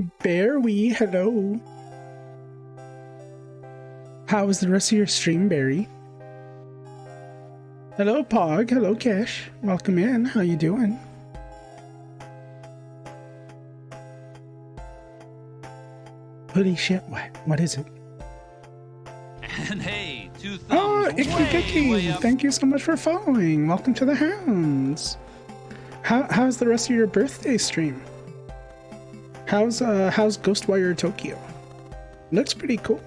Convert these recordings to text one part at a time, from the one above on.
Barry, hello. How was the rest of your stream, Barry? Hello, Pog. Hello, Cash. Welcome in. How you doing? Holy shit, what is it? And hey, 2 thumbs Oh, Icky way up. Thank you so much for following. Welcome to the Hounds. How's the rest of your birthday stream? How's Ghostwire Tokyo? Looks pretty cool.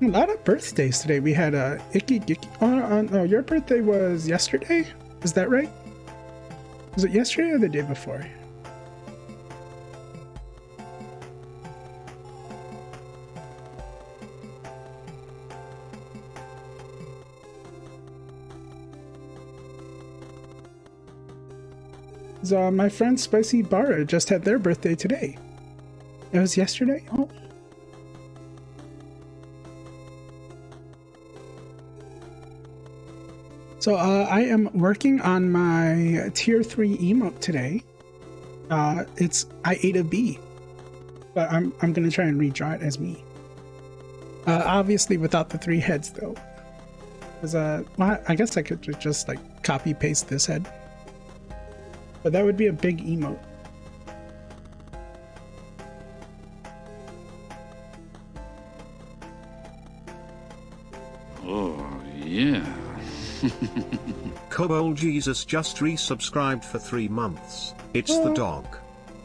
A lot of birthdays today. We had Icky. Oh, your birthday was yesterday? Is that right? Was it yesterday or the day before? My friend Spicy Bara just had their birthday today. It was yesterday? Oh. So I am working on my tier 3 emote today. It's I ate a bee, but I'm gonna try and redraw it as me. Obviously without the 3 heads though. Because well, I guess I could just like copy paste this head. But that would be a big emote. Oh, yeah. Cobol Jesus just resubscribed for 3 months. It's the dog.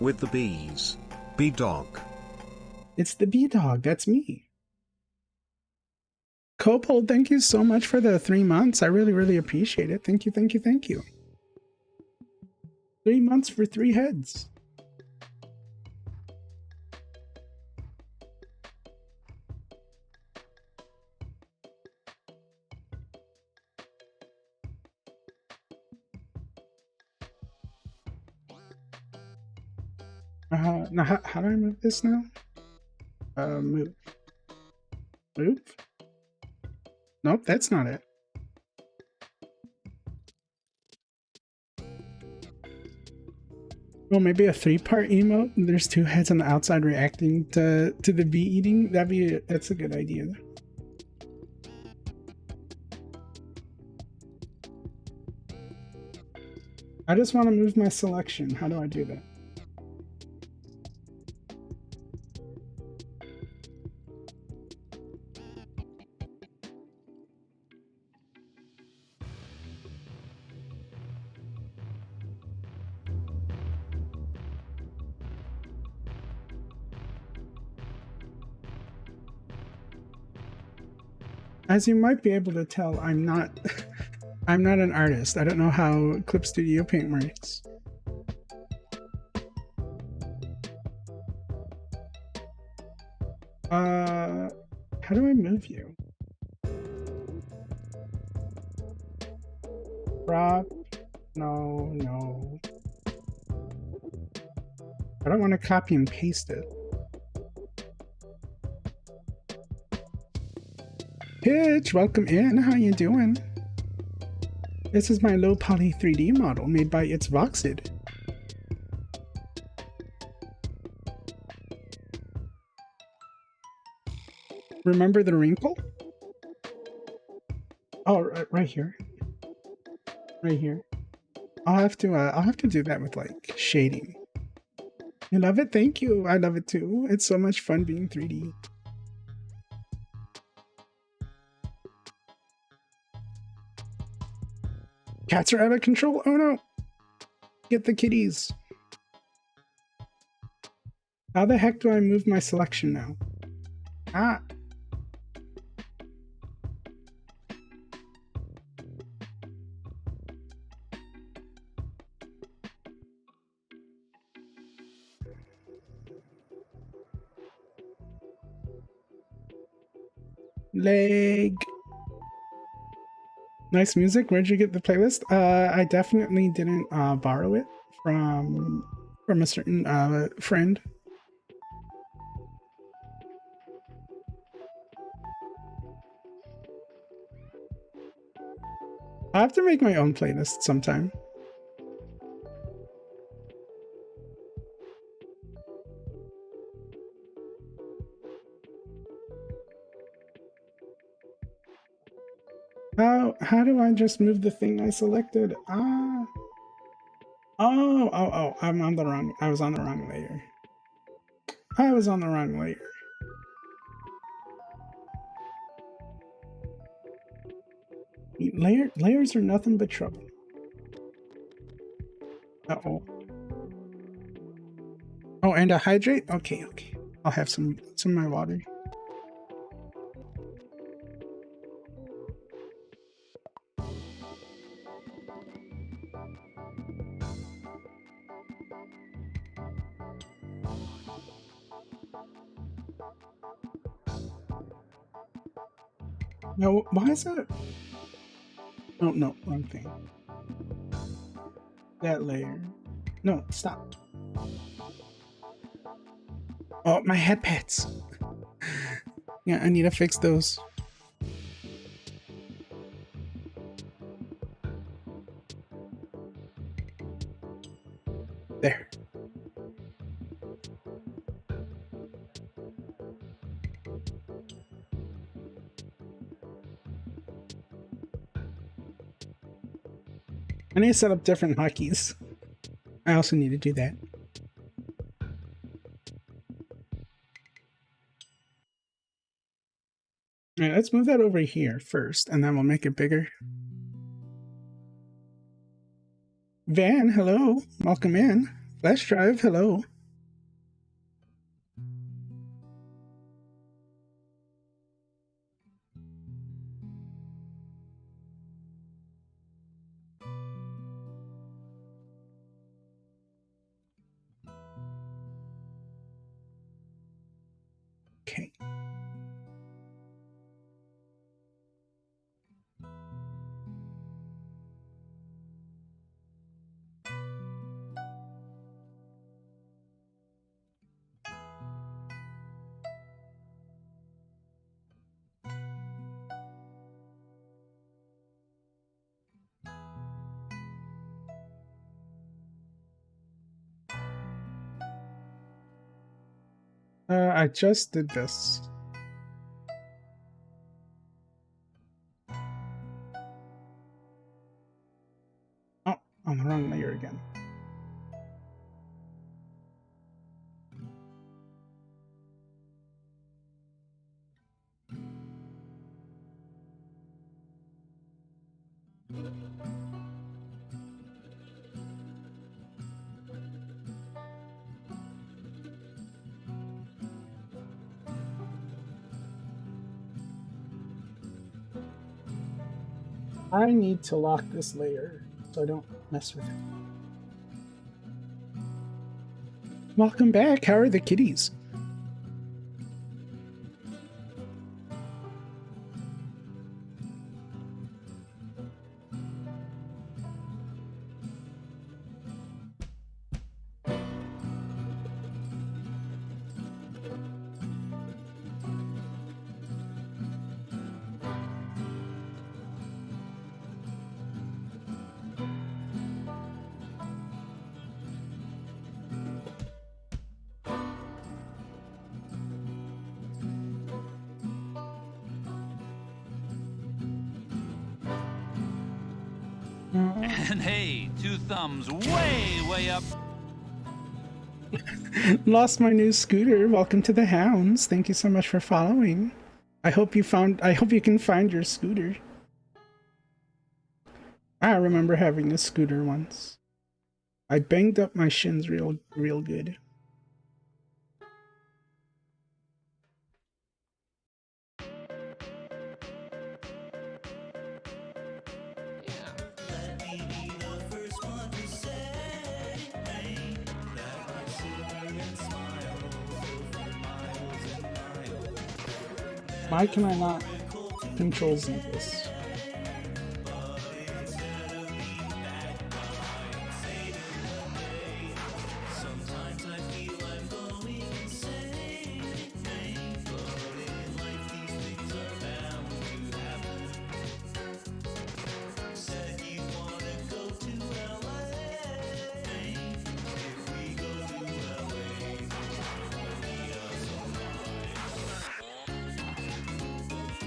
With the bees. Bee dog. It's the bee dog, that's me. Copol, thank you so much for the 3 months. I really, really appreciate it. Thank you, thank you, thank you. 3 months for 3 heads. Now how do I move this now? Move. Move? Nope, that's not it. Well, maybe a 3-part emote. There's 2 heads on the outside reacting to the bee eating. That's a good idea. I just want to move my selection. How do I do that? As you might be able to tell, I'm not I'm not an artist. I don't know how Clip Studio Paint works. How do I move you? Prop? No. I don't want to copy and paste it. Pitch, welcome in. How you doing? This is my low poly 3D model made by It's Voxid. Remember the wrinkle? Oh, right here. Right here. I'll have to do that with like shading. You love it? Thank you. I love it too. It's so much fun being 3D. Cats are out of control. Oh no. Get the kitties. How the heck do I move my selection now? Ah. Leg. Nice music. Where'd you get the playlist? I definitely didn't borrow it from a certain friend. I have to make my own playlist sometime. How do I just move the thing I selected? I'm on the wrong. I was on the wrong layer. I was on the wrong layer. Layers are nothing but trouble. Uh-oh. Oh, and a hydrate? Okay. I'll have some of my water. No, why is that? Oh, no, wrong thing. That layer. No, stop. Oh, my head pets. Yeah, I need to fix those. There. I need to set up different hotkeys. I also need to do that. All right, let's move that over here first, and then we'll make it bigger. Van, hello. Welcome in. Flash Drive, hello. Okay. I just did this. Oh, on the wrong layer again. I need to lock this layer so I don't mess with it. Welcome back. How are the kitties? And hey, 2 thumbs way up. Lost my new scooter. Welcome to the hounds. Thank you so much for following. I hope you can find your scooter. I remember having a scooter once. I banged up my shins real good. Why can I not control Z this?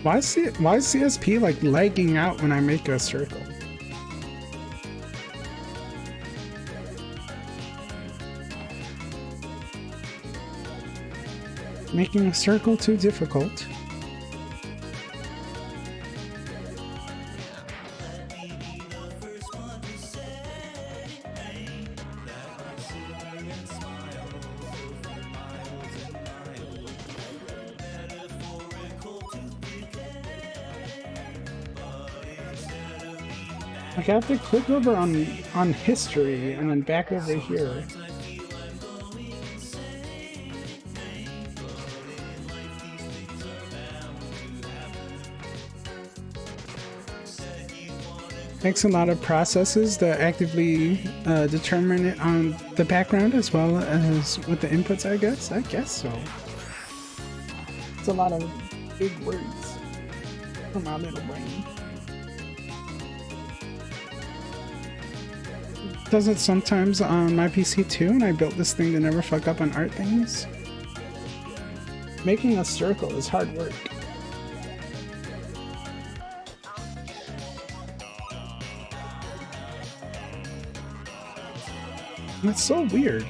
Why is CSP like lagging out when I make a circle? Making a circle too difficult. Like I have to click over on history and then back over here. Takes a lot of processes to actively determine it on the background as well as with the inputs, I guess. I guess so. It's a lot of big words for my little brain. Does it sometimes on my PC too, and I built this thing to never fuck up on art things. Making a circle is hard work. That's so weird.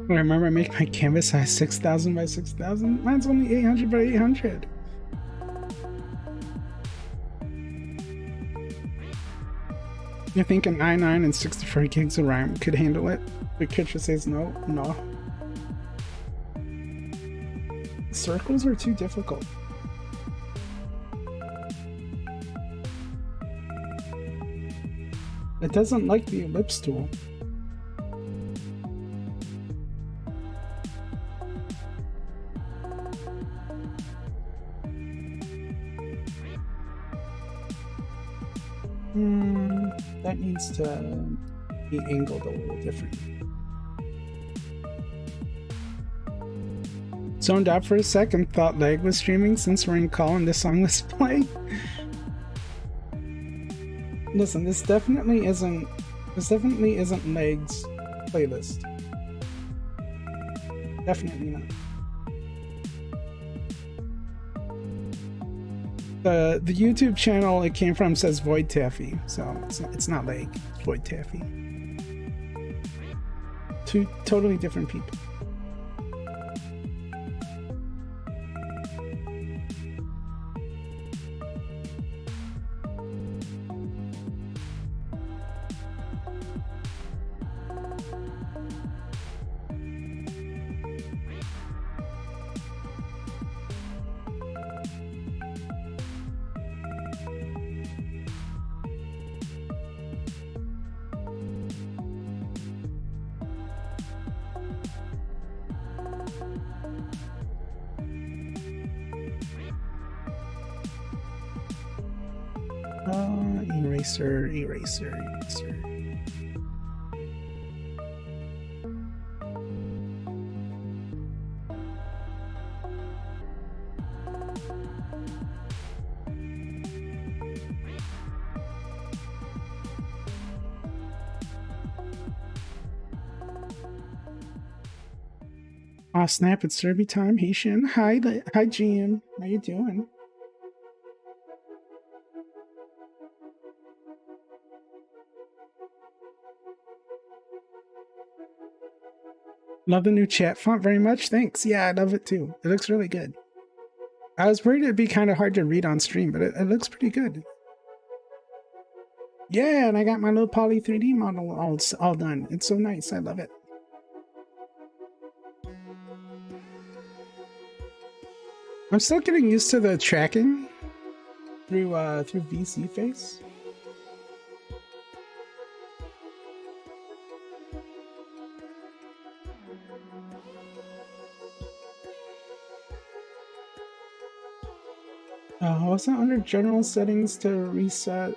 I remember I make my canvas size 6,000 by 6,000. Mine's only 800 by 800. You think an i9 and 64 gigs of RAM could handle it? The Kitcher says no. No. Circles are too difficult. It doesn't like the ellipse tool. That needs to be angled a little different. Zoned out for a second, thought lag was streaming since we're in call and this song was playing. Listen, this definitely isn't Leg's playlist. Definitely not. The YouTube channel it came from says Void Taffy, so it's not Leg, it's Void Taffy. Two totally different people. Eraser. Aw, snap, it's Derby time. Hey, Shin. Hi, GM. How you doing? Love the new chat font very much. Thanks. Yeah, I love it too. It looks really good. I was worried it'd be kind of hard to read on stream, but it looks pretty good. Yeah, and I got my little Poly 3D model all done. It's so nice. I love it. I'm still getting used to the tracking through VC Face. Was that under general settings to reset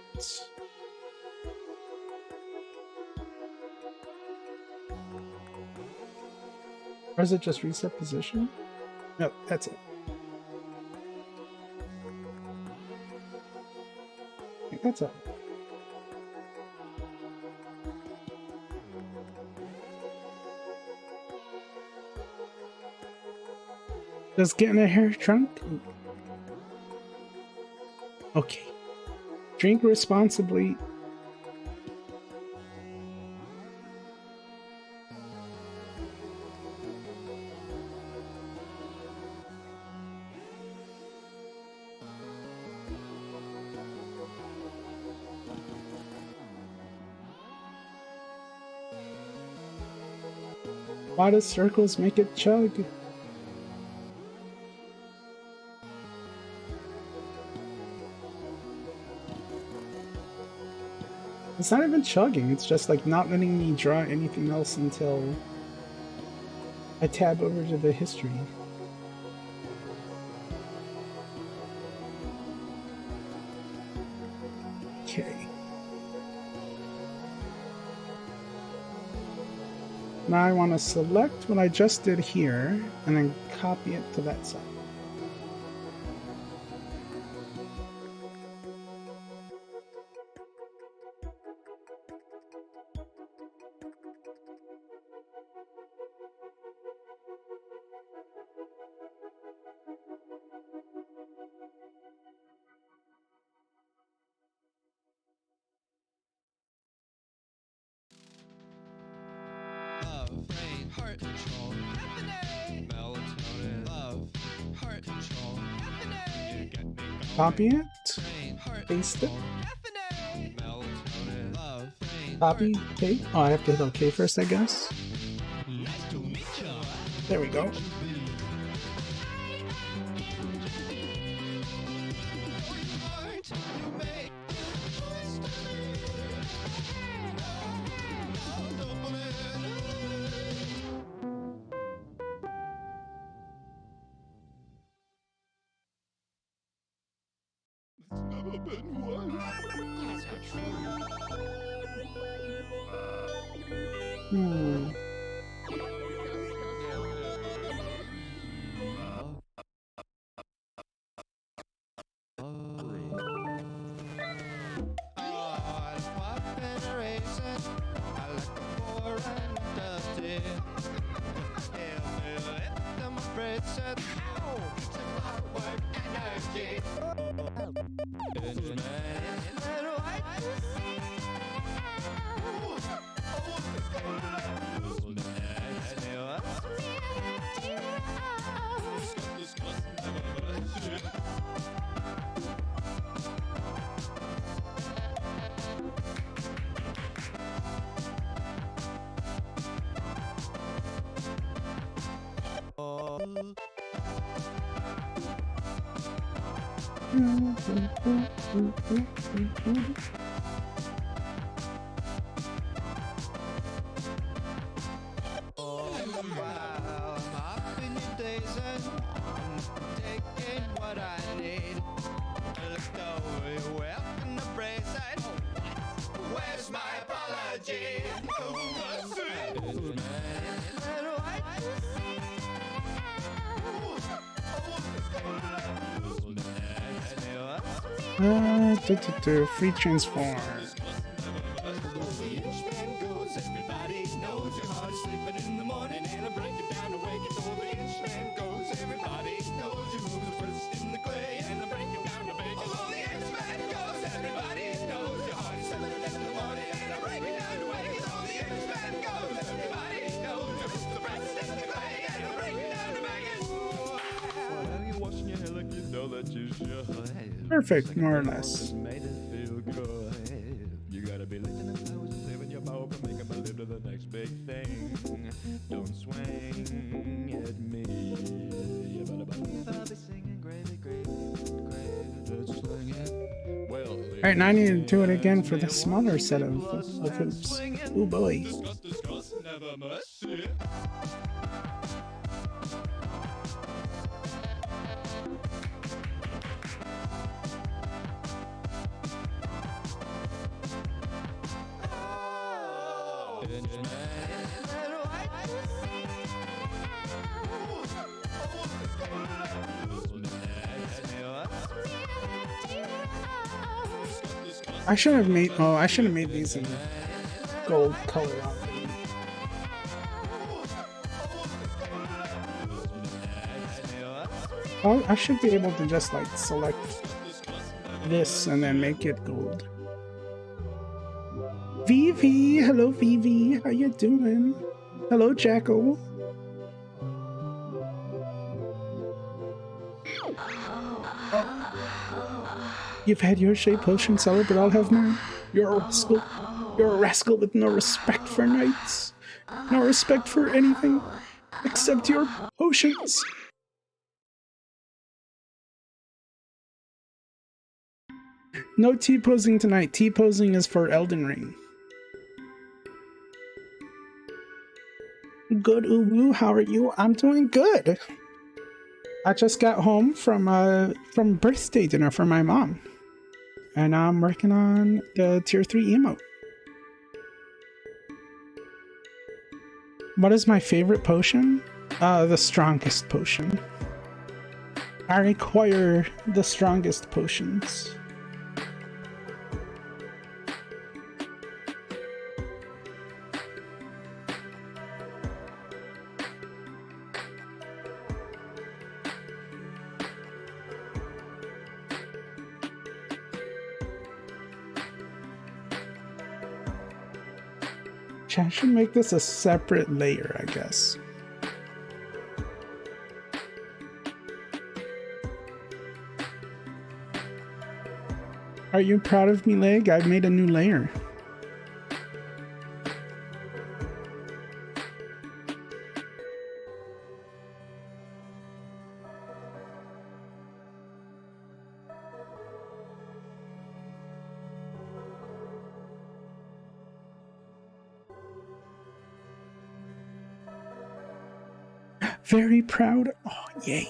Or is it just reset position? No, that's it. I think that's it. Just getting a hair trunk? Okay. Drink responsibly. Why does circles make it chug? It's not even chugging, it's just like not letting me draw anything else until I tab over to the history. Okay. Now I want to select what I just did here and then copy it to that side. Love, brain, heart control, caffeine, melatonin, love, heart control, caffeine, you get me going. Copy it, Brain, heart paste it, caffeine, melatonin, love, brain, copy, okay. Oh, I have to hit OK first, I guess. nice to meet you. There we go. Heart, you make never been one. Where's my apology? Free transform. Perfect, more or less. You gotta be licking the flowers and saving your mouth and making my live to the next big thing. Don't swing at me. You better be singing gravy, gravy, gravy. Let's swing it. Well, Alright, now I need to do it again for the smaller set of hoops. Oh boy. Discuss, never mercy. I should have made. Oh, I should have made these in gold color already. Oh, I should be able to just like select this and then make it gold. Vivi, hello Vivi, how you doing? Hello Jackal. You've had your shape potion, Cellar, but I'll have mine. You're a rascal. You're a rascal with no respect for knights. No respect for anything except your potions. No T-posing tonight. T-posing is for Elden Ring. Good, Uwu. How are you? I'm doing good. I just got home from birthday dinner for my mom. And I'm working on the tier 3 emote. What is my favorite potion? The strongest potion. I require the strongest potions. I should make this a separate layer, I guess. Are you proud of me, Leg? I've made a new layer. Very proud. Oh, yay.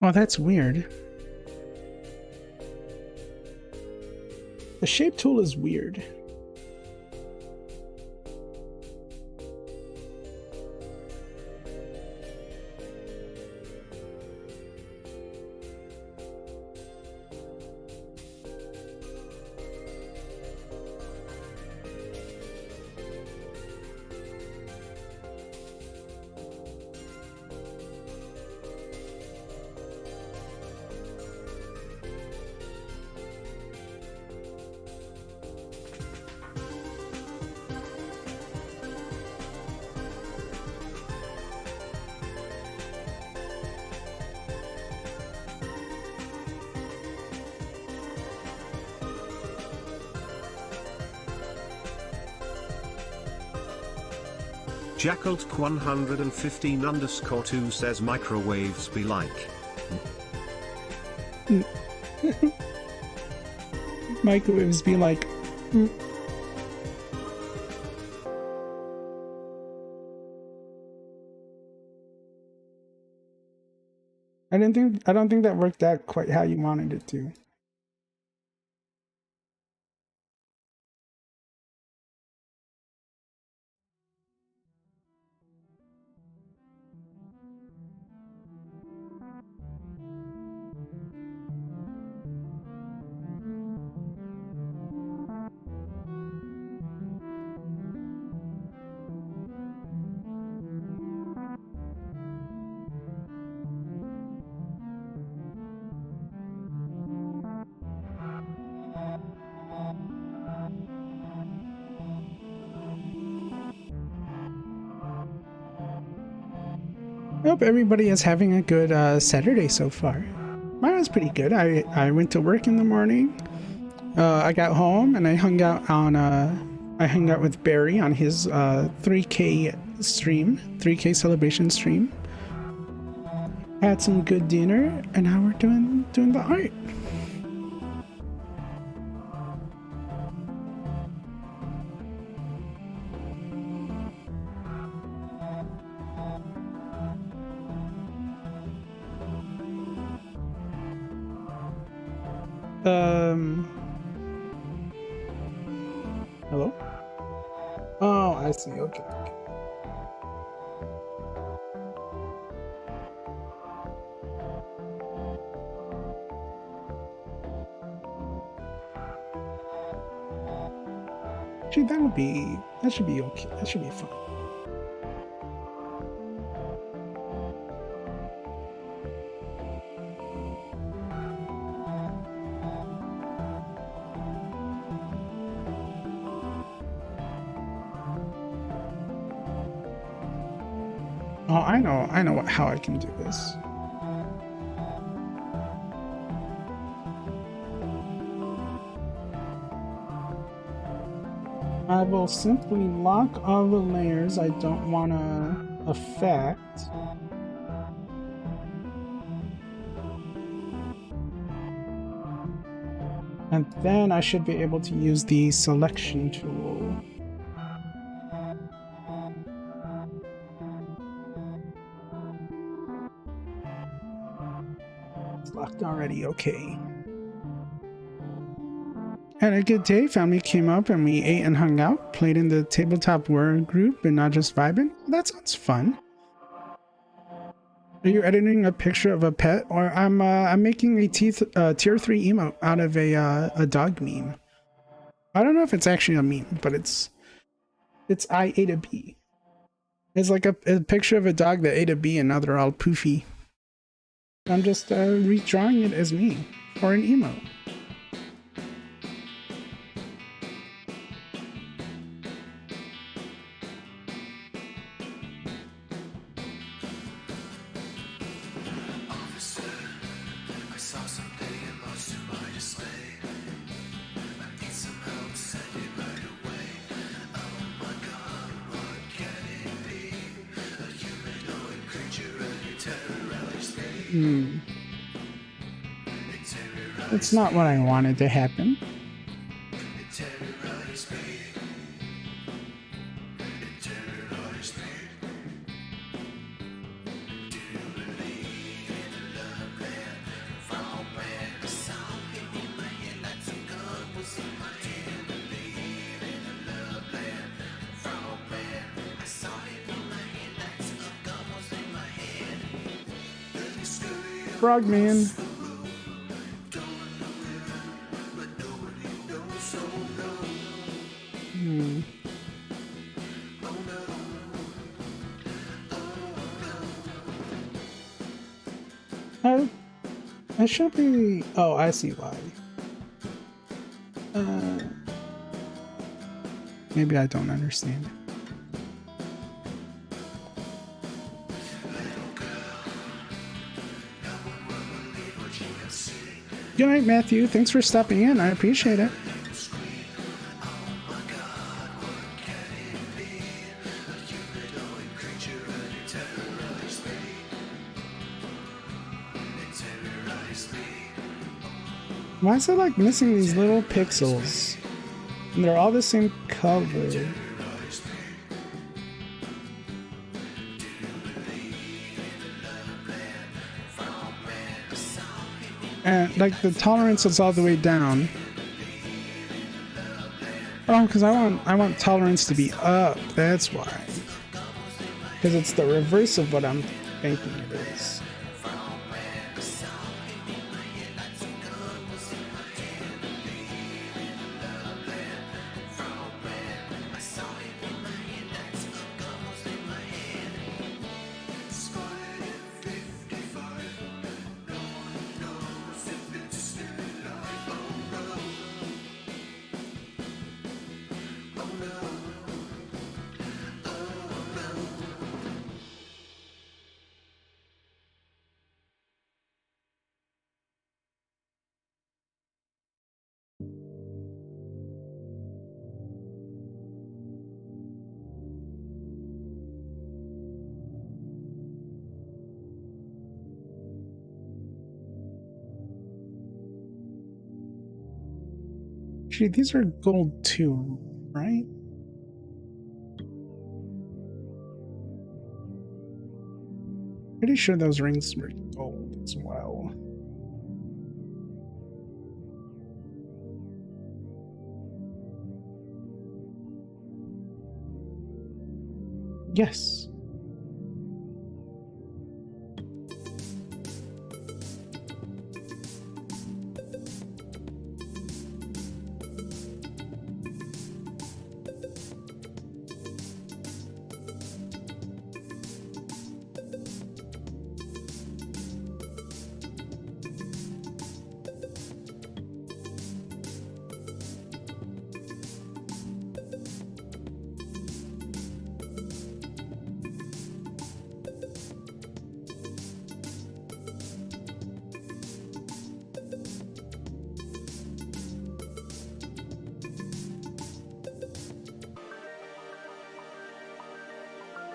Oh, that's weird. The shape tool is weird. Jackalt115_2 says microwaves be like. Microwaves be like. I don't think that worked out quite how you wanted it to. I hope everybody is having a good Saturday so far. Mine was pretty good. I went to work in the morning. I got home and I hung out with Barry on his 3K stream, 3K celebration stream. Had some good dinner, and now we're doing the art. Hello? Oh, I see. Okay. Okay. Actually, that should be okay. That should be fine. Oh, I know how I can do this. I will simply lock all the layers I don't want to affect. And then I should be able to use the selection tool. It's locked already, okay. Had a good day. Family came up and we ate and hung out, played in the tabletop word group and not just vibing. That sounds fun. Are you editing a picture of a pet? Or I'm making a tier 3 emote out of a dog meme. I don't know if it's actually a meme, but it's I ate a bee. It's like a picture of a dog that ate a bee and now they're all poofy. I'm just redrawing it as me for an emote. It's not what I wanted to happen. Frogman. I should be... Oh, I see why. Maybe I don't understand. Good night, Matthew. Thanks for stopping in. I appreciate it. Why is it like missing these little pixels? And they're all the same color. And like the tolerance is all the way down. Oh, because I want tolerance to be up. That's why. Because it's the reverse of what I'm thinking it is. Actually, these are gold too, right? Pretty sure those rings were gold as well. Yes.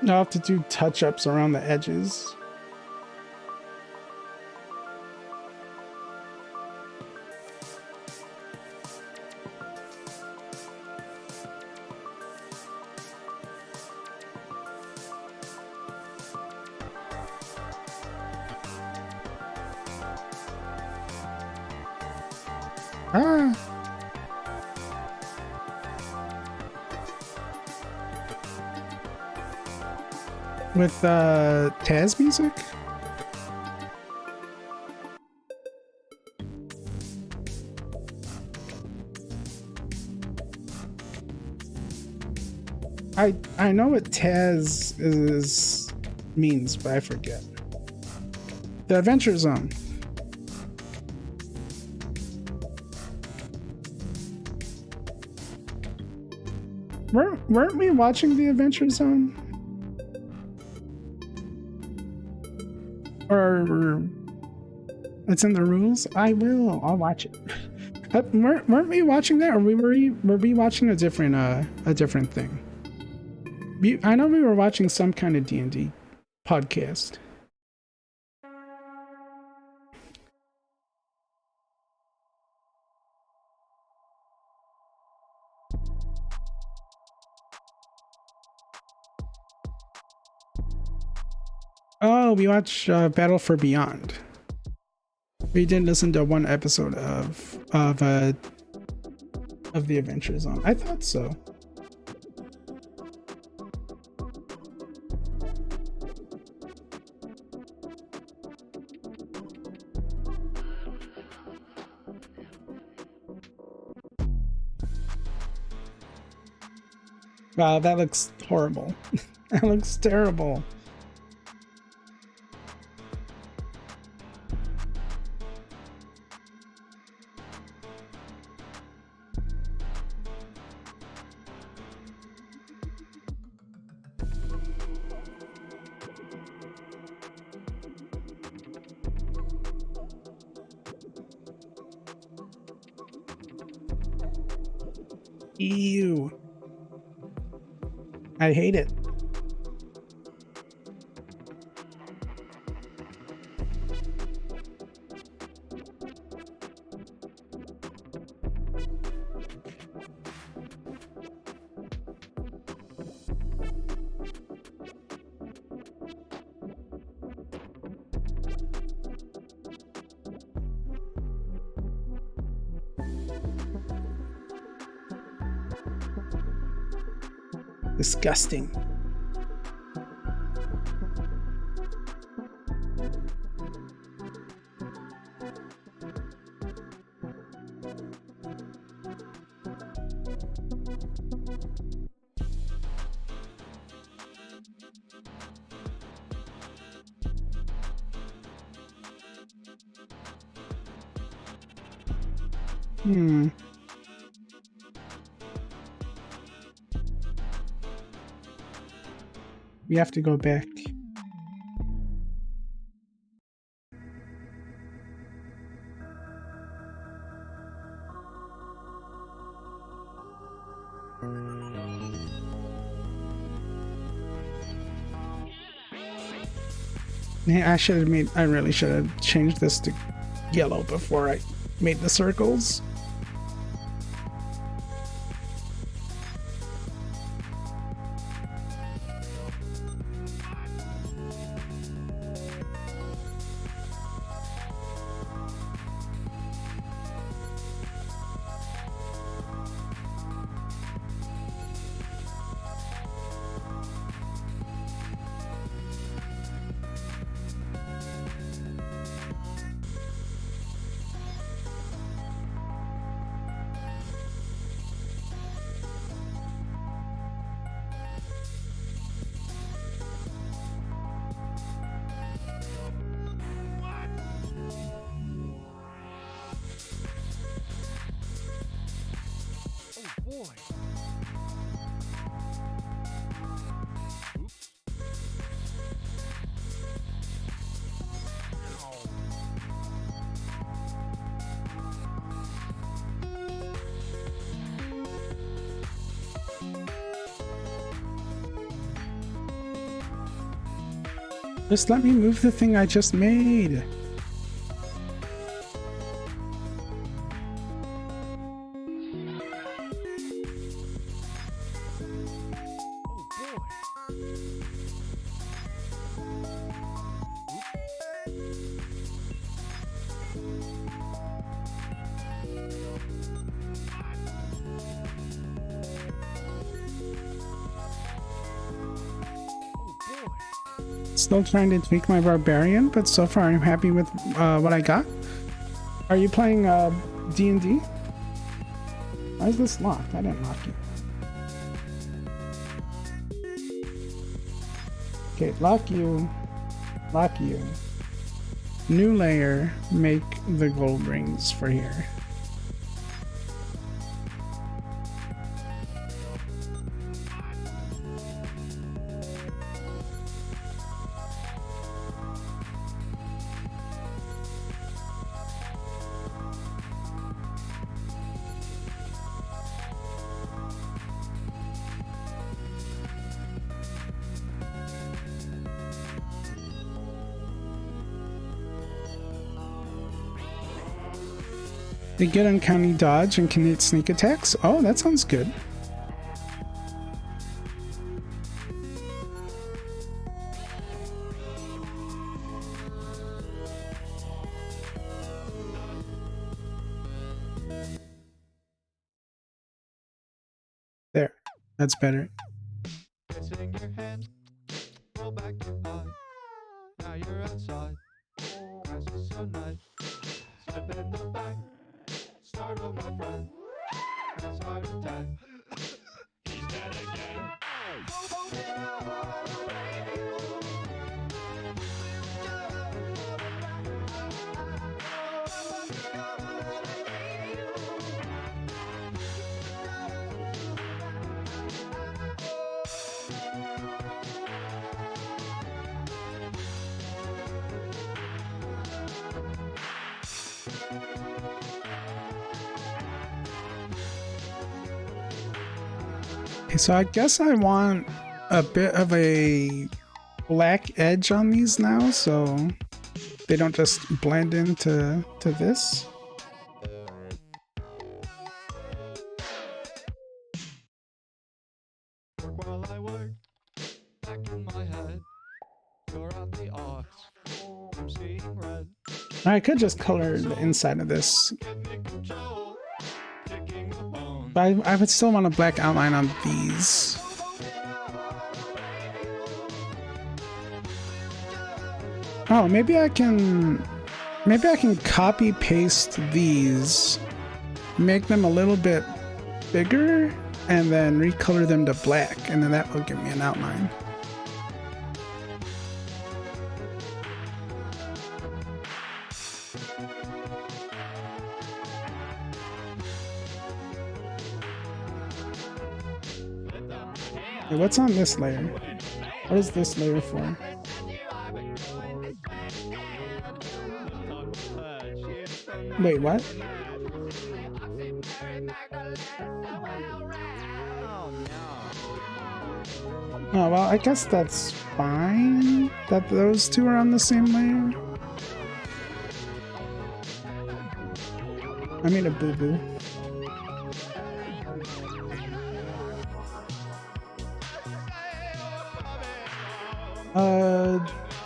I'll have to do touch-ups around the edges. Ah. With Taz music? I know what Taz is means, but I forget. The Adventure Zone. Weren't we watching the Adventure Zone? Or it's in the rules? I'll watch it. Weren't we watching that, or were we watching a different thing? I know we were watching some kind of D&D podcast. Oh, we watched Battle for Beyond. We did listen to one episode of the Adventure Zone. I thought so. Wow, that looks horrible. That looks terrible. Ew. I hate it. Disgusting. We have to go back. Yeah, I really should have changed this to yellow before I made the circles. Just let me move the thing I just made. Still trying to tweak my barbarian, but so far I'm happy with what I got. Are you playing D&D? Why is this locked? I didn't lock it. Okay, lock you. Lock you. New layer, make the gold rings for here. They get uncanny dodge and can hit sneak attacks. Oh, that sounds good. There, that's better. Kissing your hand, roll back your eye. Now you're outside. Grass is so nice. Slip in the back. Startle my friend. Has heart attack. He's dead again. Okay, so I guess I want a bit of a black edge on these now, so they don't just blend into this. Work while I work. Back in my head. You're out the ox. I'm seeing red. I could just color the inside of this, but I would still want a black outline on these. Oh, maybe I can copy paste these, make them a little bit bigger, and then recolor them to black, and then that will give me an outline. Hey, what's on this layer? What is this layer for? Wait, what? Oh, well, I guess that's fine that those two are on the same layer. I made a boo-boo.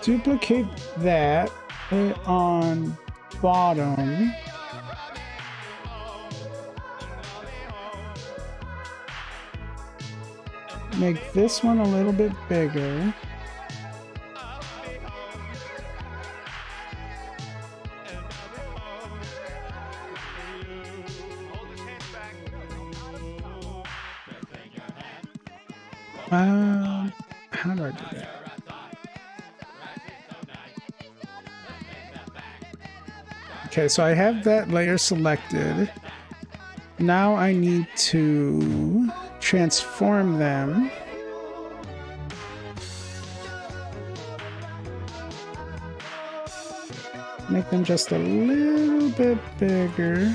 Duplicate that, put it on bottom. Make this one a little bit bigger. How do I do that? Okay, so I have that layer selected. Now I need to transform them. Make them just a little bit bigger.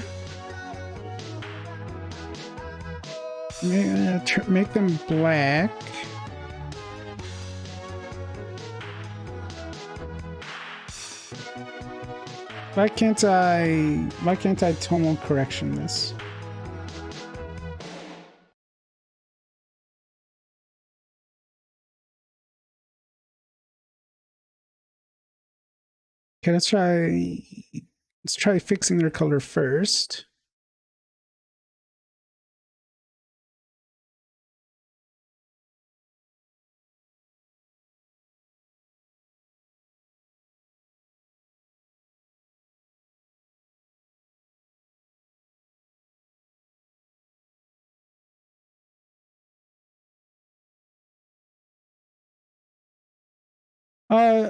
Make them black. Why can't I tonal correction this? Okay, let's try fixing their color first.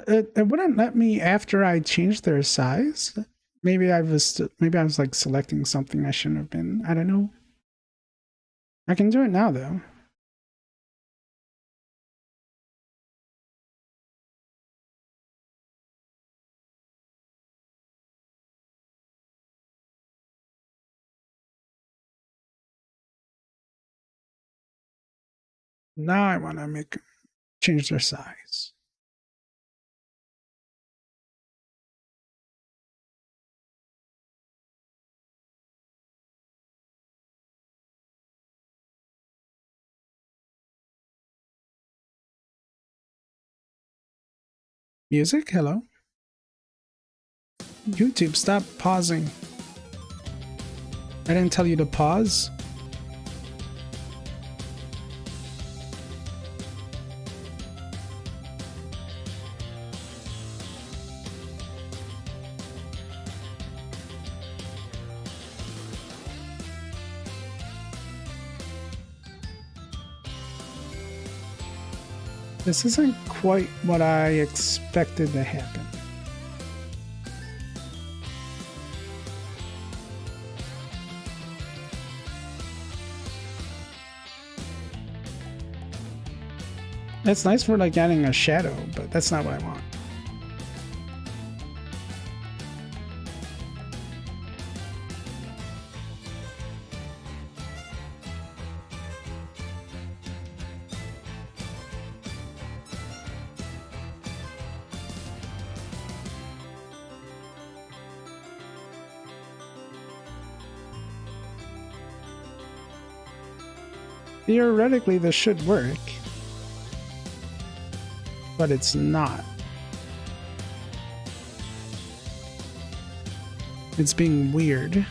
It wouldn't let me after I changed their size. Maybe I was like selecting something I shouldn't have been. I don't know. I can do it now though. Now I want to change their size. Music? Hello? YouTube, stop pausing. I didn't tell you to pause. This isn't quite what I expected to happen. It's nice for like adding a shadow, but that's not what I want. Theoretically, this should work, but it's not. It's being weird.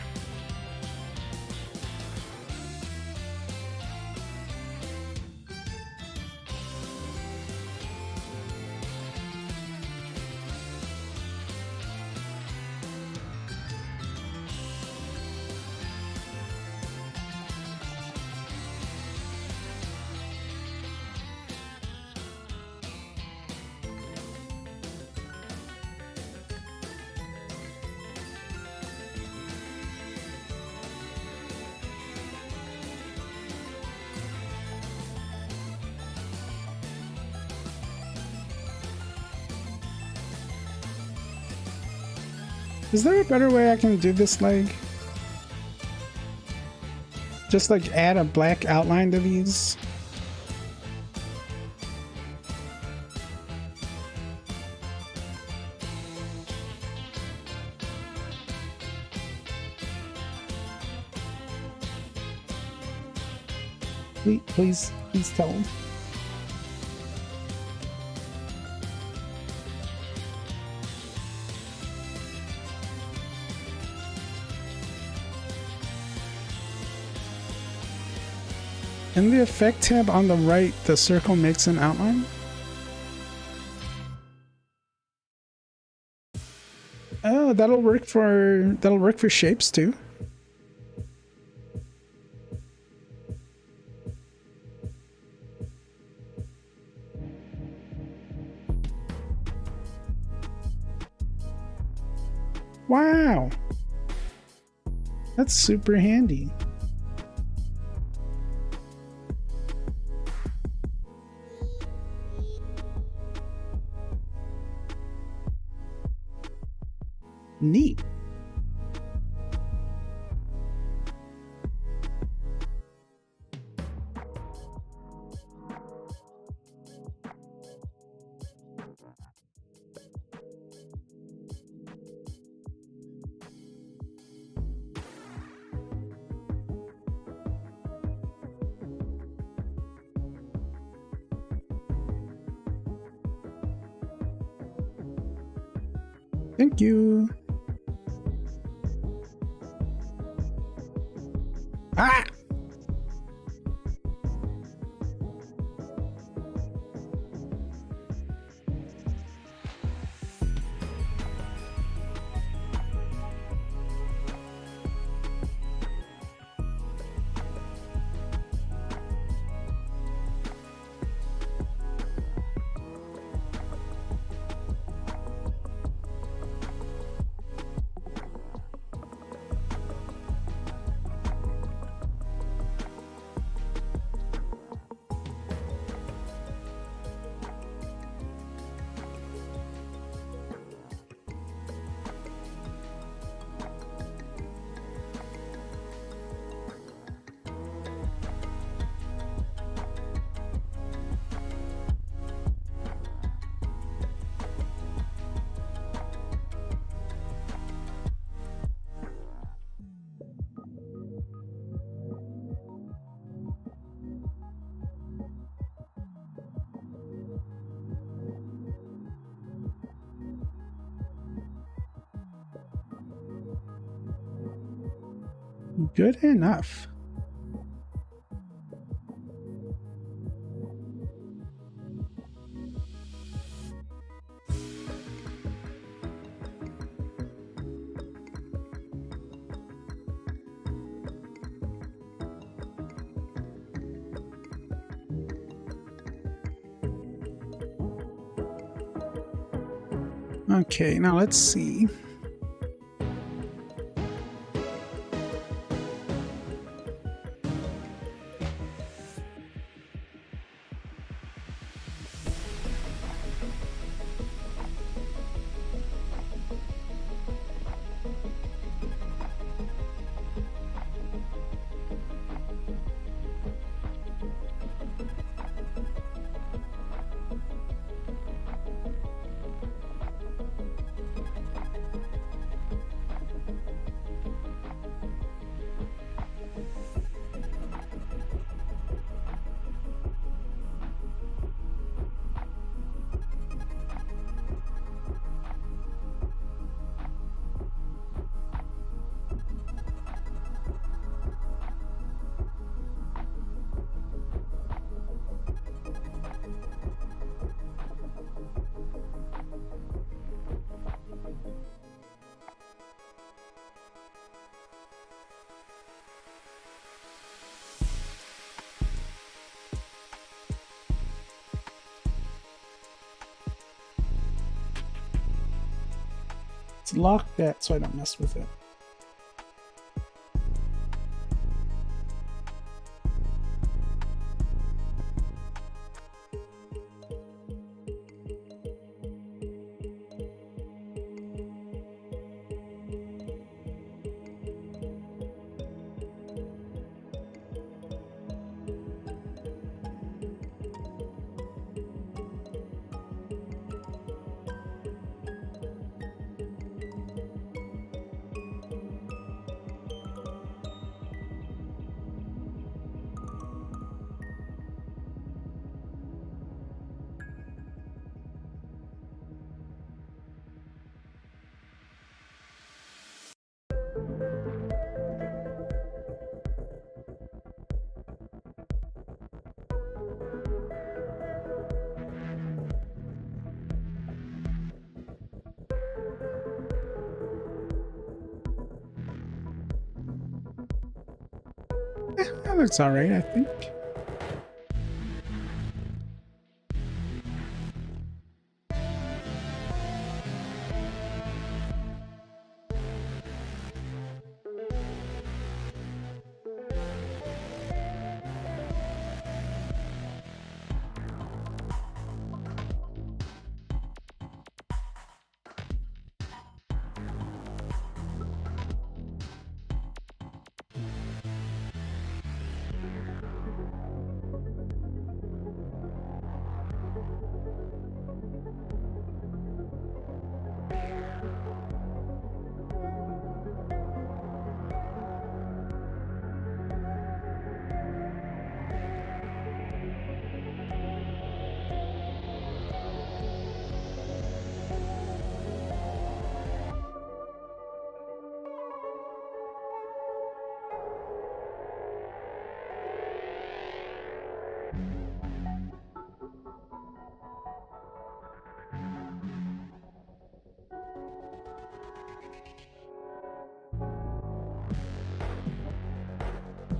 Is there a better way I can do this leg? Just like add a black outline to these? Please tell him. In the effect tab on the right, the circle makes an outline. Oh, that'll work for shapes too. Wow. That's super handy. Neat. Thank you. Ah! Good enough. Okay, now let's see. Let's lock that so I don't mess with it. That looks all right, I think.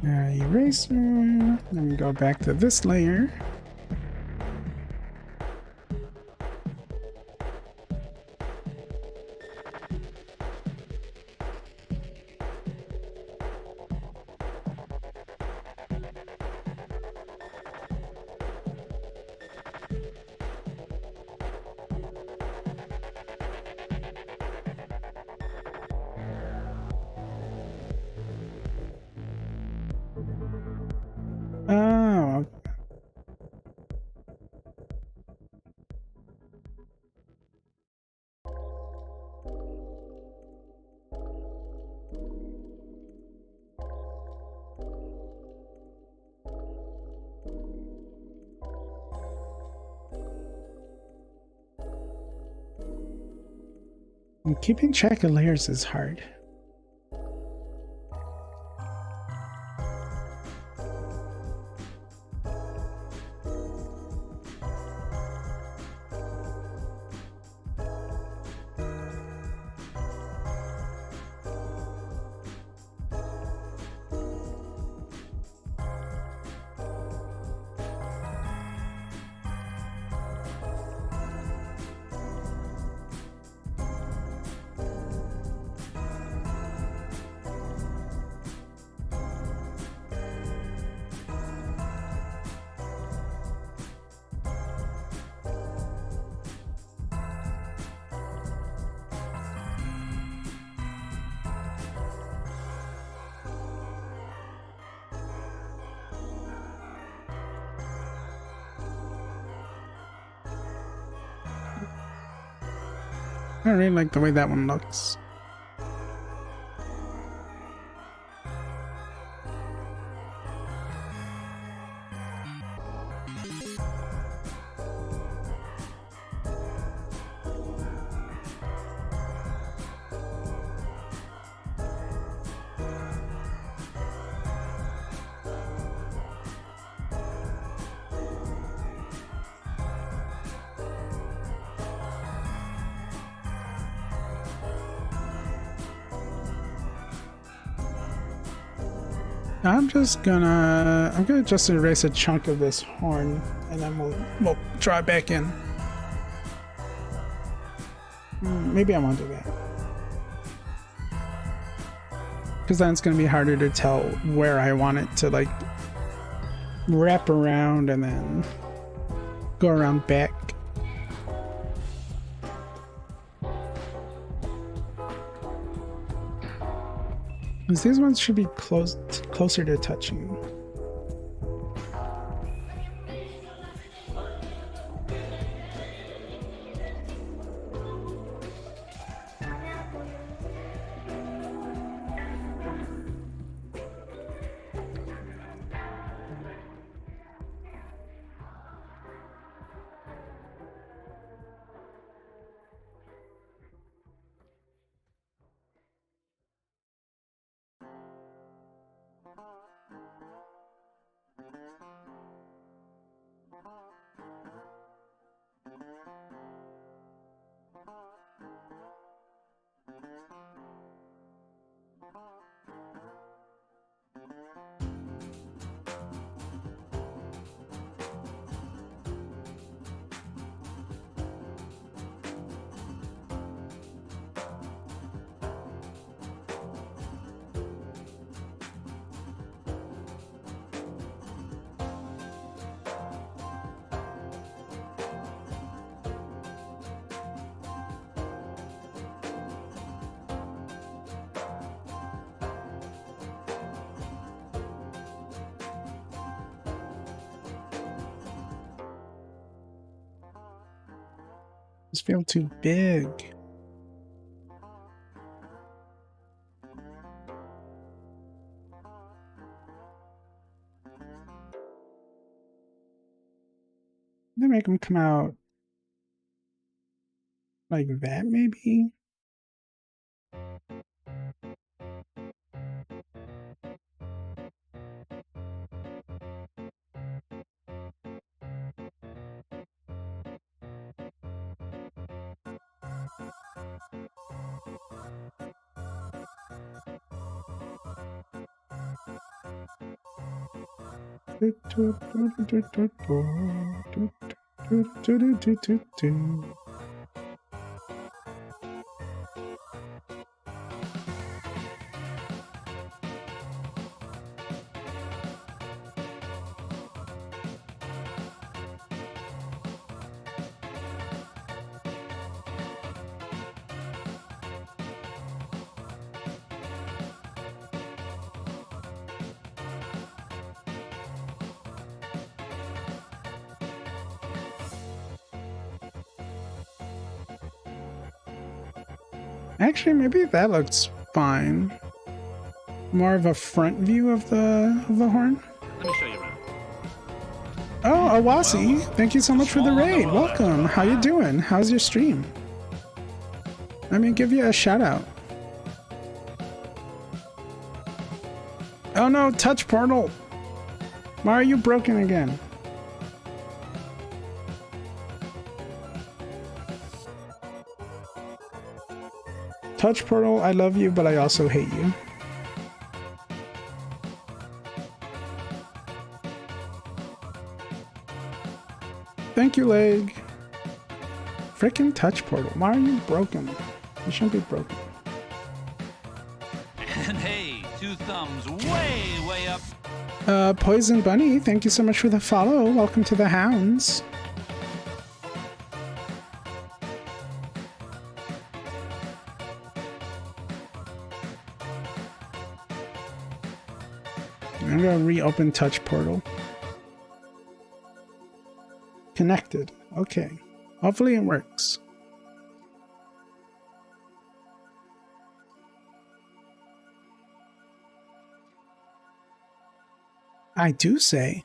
Eraser. Then we go back to this layer. Oh, and keeping track of layers is hard. I really like the way that one looks. I'm gonna just erase a chunk of this horn and then we'll draw it back in. Maybe I won't do that. Because then it's gonna be harder to tell where I want it to like wrap around and then go around back. Because these ones should be closer to touching. Just feel too big. They make them come out like that, maybe? Actually, maybe that looks fine. More of a front view of the horn. Let me show you around. Oh, Awasi, Well, thank you so much for the small on the raid. roll after Welcome. all, How you huh? doing? How's your stream? Let me give you a shout out. Oh no, touch portal. Why are you broken again? Touch portal, I love you, but I also hate you. Thank you, leg. Frickin' touch portal. Why are you broken? You shouldn't be broken. And hey, two thumbs way up. Poison Bunny, thank you so much for the follow. Welcome to the hounds. I'm gonna reopen touch portal. Connected. Okay. Hopefully it works. I do say.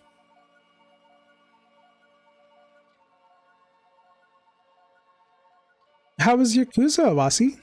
How was Yakuza, Awasi?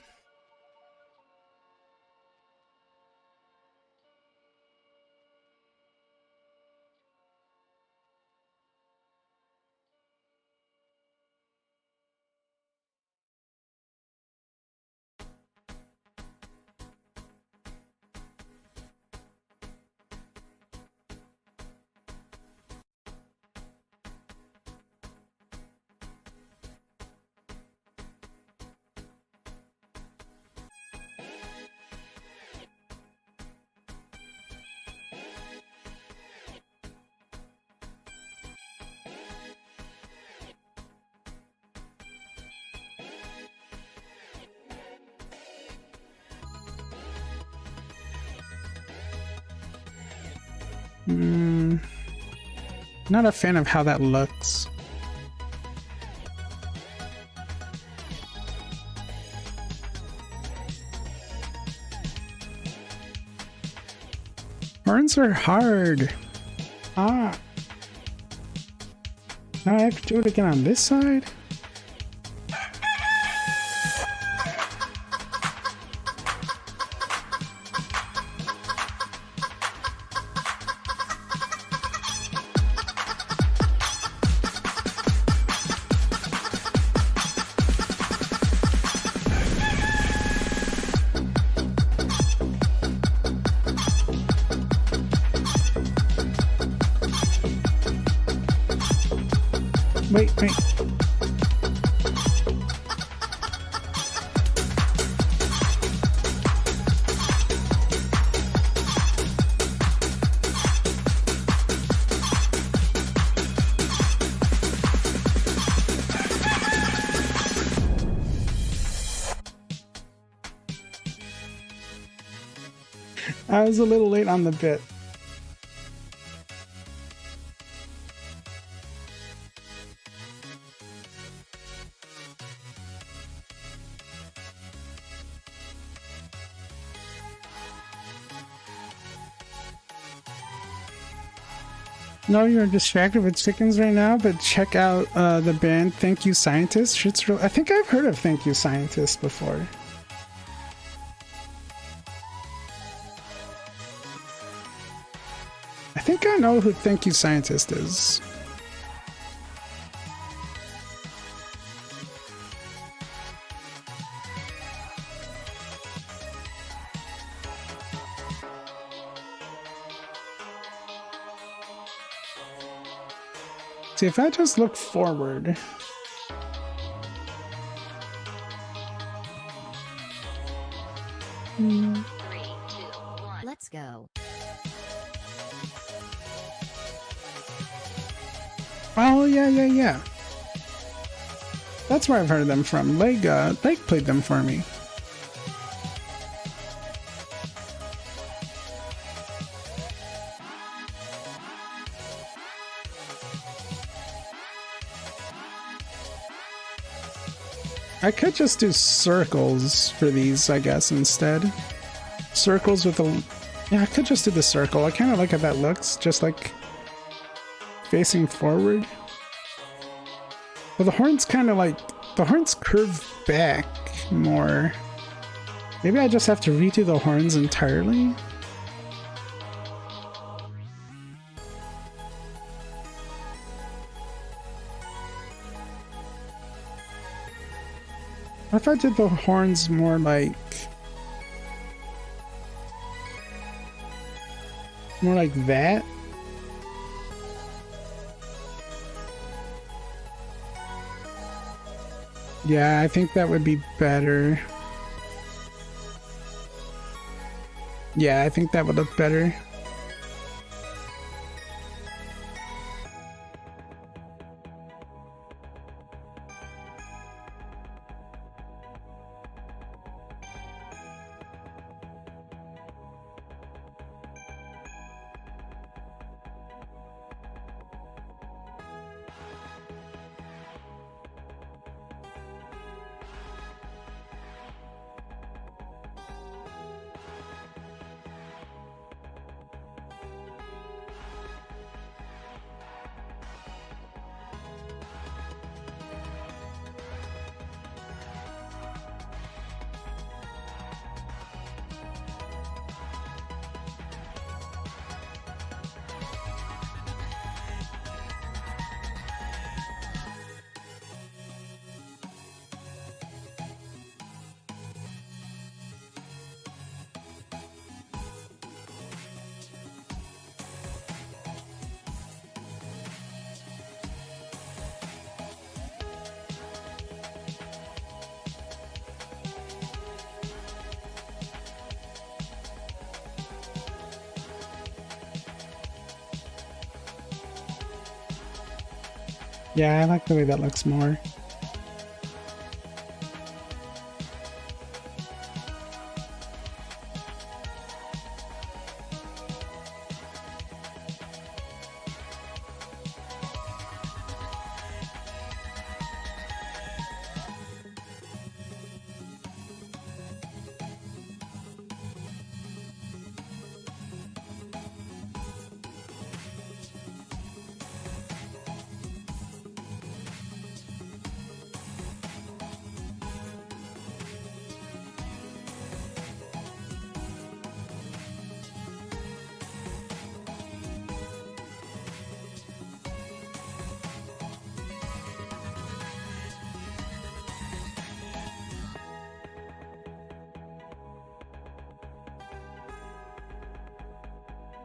Not a fan of how that looks. Horns are hard. Ah. Now I have to do it again on this side? Wait. I was a little late on the bit. No, you're distracted with chickens right now, but check out the band Thank You Scientist. Shit's real. I think I've heard of Thank You Scientist before. I think I know who Thank You Scientist is. See, if I just look forward. Three, two, one. Let's go. Oh, yeah. That's where I've heard them from. Leg played them for me. I could just do circles for these, I guess, instead. Circles with a... Yeah, I could just do the circle. I kind of like how that looks, just like facing forward. Well, the horns kind of like... The horns curve back more. Maybe I just have to redo the horns entirely? What if I did the horns more like... More like that? Yeah, I think that would be better. Yeah, I think that would look better. Yeah, I like the way that looks more.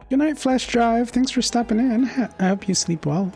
Good night, Flash Drive. Thanks for stopping in. I hope you sleep well.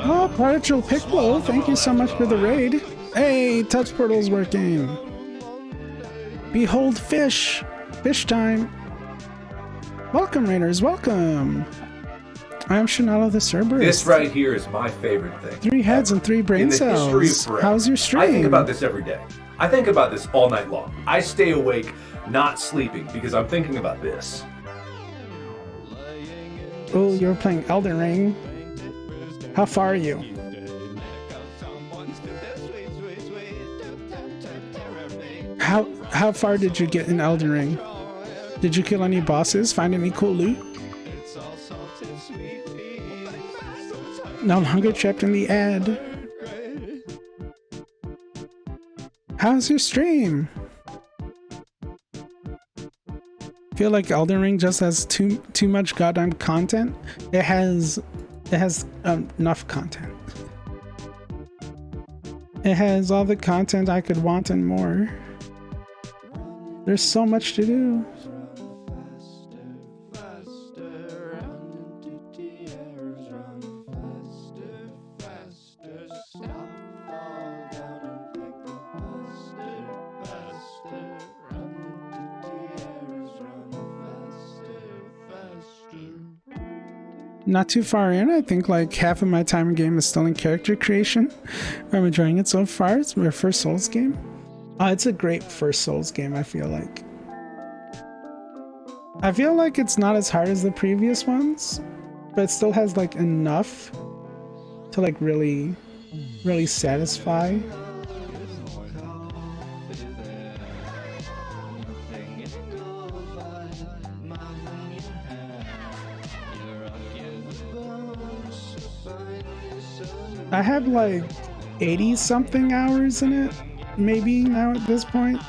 Oh, Partial Piccolo, thank you so much for the raid. Hey, touch portal's working. Behold fish. Fish time. Welcome, Raiders, welcome. I'm Shinalo the Cerberus. This right here is my favorite thing. 3 heads and 3 brain cells. How's your stream? I think about this every day. I think about this all night long. I stay awake, not sleeping, because I'm thinking about this. Oh, you're playing Elden Ring. How far are you? How far did you get in Elden Ring? Did you kill any bosses? Find any cool loot? No longer trapped in the ad. How's your stream? Feel like Elden Ring just has too much goddamn content. It has enough content. It has all the content I could want and more. There's so much to do. Not too far in. I think like half of my time in game is still in character creation. I'm enjoying it so far. It's my first Souls game. It's a great first Souls game, I feel like. I feel like it's not as hard as the previous ones, but it still has like enough to like really satisfy. I have like 80 something hours in it, maybe now at this point.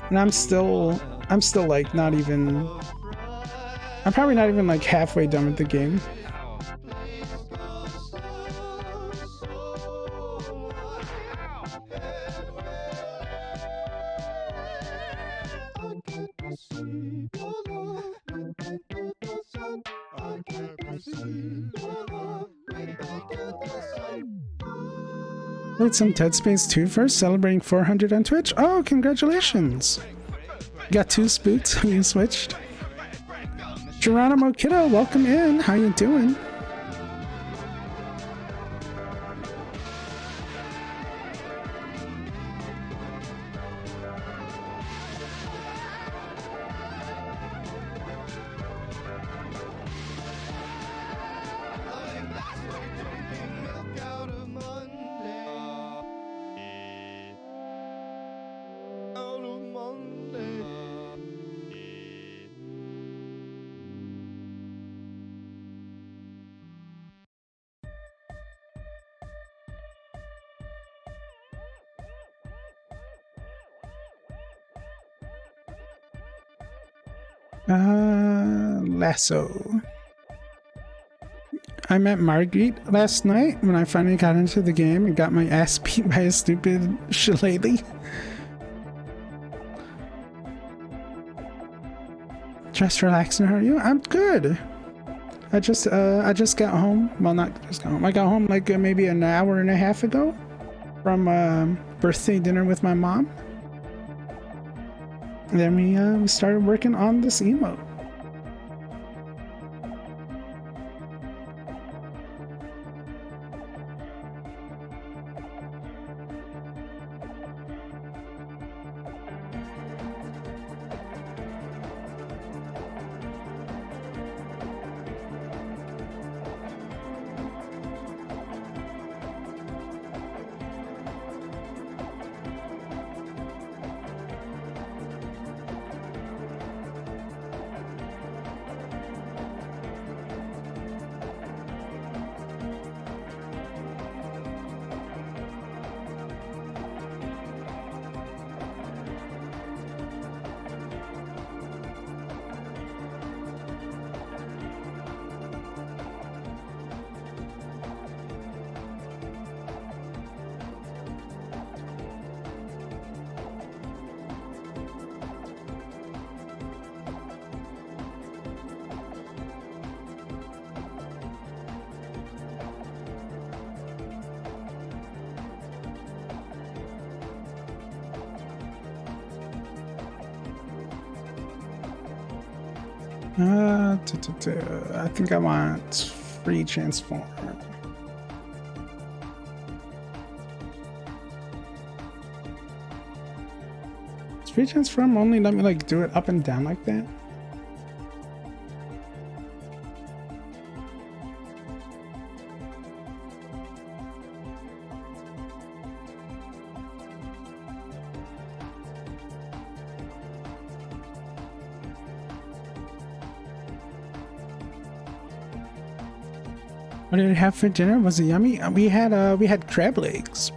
And I'm still like not even, I'm probably not even like halfway done with the game. Played some Dead Space 2 first, celebrating 400 on Twitch. Oh, congratulations! Got 2 spoots when you switched. Geronimo Kiddo, welcome in. How you doing? Lasso. I met Marguerite last night when I finally got into the game and got my ass beat by a stupid shillelagh. Just relaxing. How are you? I'm good. I just got home. Well, not just got home. I got home like maybe an hour and a half ago from birthday dinner with my mom. And then we started working on this emote. I think I want free transform. Speed transform only let me like do it up and down like that? What did it have for dinner? Was it yummy? We had crab legs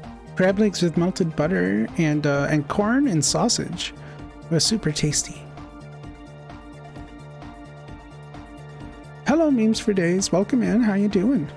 with melted butter and corn and sausage. It was super tasty. Hello, memes for days. Welcome in. How you doing?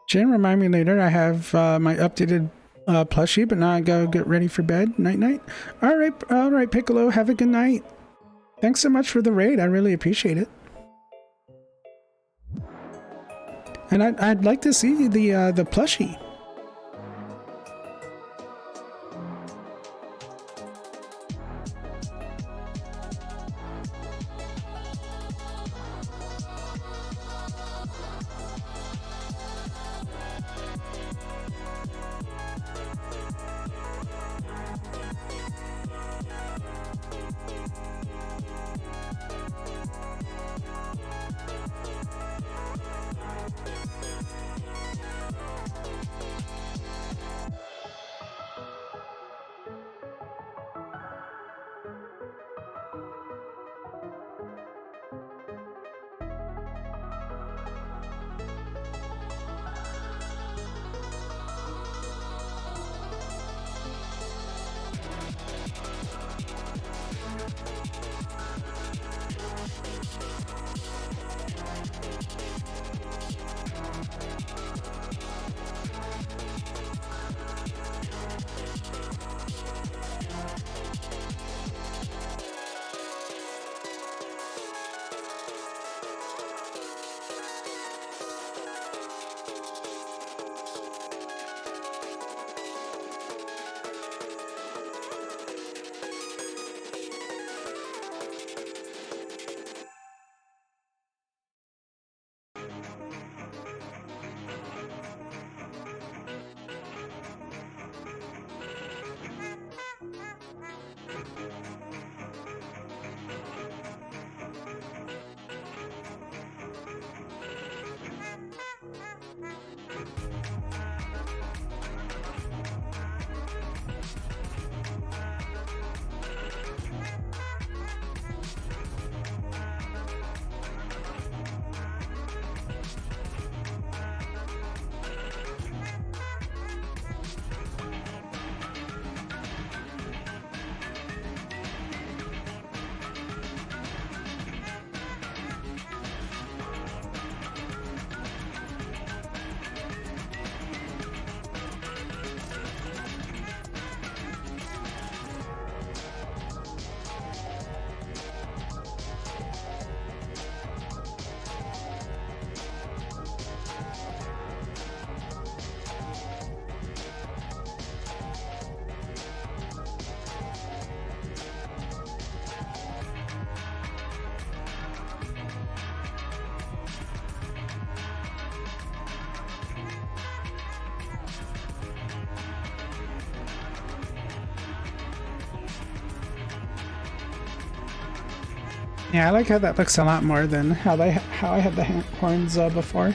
Jen, remind me later. I have my updated plushie, but now I gotta get ready for bed. Night night. All right, Piccolo. Have a good night. Thanks so much for the raid. I really appreciate it. And I'd like to see the plushie. Yeah, I like how that looks a lot more than how I had the horns before.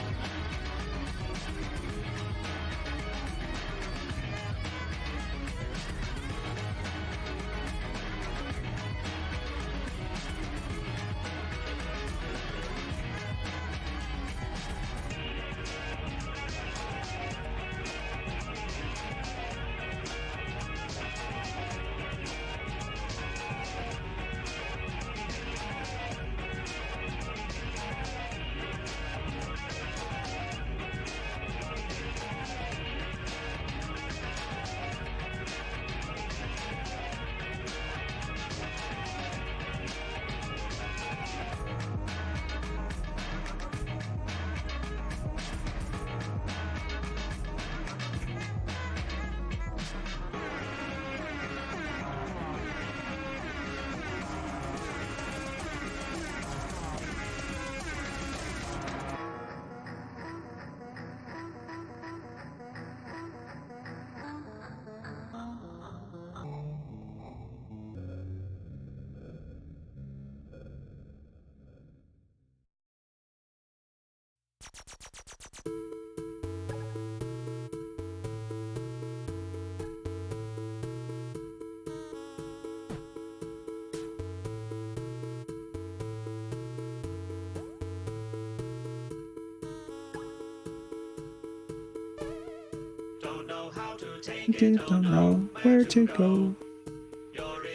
You don't know where to go.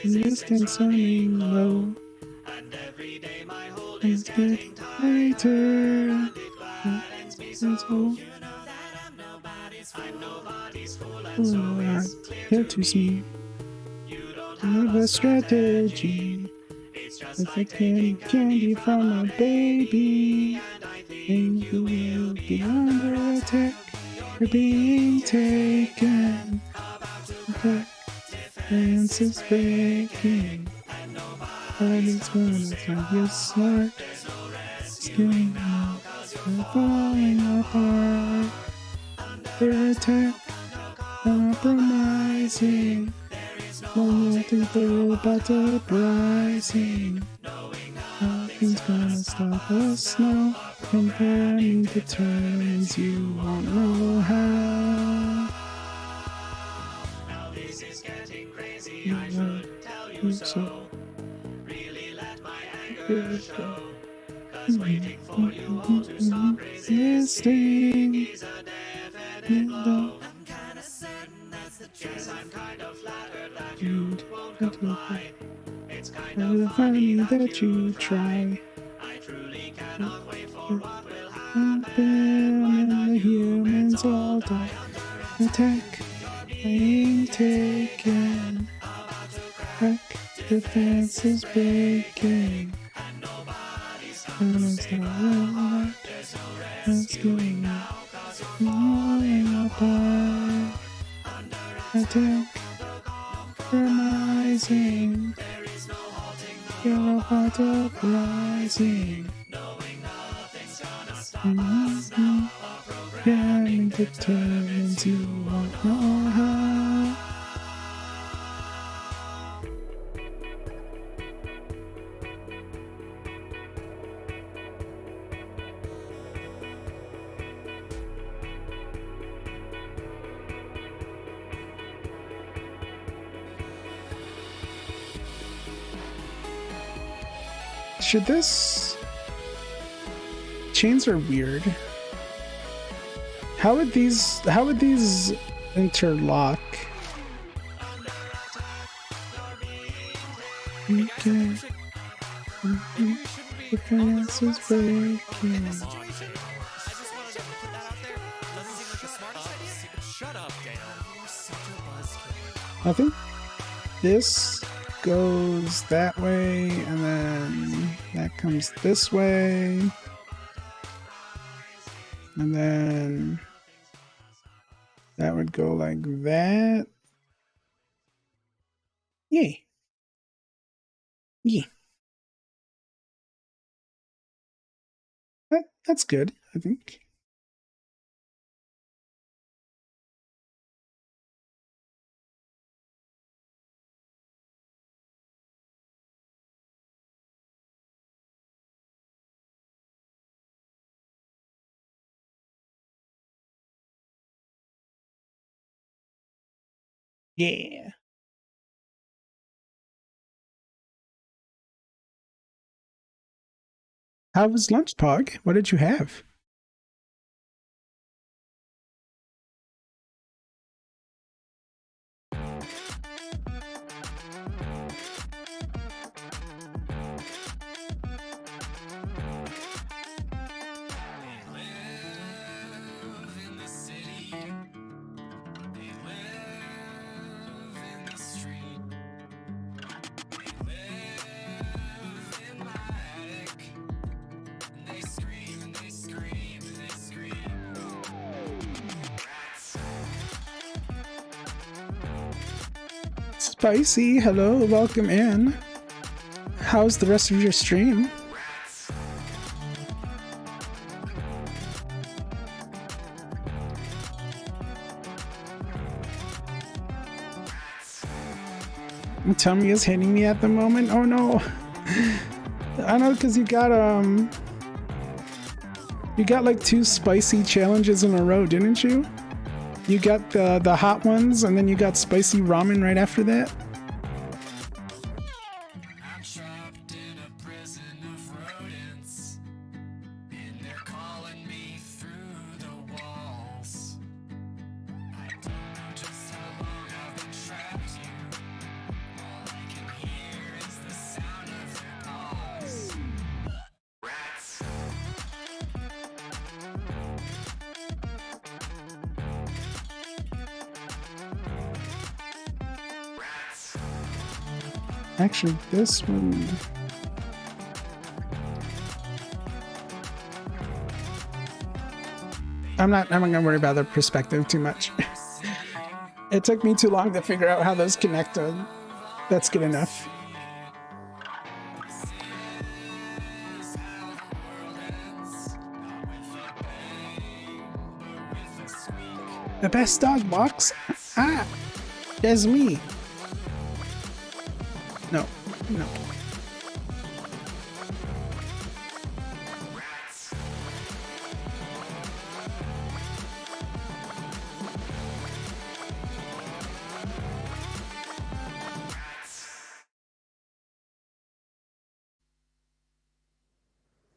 Distance running low. It's getting later. It's all not here to see. Have a strategy. If I can candy from a baby, then you will be under attack. You're being taken. Okay. Dance is breaking. Body's gonna find your start. Skin out. You're falling apart. Their attack. Compromising. Nothing but uprising. Nothing's gonna stop us now. Comparing the turns, you won't know how. You know, so really let my anger go. 'Cause waiting for you all to stop resisting is a definite blow. I'm kinda certain that's the truth. I'm kind of flattered that you won't comply. It's kind of funny that you try. I truly cannot wait for what will happen when the humans all die. Attack, being taken. Crack, defense is breaking. And it's not that's going out. Falling apart. Attack, compromising. You're about uprising. Getting the turns you won't know how. Should this... Chains are weird. How would these interlock? Okay. The fence is breaking. I think this goes that way, and then that comes this way, and then that would go like that. Yay. Yeah. That's good, I think. Yeah. How was lunch, Pog? What did you have? Spicy, hello, welcome in. How's the rest of your stream? My tummy is hitting me at the moment. Oh no. I know, because you got You got like 2 spicy challenges in a row, didn't you? You got the hot ones, and then you got spicy ramen right after that. I'm trapped in a prison of rodents, and they're calling me through the walls. I don't know just how long I've been trapped here. All I can hear is the sound of their paws. Rats. Rats. Actually, this one. I'm not gonna worry about the perspective too much. It took me too long to figure out how those connected. That's good enough. The best dog box? Ah, that's me. No, no.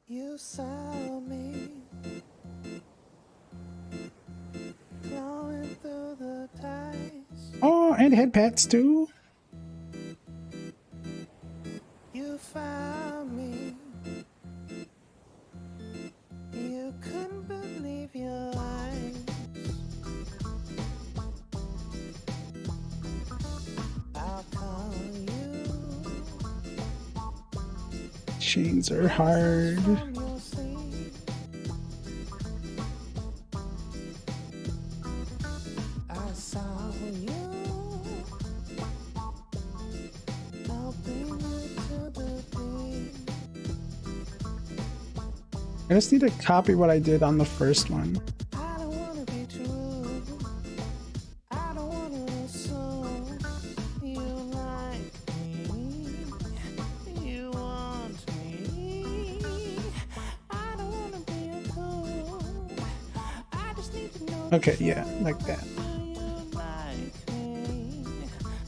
You saw me glowing through the ties. Oh, and head pats too. You found me. You couldn't believe your eyes. I'll call you Chains are hard. from your sleep. I saw you helping you to the deep. I just need to copy what I did on the first one. I don't wanna be true. I don't wanna assume you like me. You want me. I don't wanna be a fool. I just need to know. Okay, yeah, like that. Do you like me?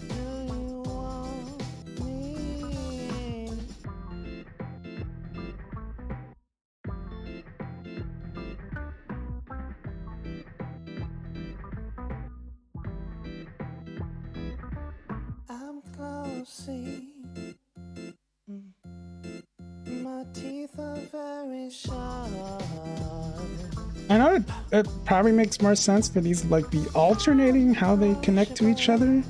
Do you want me? I'm close, see. My teeth are very sharp. I know it probably makes more sense for these like be alternating how they connect to each other,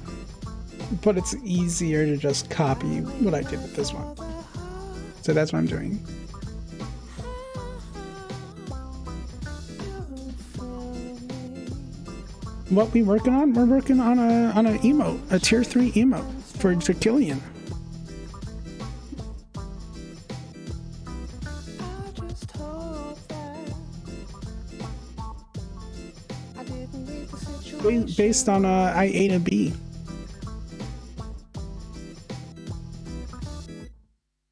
but it's easier to just copy what I did with this one. So that's what I'm doing. What we working on? We're working on a emote, a tier 3 emote for Killian. I just hope that I didn't read the situation. Based on I ate a bee.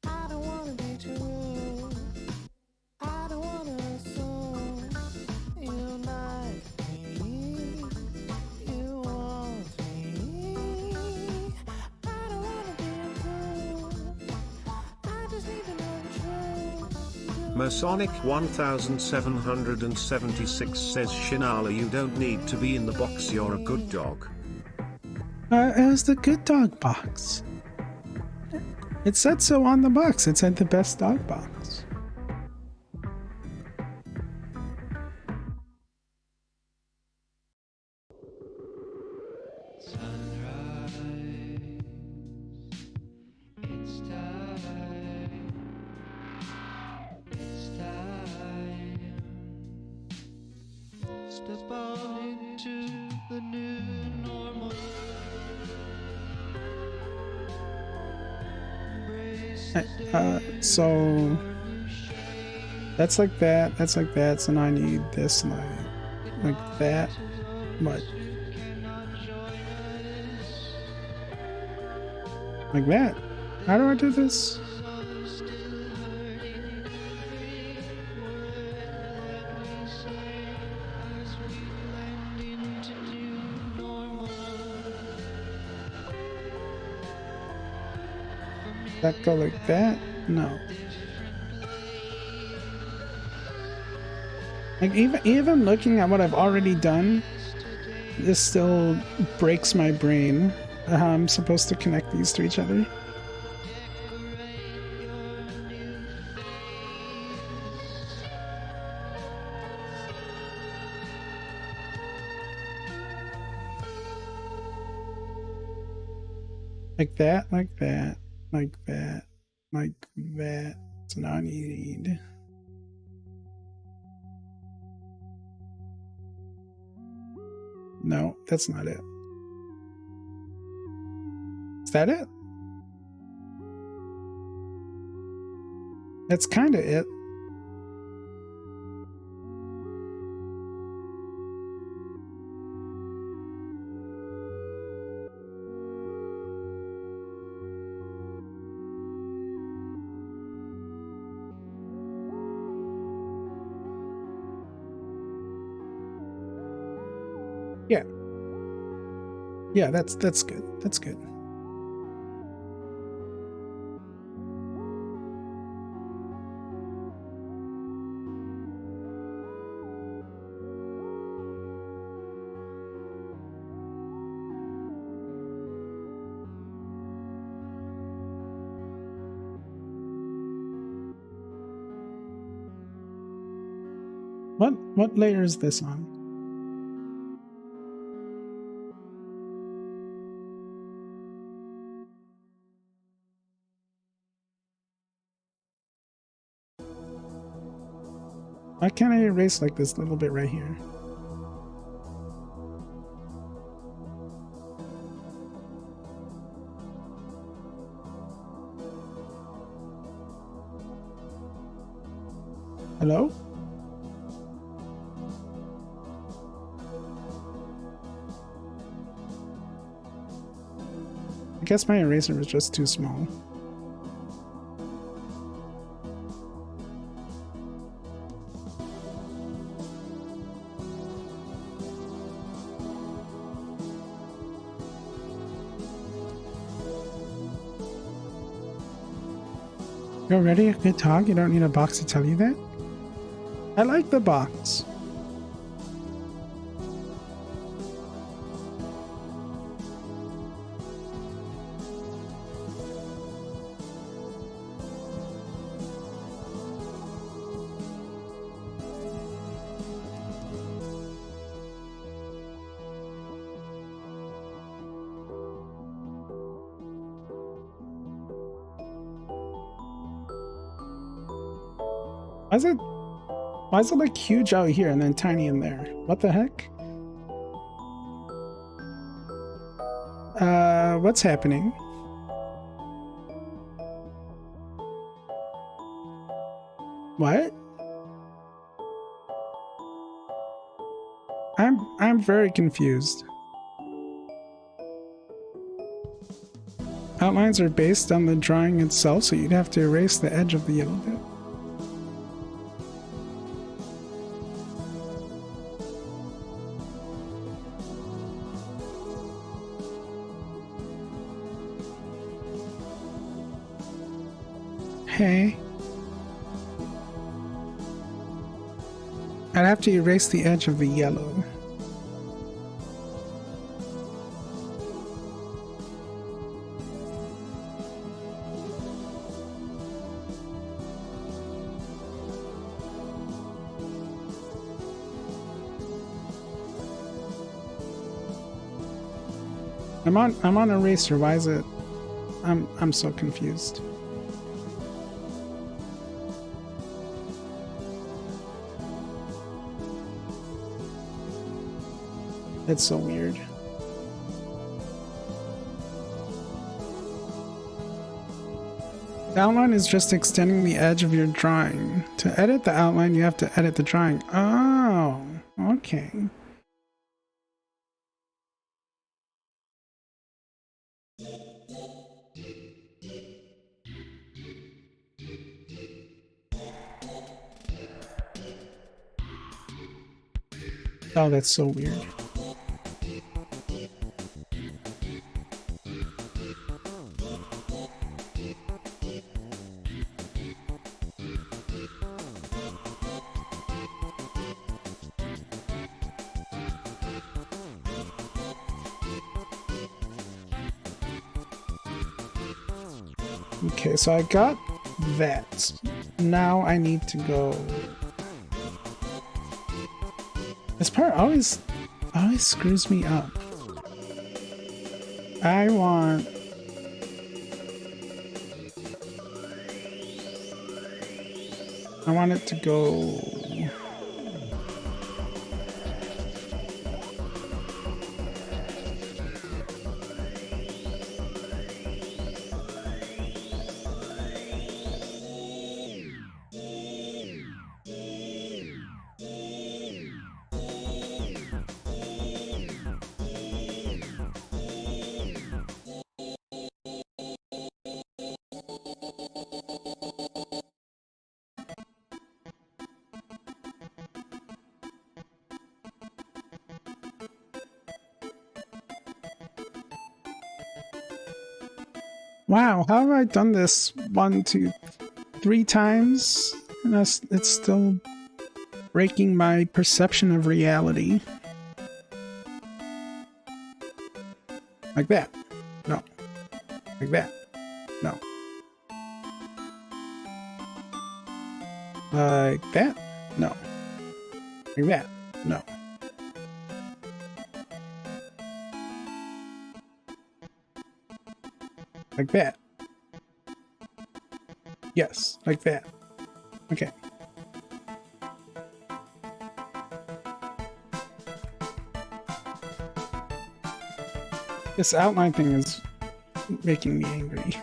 I don't wanna be true. I don't wanna assume you like me. You want me. I don't wanna be a fool. I just need to know the truth. Masonic 1776 says Shinala, you don't need to be in the box, you're a good dog. It was the good dog box. It said so on the box. It said the best dog box. It's time. It's time. Step on into the new normal. Embrace the So that's like that. That's like that. So now I need this like that. What? Like that. How do I do this? That go like that? No. Like even looking at what I've already done, this still breaks my brain how I'm supposed to connect these to each other. Like that, like that, like that, like that. So now I need... No, that's not it. Is that it? That's kind of it. Yeah. Yeah, that's good. That's good. What layer is this on? Why can't I erase like this little bit right here? Hello? I guess my eraser was just too small. You're already a good talk? You don't need a box to tell you that? I like the box. Why is it like huge out here and then tiny in there? What the heck? What's happening? What? I'm very confused. Outlines are based on the drawing itself, so you'd have to erase the edge of the yellow bit. Hey. I'd have to erase the edge of the yellow. I'm on eraser. Why is it? I'm so confused. It's so weird. The outline is just extending the edge of your drawing. To edit the outline, you have to edit the drawing. Oh, okay. Oh, that's so weird. Okay, so I got that. Now I need to go. This part always screws me up. I want it to go. Wow, how have I done this 1, 2, 3 times? And it's still breaking my perception of reality. Like that. No. Like that. No. Like that. No. Like that. No. Like that. Yes, like that. Okay. This outline thing is making me angry.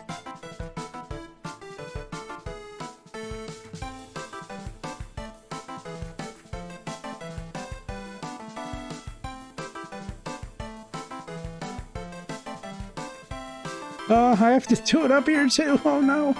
Oh, I have to do it up here too. Oh no.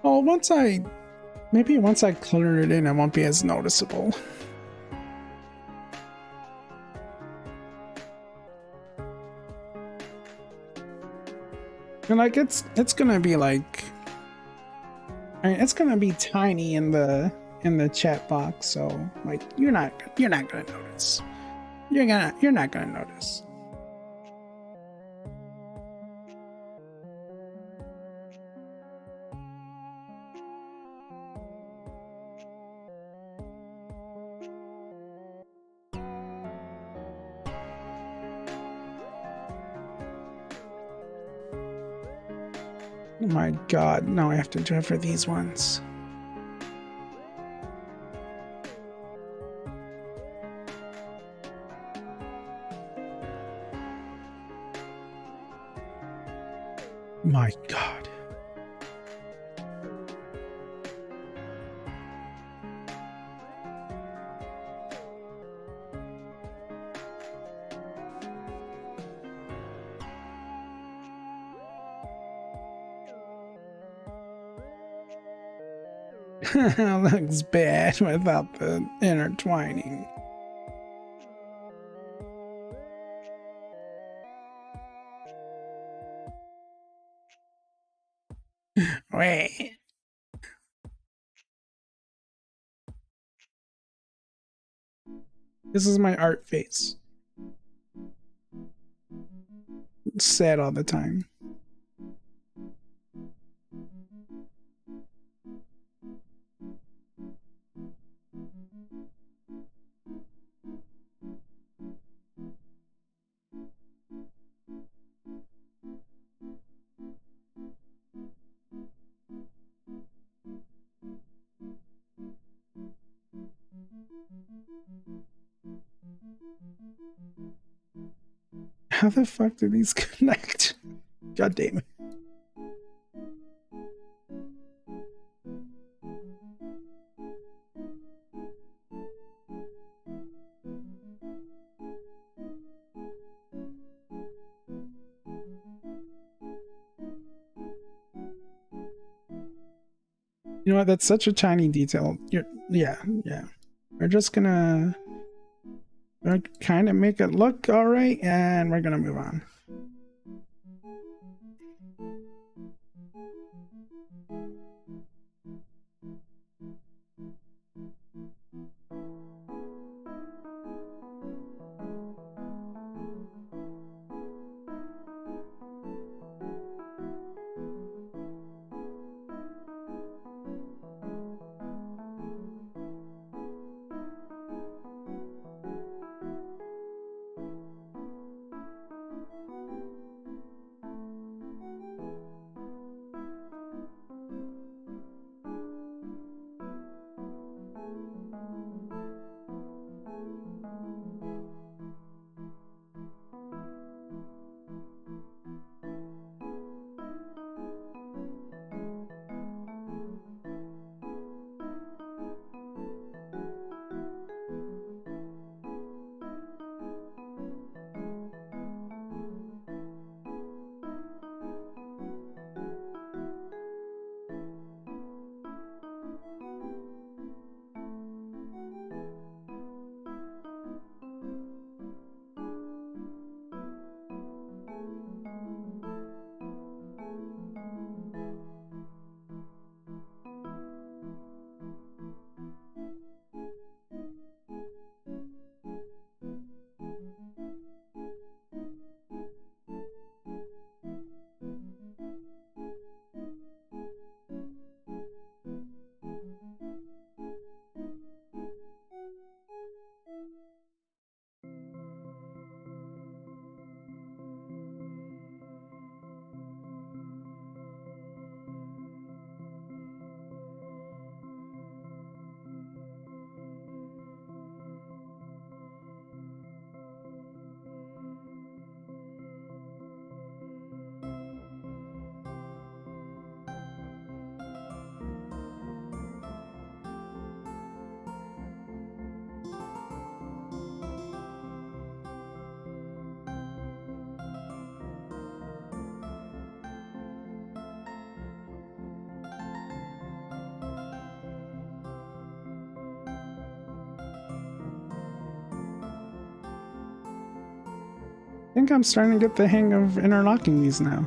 Oh, maybe once I color it in, it won't be as noticeable. And like it's gonna be like, I mean, it's gonna be tiny in the chat box, so like you're not gonna notice. You're not gonna notice. Oh my god, now I have to do it for these ones. My god. Looks bad without the intertwining. Wait. This is my art face. It's sad all the time. How the fuck do these connect? God damn it. You know what? That's such a tiny detail. Yeah. We're just gonna kind of make it look all right, and we're gonna move on. I think I'm starting to get the hang of interlocking these now.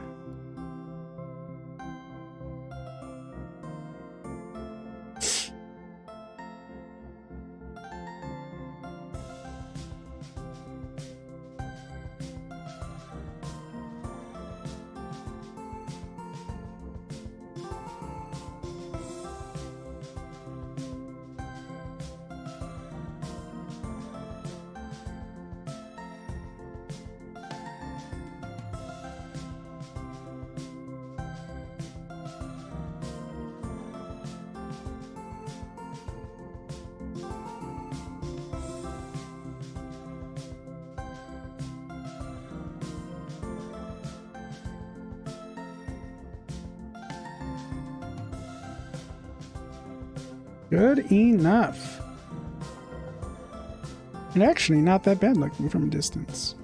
Good enough. And actually not that bad looking from a distance.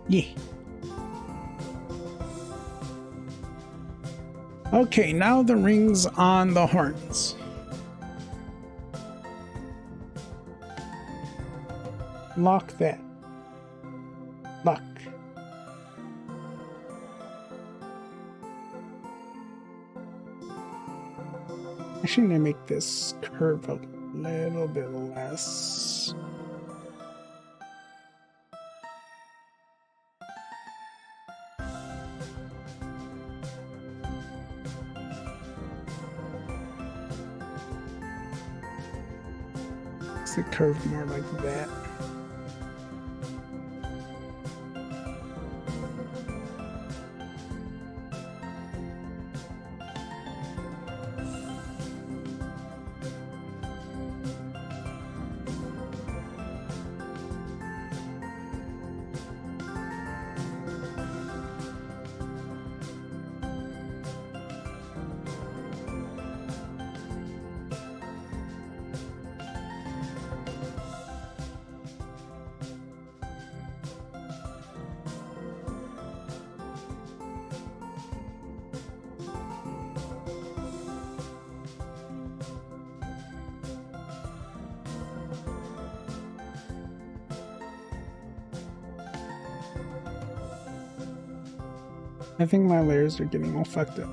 Yeah. Okay, now the rings on the horns. Lock that. Lock. Actually, gonna make this curve a little bit less. It's the curve more like that. I think my layers are getting all fucked up.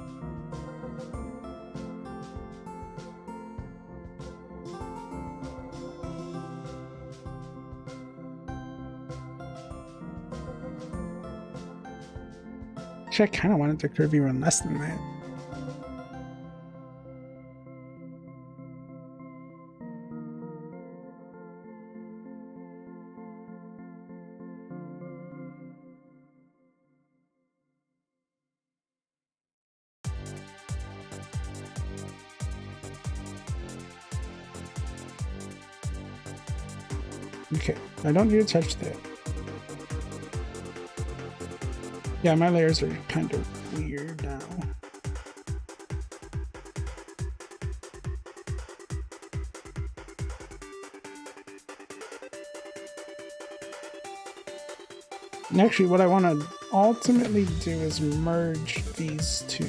Actually, I kind of wanted to curve even less than that. Okay, I don't need to touch that. Yeah, my layers are kind of weird now. And actually, what I want to ultimately do is merge these two.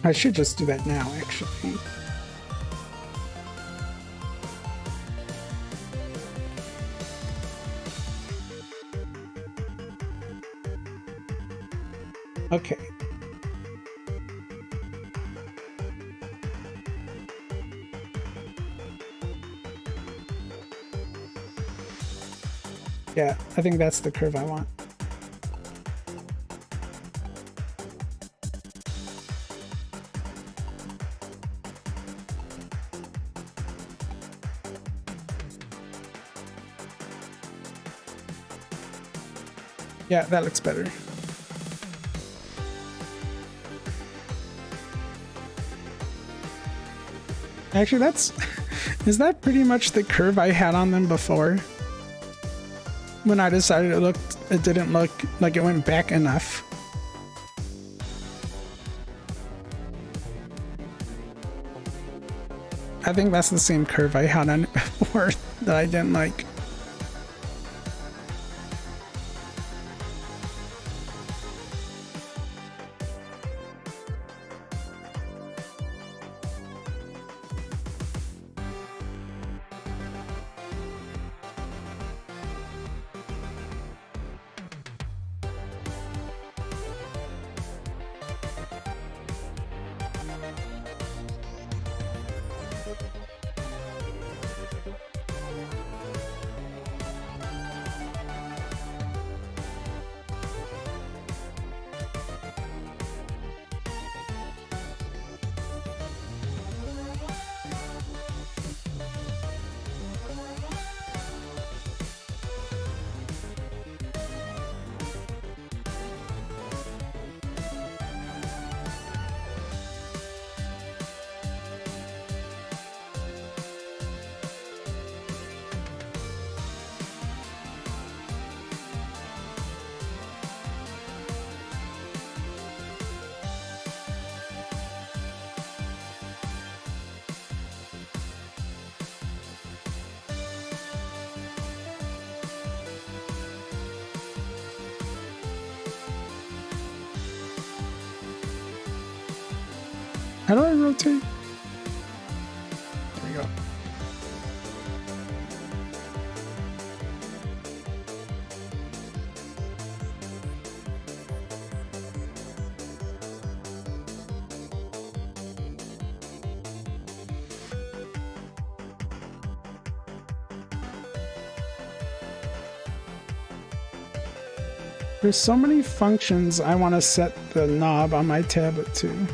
I should just do that now, actually. Okay. Yeah, I think that's the curve I want. Yeah, that looks better. Actually, is that pretty much the curve I had on them before? When I decided it didn't look like it went back enough. I think that's the same curve I had on it before that I didn't like. How do I rotate? There we go. There's so many functions I want to set the knob on my tablet to.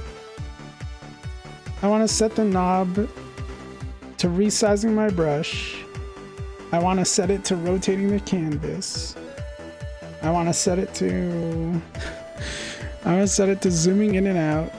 I want to set the knob to resizing my brush. I want to set it to rotating the canvas. I want to set it to... I want to set it to zooming in and out.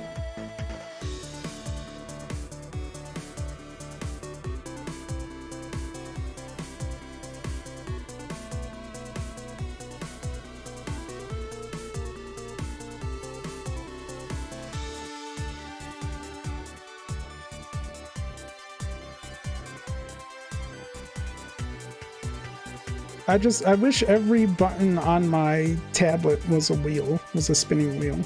I wish every button on my tablet was a wheel, was a spinning wheel.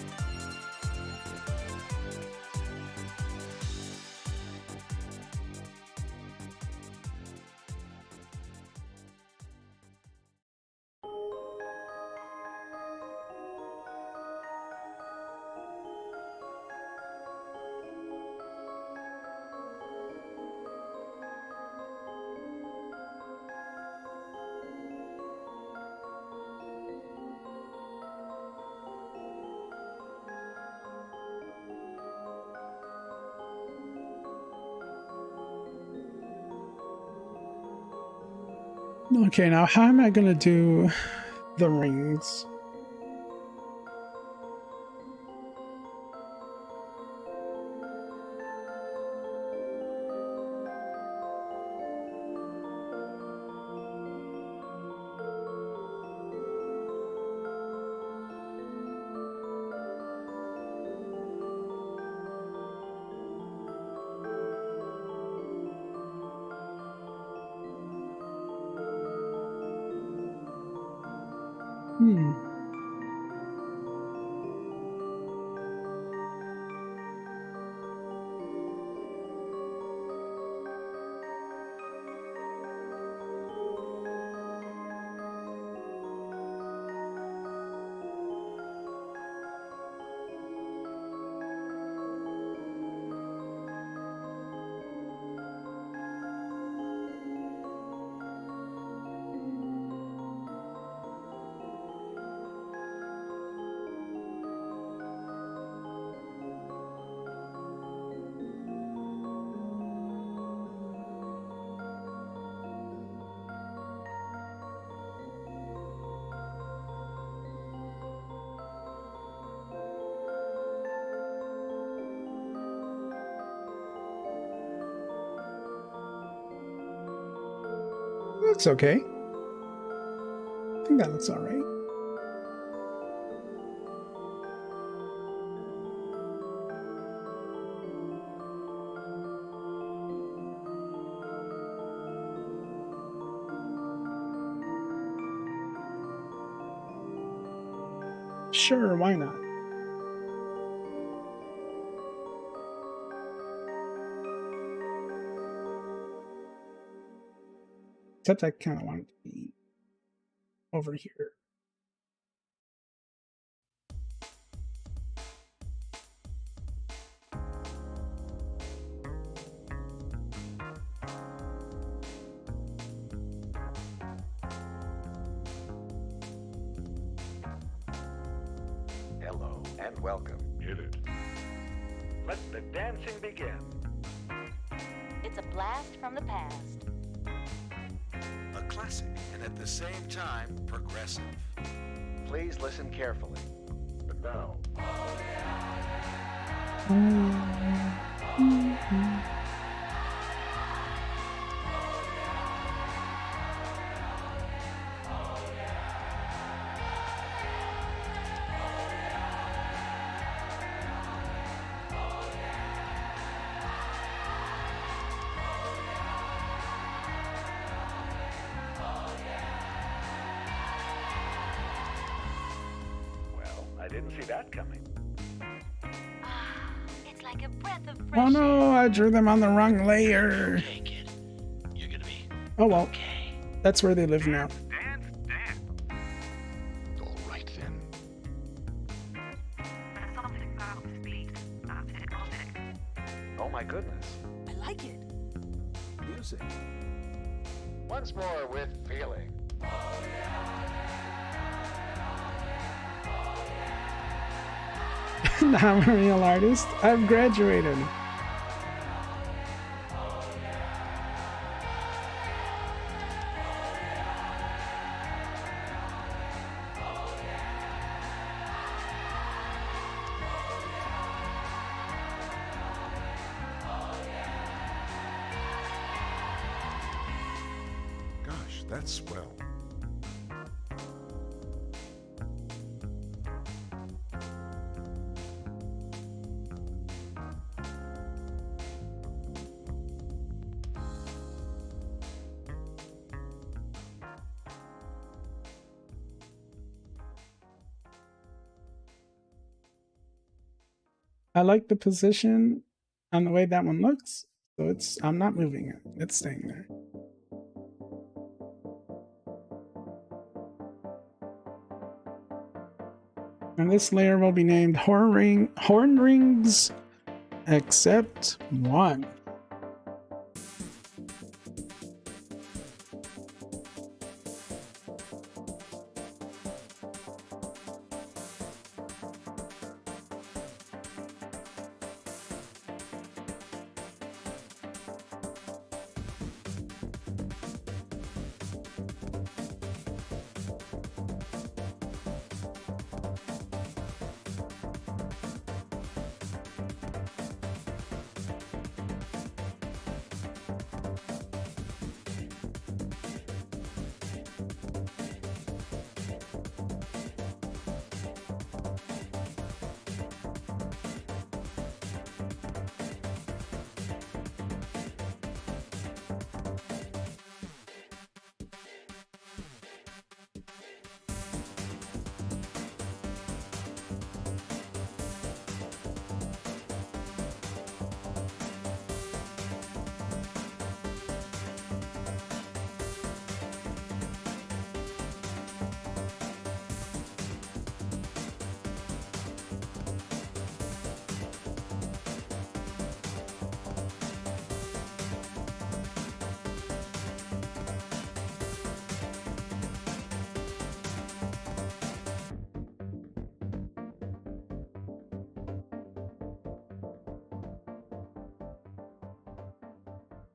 Okay, now how am I gonna do the rings? Looks okay. I think that looks alright. Sure, why not? Except I kind of want it to be over here. Hello and welcome. Hit it. Let the dancing begin. It's a blast from the past. A classic and at the same time progressive. Please listen carefully. But now, I didn't see that coming. It's like a breath of fresh Oh no, I drew them on the wrong layer. Okay, kid. You're gonna be Oh well, okay. that's where they live now. Dance. all right then. Something about speed. Oh my goodness. I like it. Music. Once more with feeling. I'm a real artist. I've graduated. Gosh, that's swell. I like the position on the way that one looks, so I'm not moving it. It's staying there. And this layer will be named Horn Rings Except One.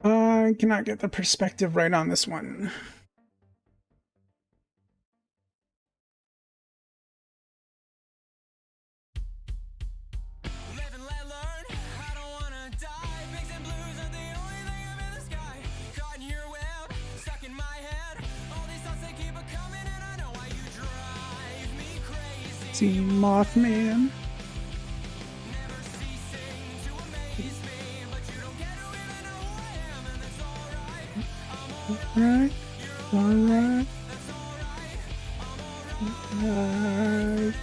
I cannot get the perspective right on this one. Live and let learn. I don't wanna die. Pigs and blues are the only thing up in the sky. Caught in your web, stuck in my head. All these thoughts they keep a coming, and I know why you drive me crazy. See Mothman. Never ceasing to amaze me, but you don't get to even know who I am, and that's alright. I'm Alright. Alright. that's alright. I'm alright. Alright.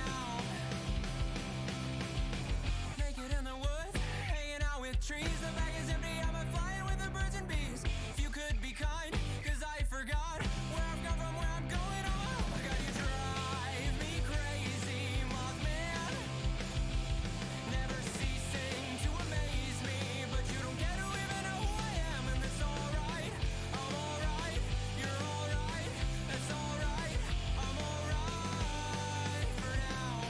Naked in the woods, hanging out with trees. The bag is empty, I'm flying with the birds and bees. If you could be kind, cause I forgot where I've come from, where I'm going. Oh my god, you drive me crazy, Mothman. Never ceasing to amaze me, but you don't get to even know who I am, and that's alright. I'm alright, you're alright, that's alright. I'm alright for now.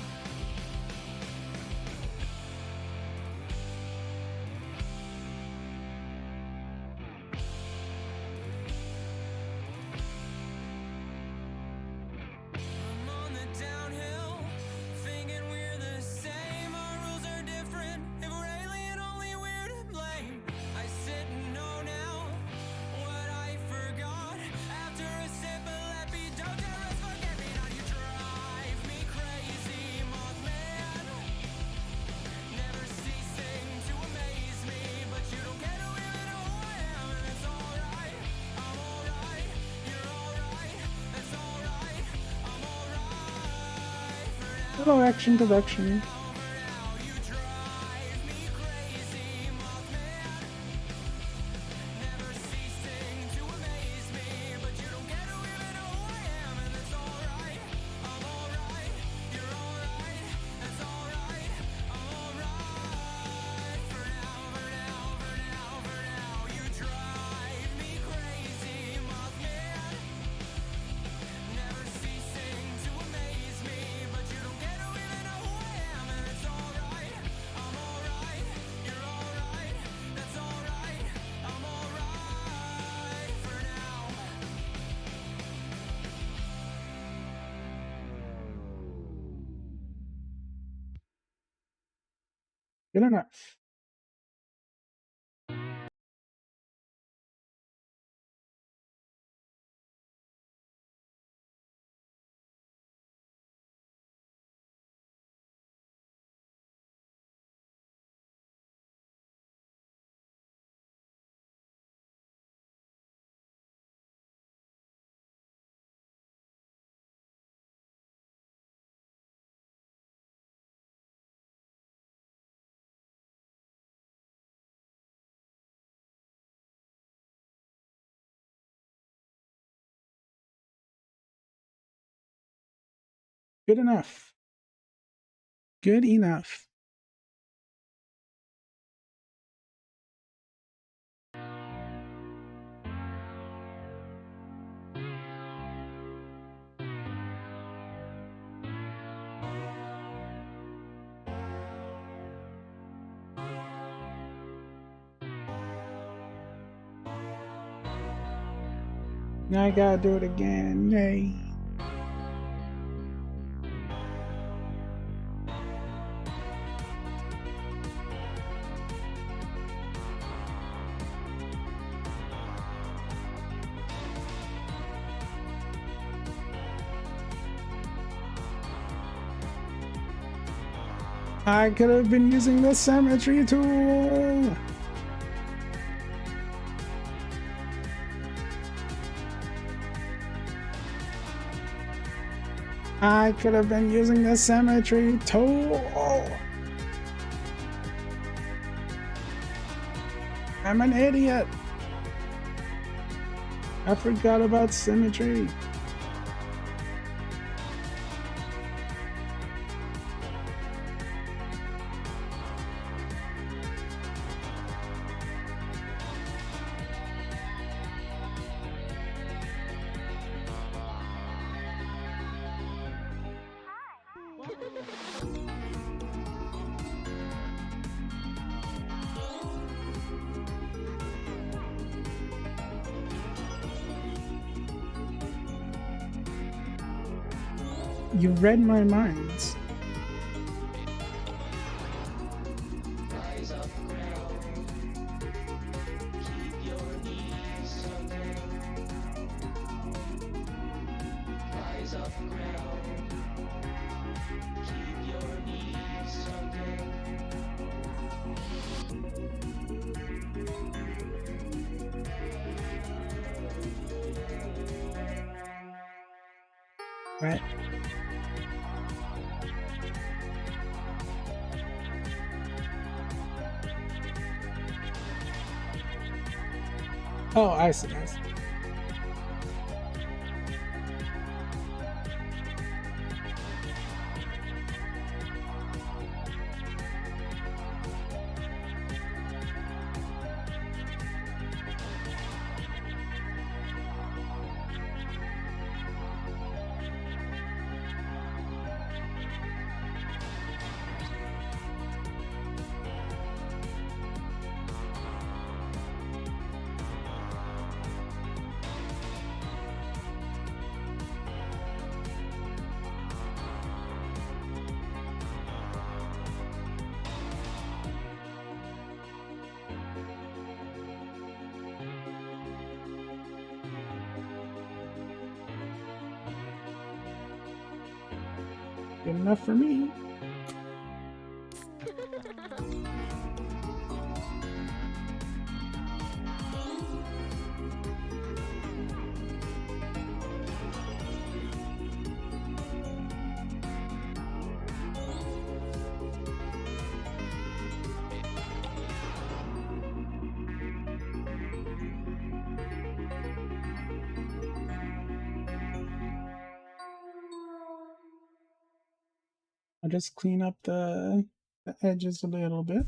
I'm on the downhill, thinking we're the same. Our rules are different. If we're alien, only we're to blame. I sit and know now what I forgot. After a sip of lepidotterus, forget me not. You drive me crazy, Mothman. Never ceasing to amaze me, but you don't get to even know who I am, and it's alright. I'm alright, you're alright, that's alright. I'm alright for now. Little action production. You drive me crazy, Mothman. Never ceasing to amaze me, but you don't get to even know who I am, and that's alright. I'm alright, you're alright, that's alright. I'm alright for now, for now, for now, for now. You drive me crazy, Mothman. Never ceasing to amaze me, but you don't get to even know who I am, Good enough. Good enough. Good enough. Now I gotta do it again. Yay. I could have been using the symmetry tool. I could have been using the symmetry tool. I'm an idiot. I forgot about symmetry. You read my minds. Right. Oh, I see. I see. Good enough for me. I'll just clean up the edges a little bit.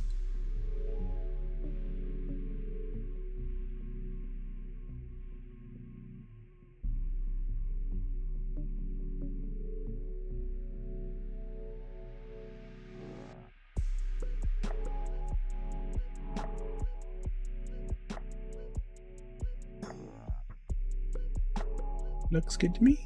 Looks good to me.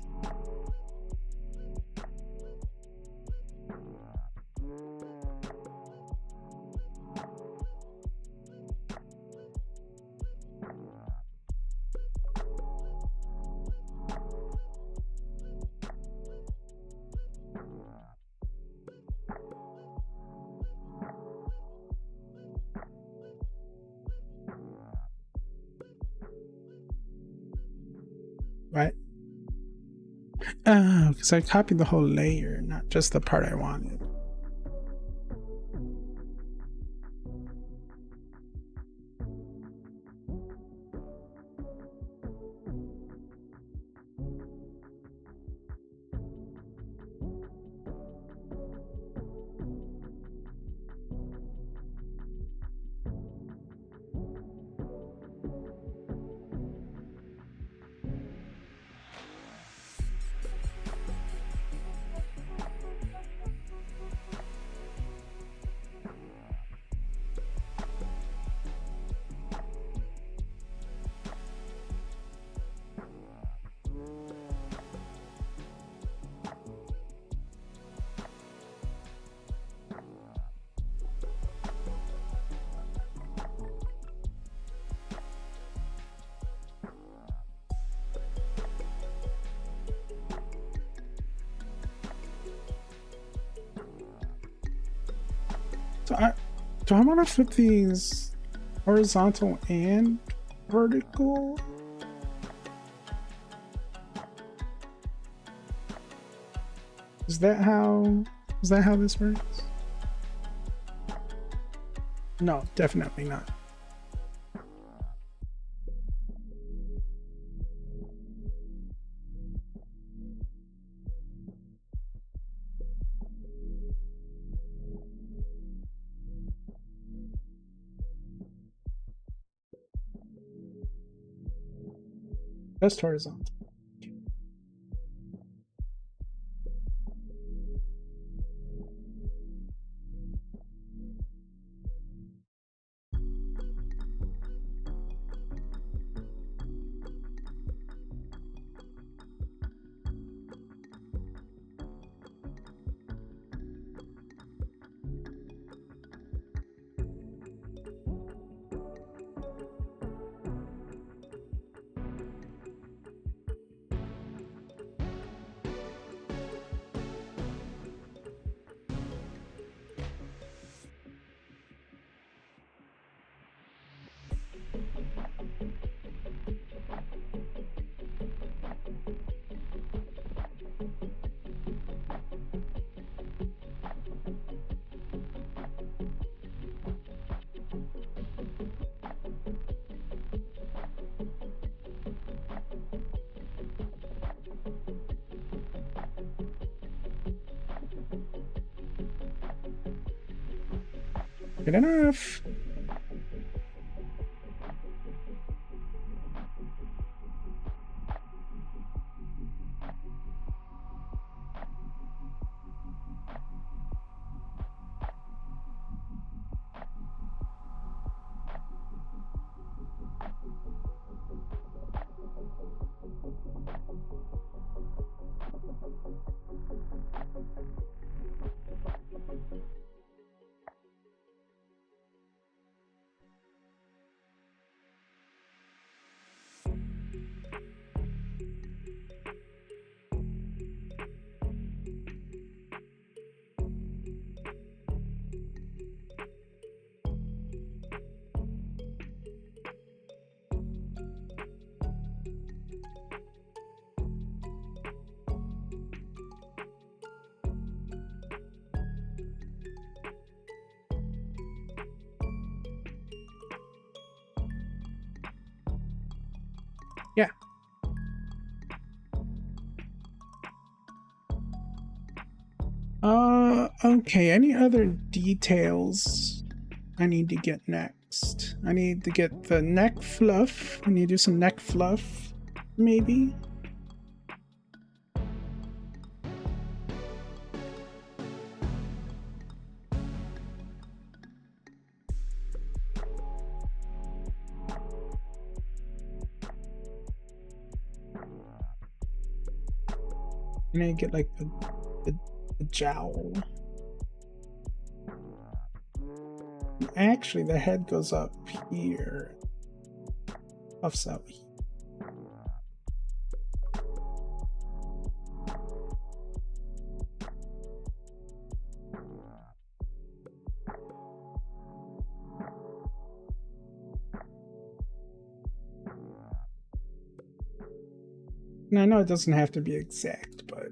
Oh, because I copied the whole layer, not just the part I wanted. So do I want to flip these horizontal and vertical? Is that how this works? No, definitely not. Just horizontal. Good enough. Yeah. Okay, any other details I need to get next? I need to get the neck fluff. I need to do some neck fluff, maybe. I need to get like the jowl. Actually, the head goes up here. Puffs out here. And I know it doesn't have to be exact, but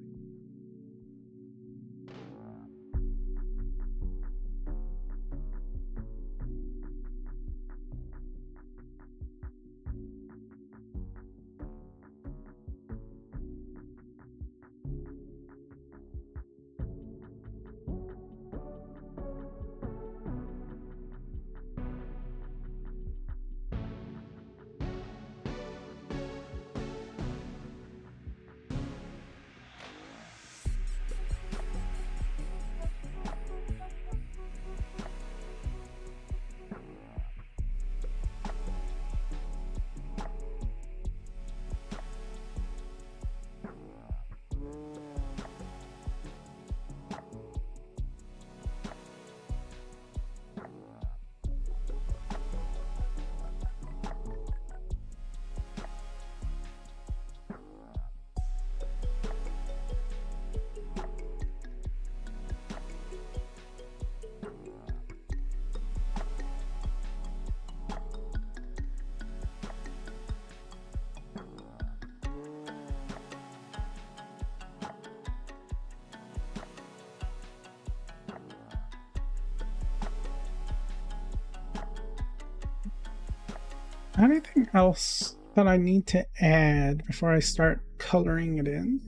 Anything else that I need to add before I start coloring it in?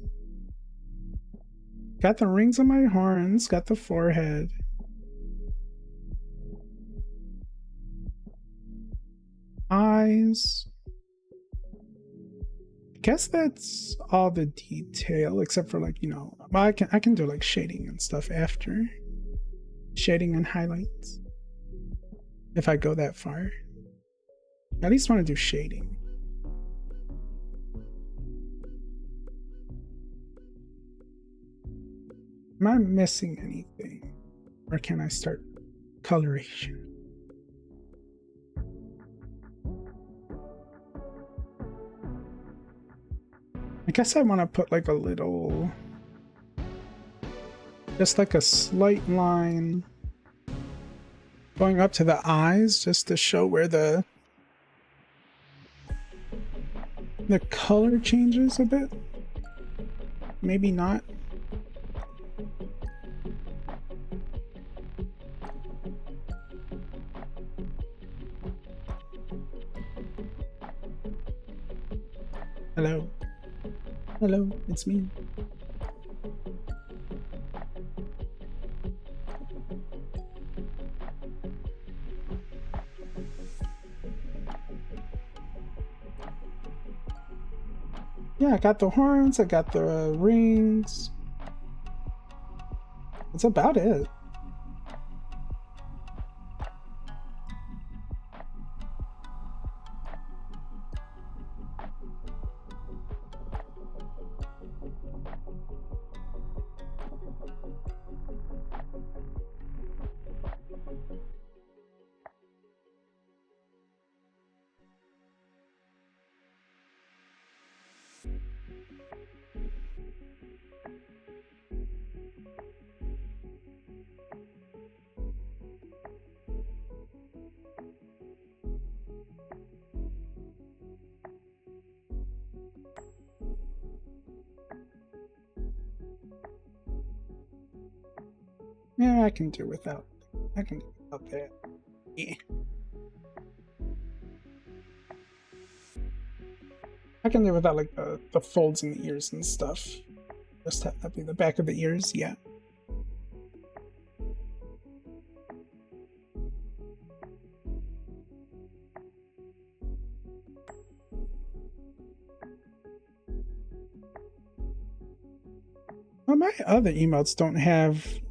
Got the rings on my horns, got the forehead. Eyes. I guess that's all the detail, except for like, you know, well, I can do like shading and stuff after. Shading and highlights. If I go that far. I at least want to do shading. Am I missing anything? Or can I start coloration? I guess I want to put like a little, just like a slight line going up to the eyes, just to show where the color changes a bit. Maybe not. Hello. Hello, it's me. Yeah, I got the horns, I got the rings. That's about it. Yeah, I can do without. I can do without that. Yeah. I can do without like the folds in the ears and stuff. Just have that be the back of the ears, yeah. Well, my other emotes don't have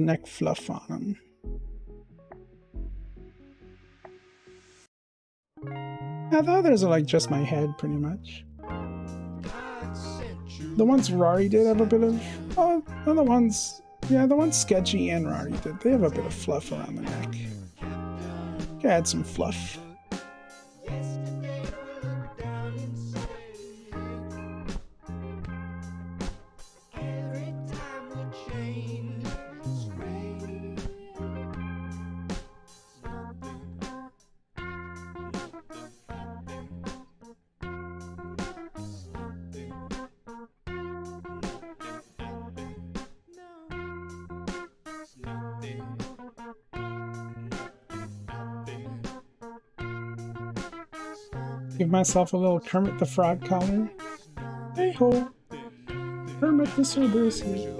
neck fluff on them. Now the others are like just my head, pretty much. The ones Rari did have a bit of, oh, the ones, yeah, the ones Sketchy and Rari did, they have a bit of fluff around the neck. Can add some fluff. Give myself a little Kermit the Frog collar. Hey ho! Kermit the Cerberus here.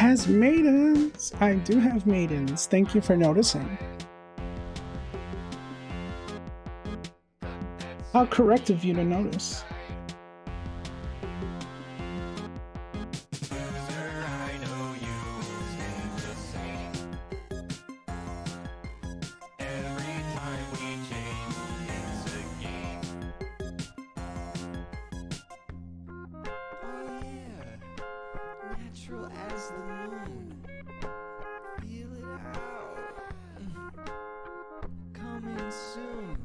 has maidens. I do have maidens. Thank you for noticing. How correct of you to notice. Natural as the moon. Feel it out. Coming soon.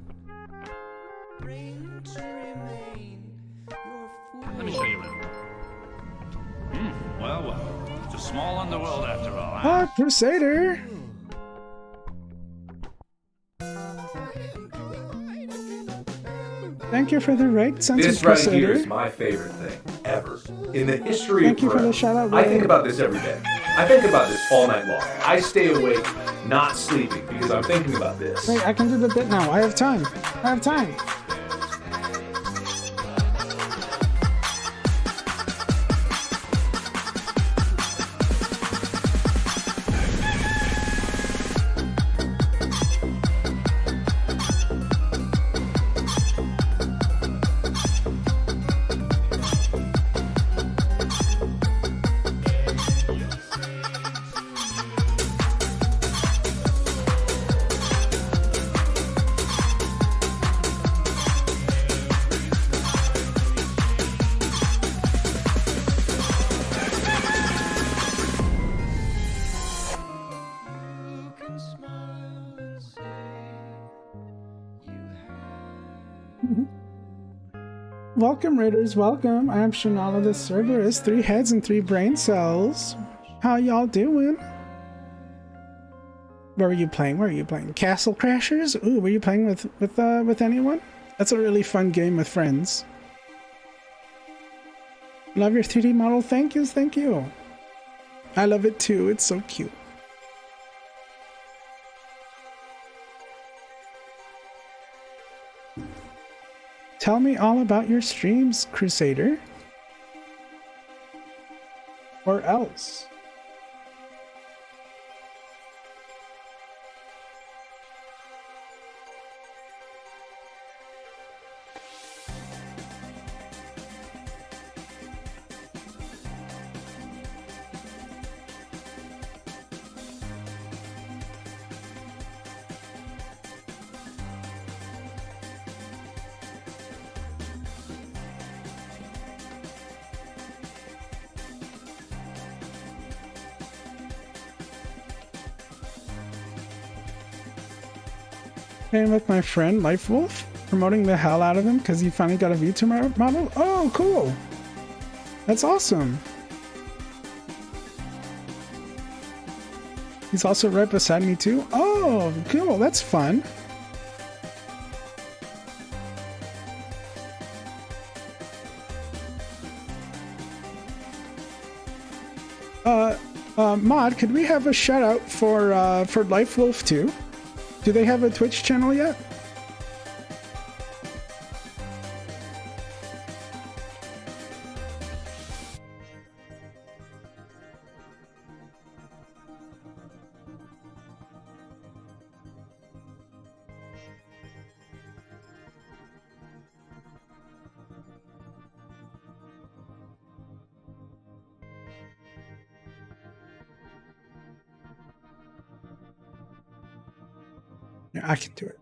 Bring to remain your fool. Let me show you around. Well, well. It's a small underworld after all. Huh? Ah, Crusader! Thank you for the right sense This of right Crusader. here is my favorite thing ever. In the history Thank of you for forever. the shout out, I Ray. think about this every day. I think about this all night long. I stay awake, not sleeping, because I'm thinking about this. Wait, I can do the bit now. I have time. I have time. Welcome, Raiders, welcome. I am Shanala the Cerberus, 3 heads and 3 brain cells. How y'all doing? Where were you playing? Where are you playing? Castle Crashers? Ooh, were you playing with anyone? That's a really fun game with friends. Love your 3D model. Thank you, thank you. I love it too. It's so cute. Tell me all about your streams, Crusader. Or else. Playing with my friend Life Wolf, promoting the hell out of him because he finally got a VTuber model. Oh, cool! That's awesome. He's also right beside me too. Oh, cool! That's fun. Mod, could we have a shout out for Life Wolf too? Do they have a Twitch channel yet? Yeah, I can do it.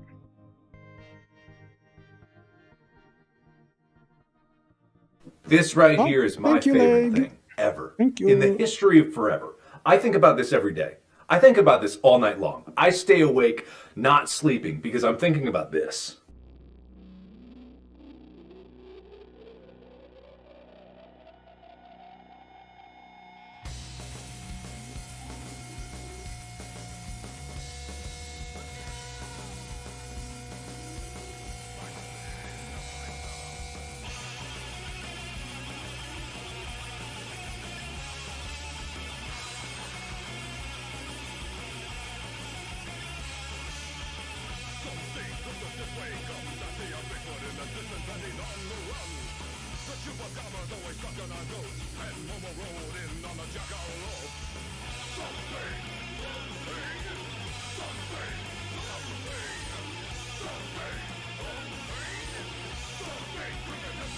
This right here is my thank you, favorite Leg. thing ever. Thank you. In the history of forever. I think about this every day. I think about this all night long. I stay awake, not sleeping, because I'm thinking about this. This way.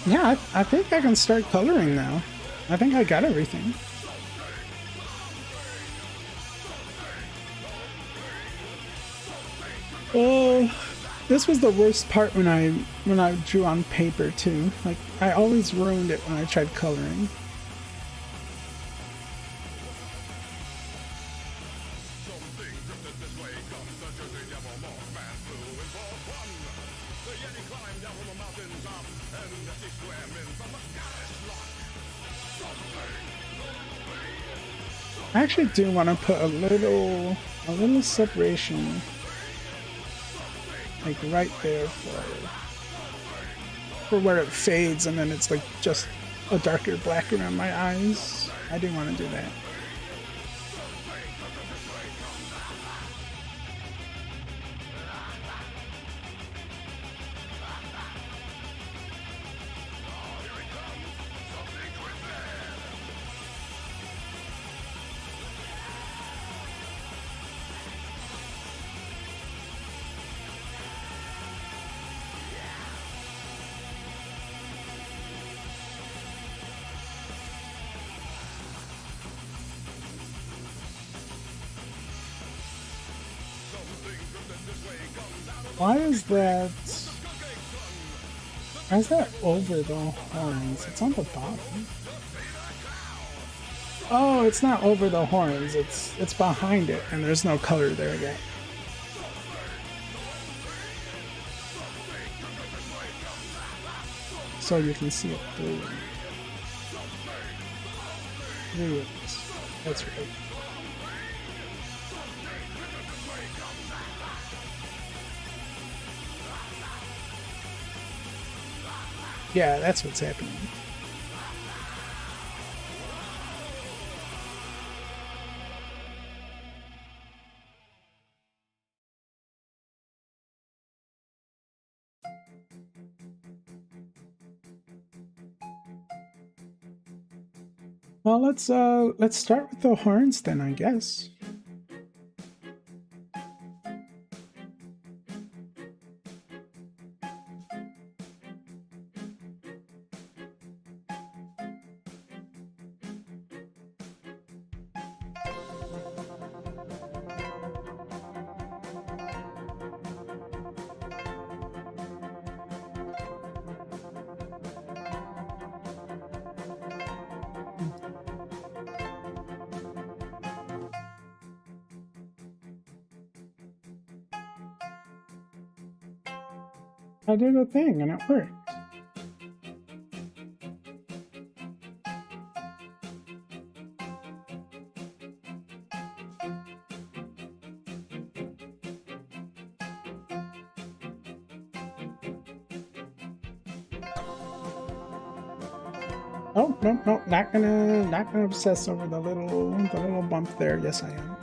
Yeah, I think I can start coloring now. I think I got everything. Oh, this was the worst part when I drew on paper too. Like I always ruined it when I tried coloring. I actually do want to put a little separation, like right there for where it fades, and then it's like just a darker black around my eyes. I do want to do that. Why is that? Why is that over the horns? It's on the bottom. Oh, it's not over the horns. It's behind it, and there's no color there yet. So you can see it through. Through it. That's right. Yeah, that's what's happening. Well, let's start with the horns then, I guess. I did a thing and it worked. Oh, no, not gonna obsess over the little bump there. Yes, I am.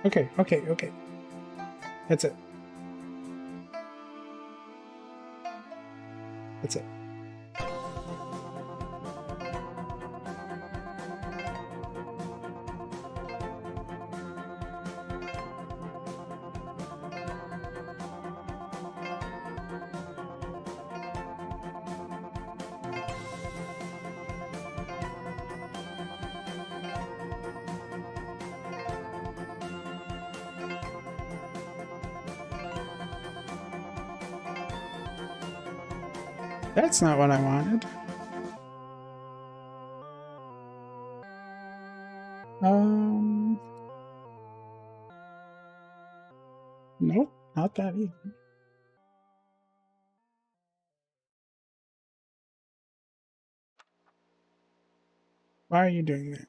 Okay. That's it. That's it. That's not what I wanted. Nope, not that either. Why are you doing that?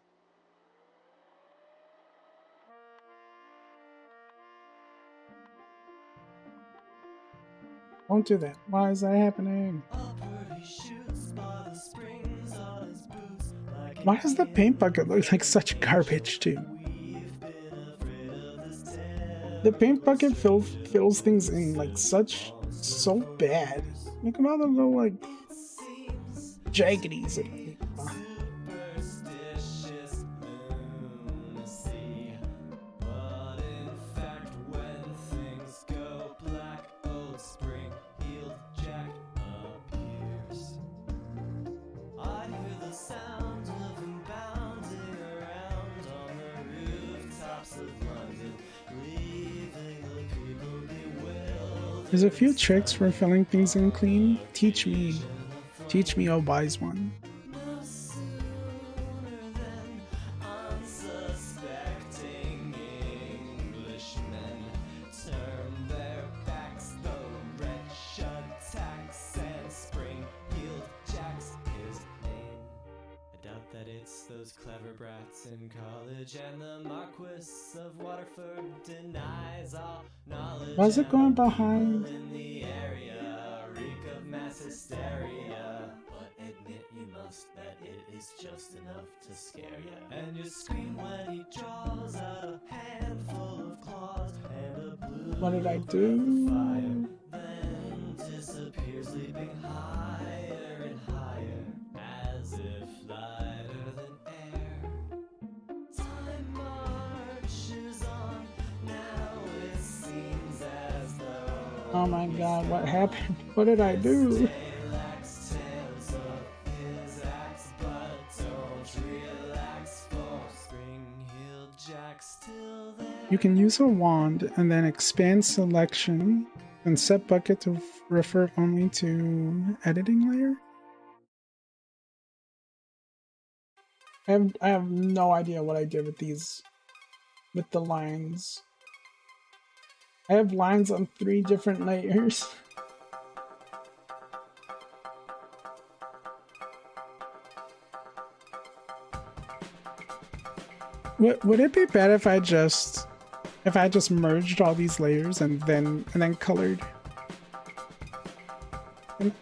Don't do that. Why is that happening? Why does the paint bucket look like such garbage too? The paint bucket fills things in like so bad. Look at all the little like jaggedies. There's a few tricks for filling things in clean. Teach me, oh wise one. Clever brats in college, and the Marquis of Waterford denies all knowledge. Why is it going behind? In the area, reek of mass hysteria. But admit you must that it is just enough to scare ya. And you scream when he draws out a handful of claws and a blue. What did I do? Then disappears, leaping higher and higher, as if lighter than air. Time marches on, now it seems as though. Oh my god, what happened? What did I do? You can use a wand and then expand selection and set bucket to refer only to editing layer. I have no idea what I did with these, with the lines. I have lines on 3 different layers. Would it be bad if I just merged all these layers and then colored?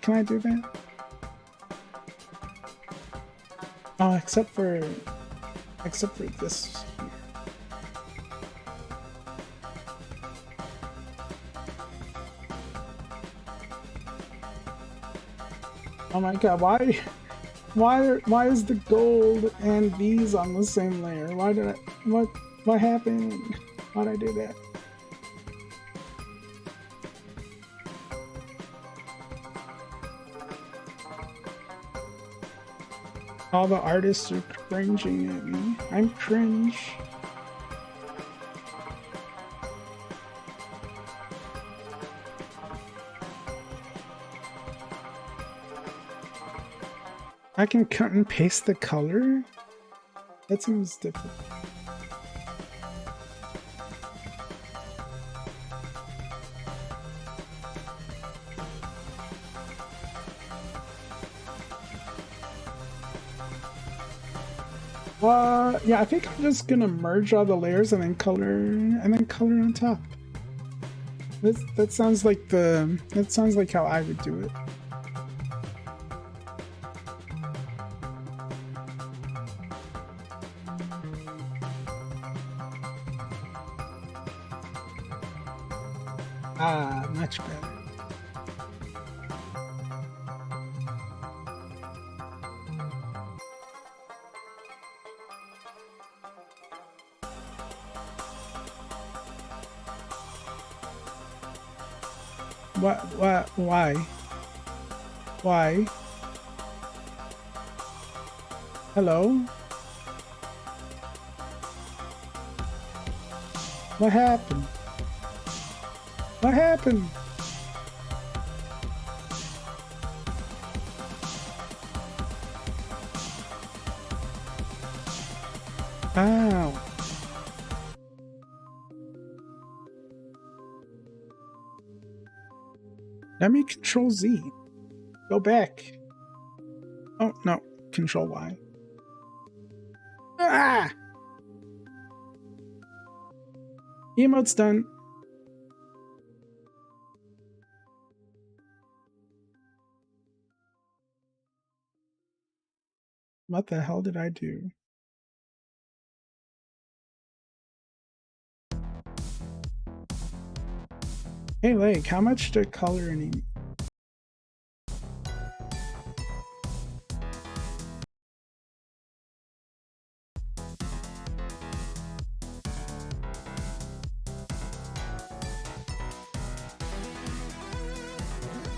Can I do that? Oh, except for this. Oh my god, why is the gold and these on the same layer? What happened? Why'd I do that? All the artists are cringing at me. I'm cringe. I can cut and paste the color? That seems difficult. Yeah, I think I'm just gonna merge all the layers and then color on top. That sounds like how I would do it. Ah, much better. Why? Why? Hello? What happened? What happened? Ow. Let me Control Z. Go back. Oh, no. Control Y. Ah! Emote's done. What the hell did I do? Hey, Lake, how much to color an emote?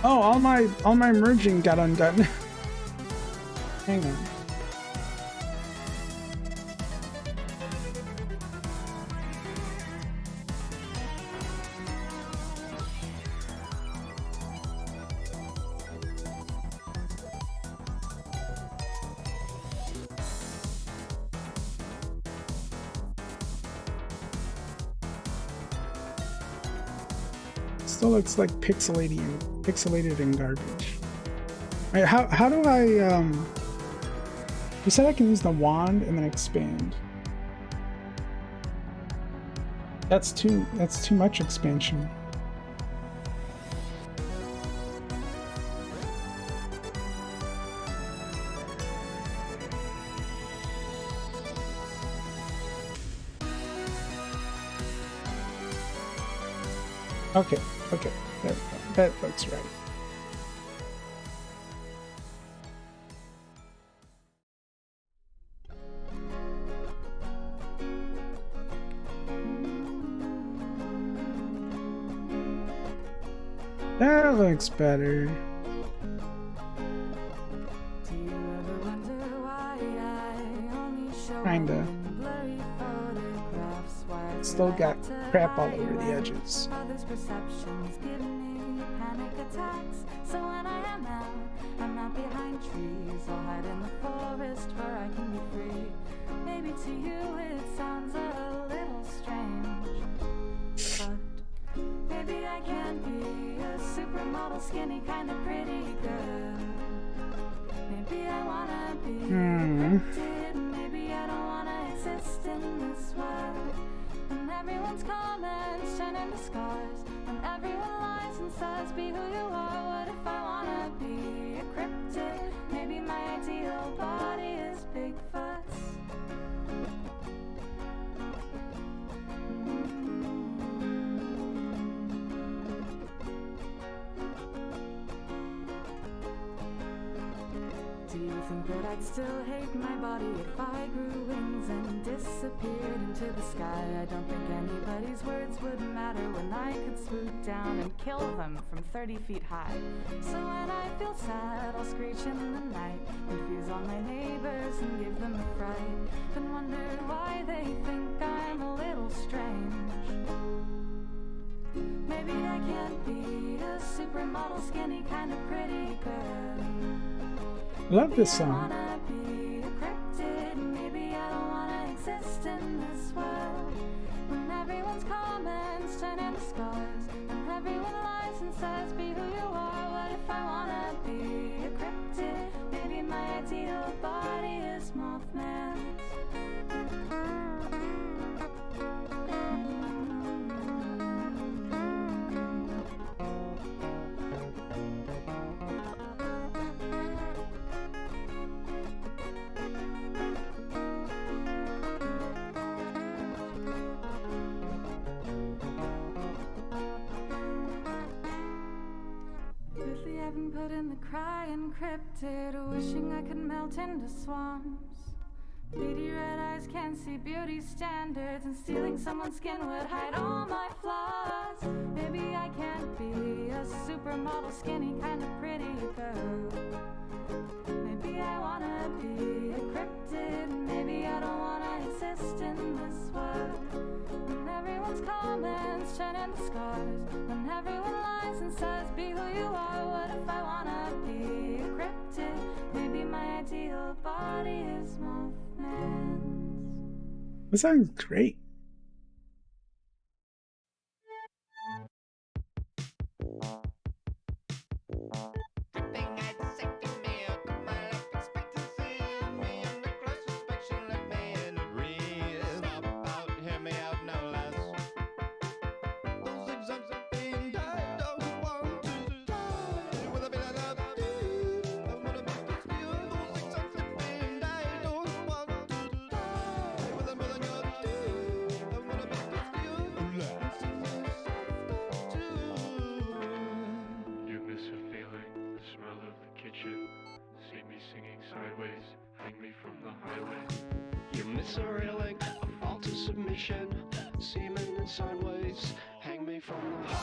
Oh, all my merging got undone. Hang on. Still looks like pixelated and garbage. Alright, how do I you said I can use the wand and then expand. That's too much expansion. Okay, that looks right. That looks better. Kinda. Still got crap all over the edges. Others' perceptions give me panic attacks. So when I am out, I'm not behind trees. I'll hide in the forest where I can be free. Maybe to you it sounds a little strange, but maybe I can be a supermodel, skinny, kind of pretty girl. Maybe I wanna be encrypted. Maybe I don't wanna exist in this world. And everyone's comments turn into scars. And everyone lies and says, be who you are. What if I wanna be a cryptid? Maybe my ideal body is Bigfoot's. Do you think that I'd still hate my body if I grew wings and disappeared into the sky? I don't think anybody's words would matter when I could swoop down and kill them from 30 feet high. So when I feel sad, I'll screech in the night, confuse all my neighbors and give them a fright, and wonder why they think I'm a little strange. Maybe I can't be a supermodel, skinny, kind of pretty girl. Love this song. Maybe I don't wanna exist in this world. When everyone's comments turn into scars, and everyone lies and says, be who you are. What if I wanna be a cryptid? Maybe my ideal body is Mothman's. Lately I've been put in the crying cryptid, wishing I could melt into swamps. Beady red eyes can't see beauty standards, and stealing someone's skin would hide all my flaws. Maybe I can't be a supermodel, skinny, kind of pretty girl. Maybe I wanna be a cryptid. Maybe I don't wanna exist in this world. When everyone's comments turn into scars, when everyone lies and says, be who you are. What if I wanna be a cryptid? Maybe my ideal body is Mothman's. That sounds great. it's a railing, a fall to submission. Seamen and sound waves hang me from the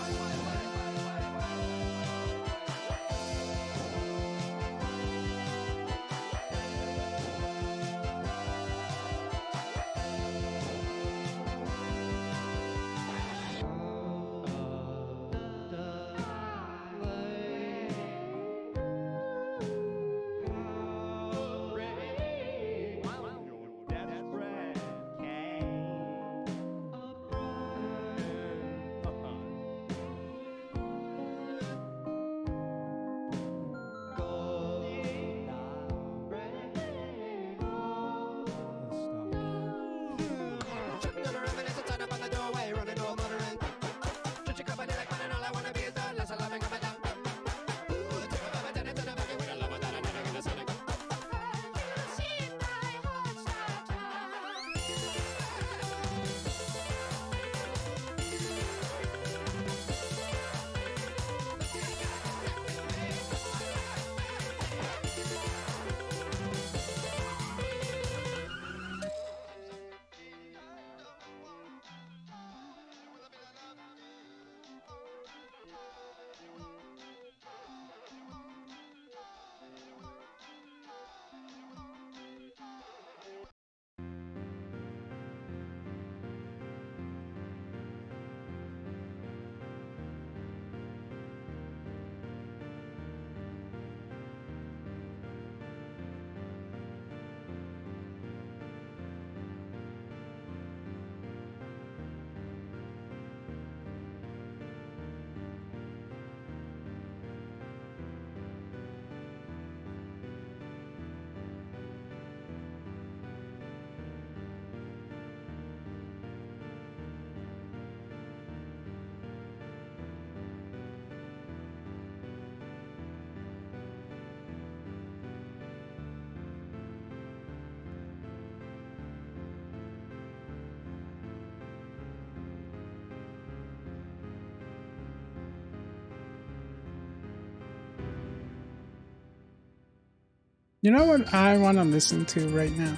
You know what I want to listen to right now?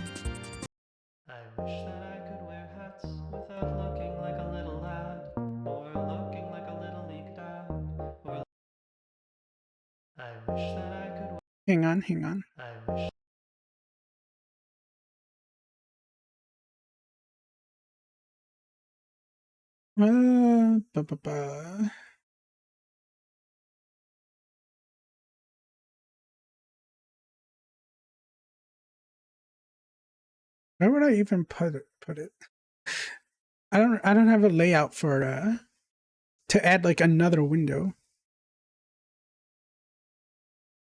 I wish that I could wear hats without looking like a little lad, or looking like a little meek dad, or I wish that I could. Hang on, hang on. I wish. Ba, ba, ba. Where would I even put it? I don't have a layout for to add like another window.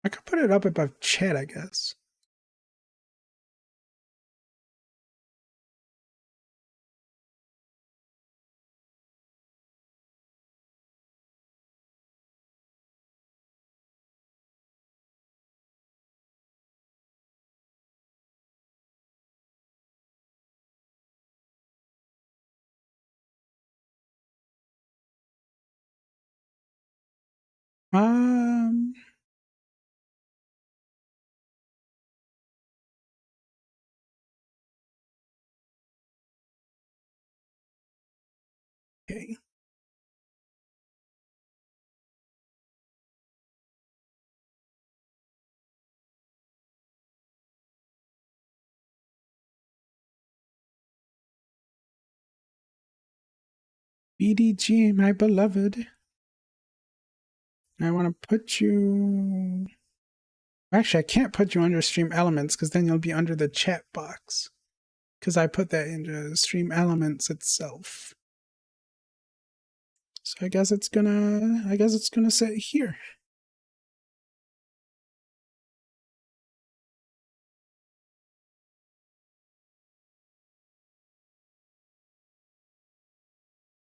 I could put it up above chat, I guess. Um Okay. BDG, my beloved. I want to put you... Actually, I can't put you under Stream Elements because then you'll be under the chat box. Because I put that into Stream Elements itself. So I guess it's gonna sit here.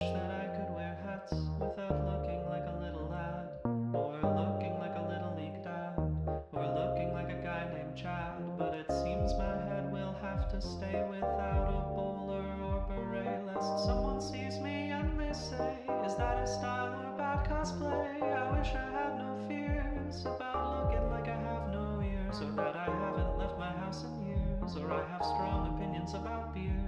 That I could wear hats without looking like a little lad, or looking like a little meek dad, or looking like a guy named Chad. But it seems my head will have to stay without a bowler or beret, lest someone sees me and they say, is that his style or bad cosplay? I wish I had no fears about looking like I have no ears, or that I haven't left my house in years, or I have strong opinions about beer.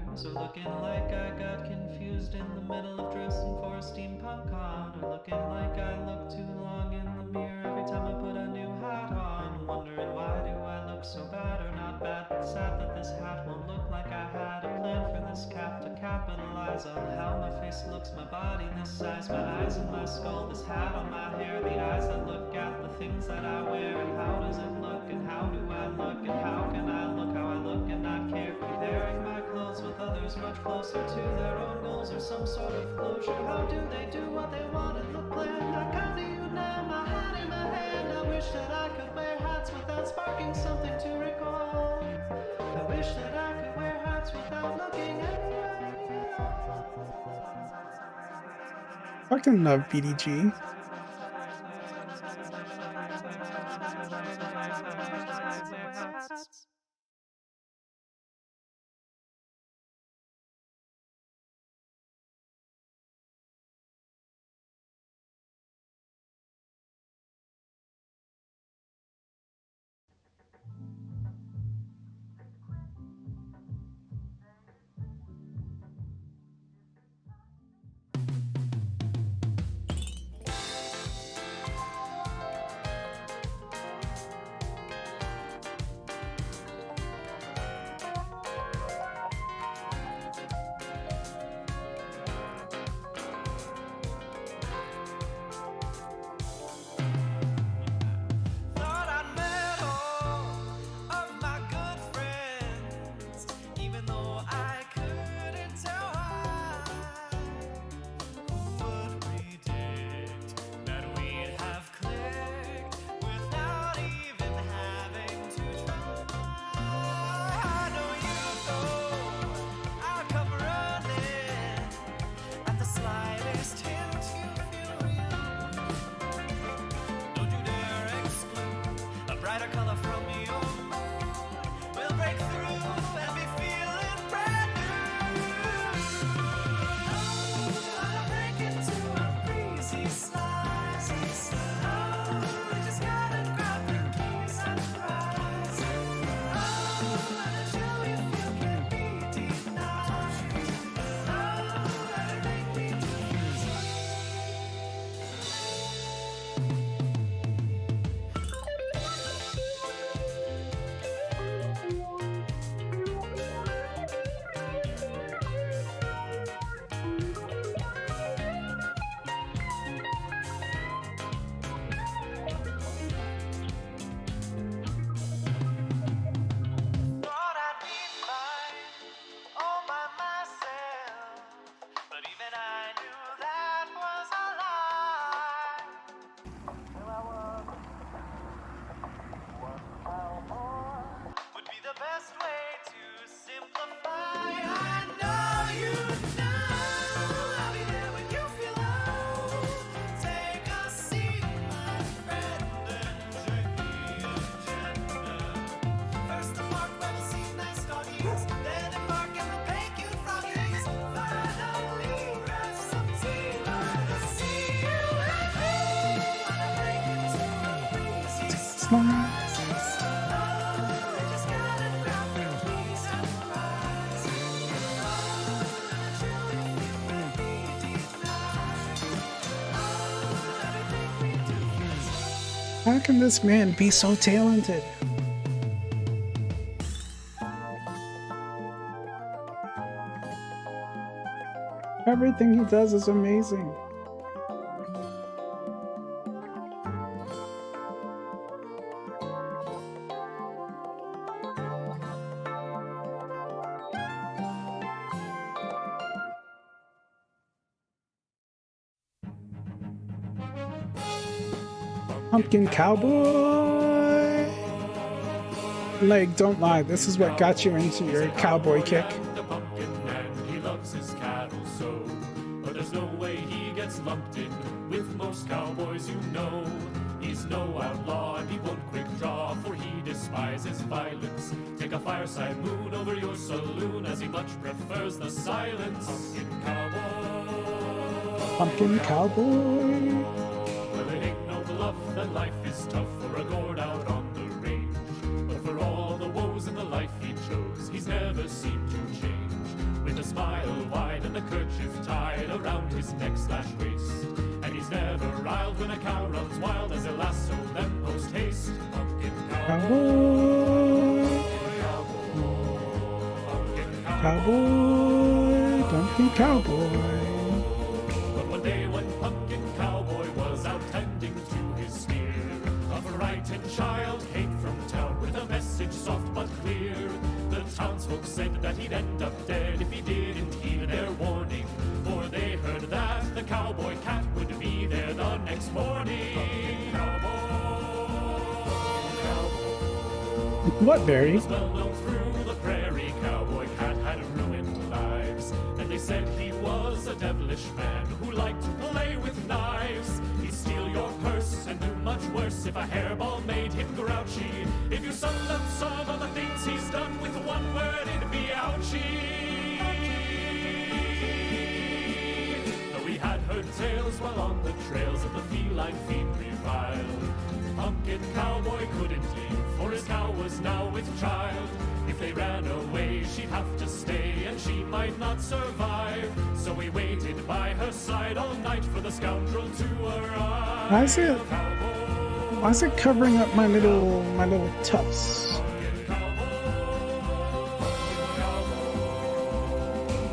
looking like I got confused in the middle of dressing for a steampunk con, or looking like I look too long in the mirror every time I put a new hat on, wondering why do I look so bad, or not bad but sad that this hat won't look like I had a plan for this cap to capitalize on how my face looks, my body this size, my eyes and my skull, this hat on my hair, the eyes that look at the things that I wear, and how does it look, and how do I look, and how can I look how I look and not care, comparing my clothes with others much closer to their own goals or some sort of closure. How do they do what they want in the plan? I come to you now, my hat in my hand. I wish that I could wear hats without sparking something to recall. I wish that I could wear hats without looking anyway. Fucking love BDG. Thought I'd met all of my good friends, even though I couldn't tell why. Who would predict that we'd have clicked without even having to try? I know you know I'll come running at the slightest hint you feel real. Don't you dare exclude a brighter color from your mood. We'll break through and be feeling brand new. Oh, I'll break into a breezy slide. Oh, we just gotta grab the keys and rise. Oh, and a chill we feel can be denied. Oh, and make me do Thought I'd be fine all by myself, but even I knew that was a lie. Well, I was cowboy would be the best way to simplify. I know you know I'll be there when you feel low. Take a seat, my friend, and drink the agenda. First the park where we'll see nice doggies, then embark and we'll bake you froggies. Finally, grab some tea by the sea. And wanna break into a breezy slide. Oh, we just gotta grab the keys and rise. Oh, and a chill we feel can be denied. Oh, everything we do is How can this man be so talented? Everything he does is amazing. Pumpkin Cowboy! Like, don't lie, this is what got you into your cowboy kick. The pumpkin man, he loves his cattle so, but there's no way he gets lumped in with most cowboys you know. He's no outlaw and he won't quick draw, for he despises violence. Take a fireside moon over your saloon, as he much prefers the silence. Pumpkin cowboy. Pumpkin Cowboy! Well, it ain't no bluff that life is tough for a gourd out on the range. But for all the woes in the life he chose, he's never seemed to change. With a smile his neck slash waist. And he's never riled when a cow runs wild as they lasso them post haste. Pumpkin Cowboy, cowboy, pumpkin cowboy. But one day when Pumpkin Cowboy was out tending to his steer, a frightened child came from town with a message soft but clear. The townsfolk said that he'd end up dead if he didn't heed their warning, for they heard that the cowboy cat would be there the next morning. What, Barry? Was well known through the prairie, cowboy cat had ruined lives, and they said he was a devilish man who liked to play with knives. He'd steal your purse and do much worse if a hairball made him grouchy. If you summed up some of the things he's done with one word, it'd be ouchie. Though we had heard tales while on the trails of the feline fiend reviled, Pumpkin Cowboy couldn't leave, for his cow was now with child. If they ran away, she'd have to stay, and she might not survive. So we waited by her side all night for the scoundrel to arrive. Why is it covering up my little tufts?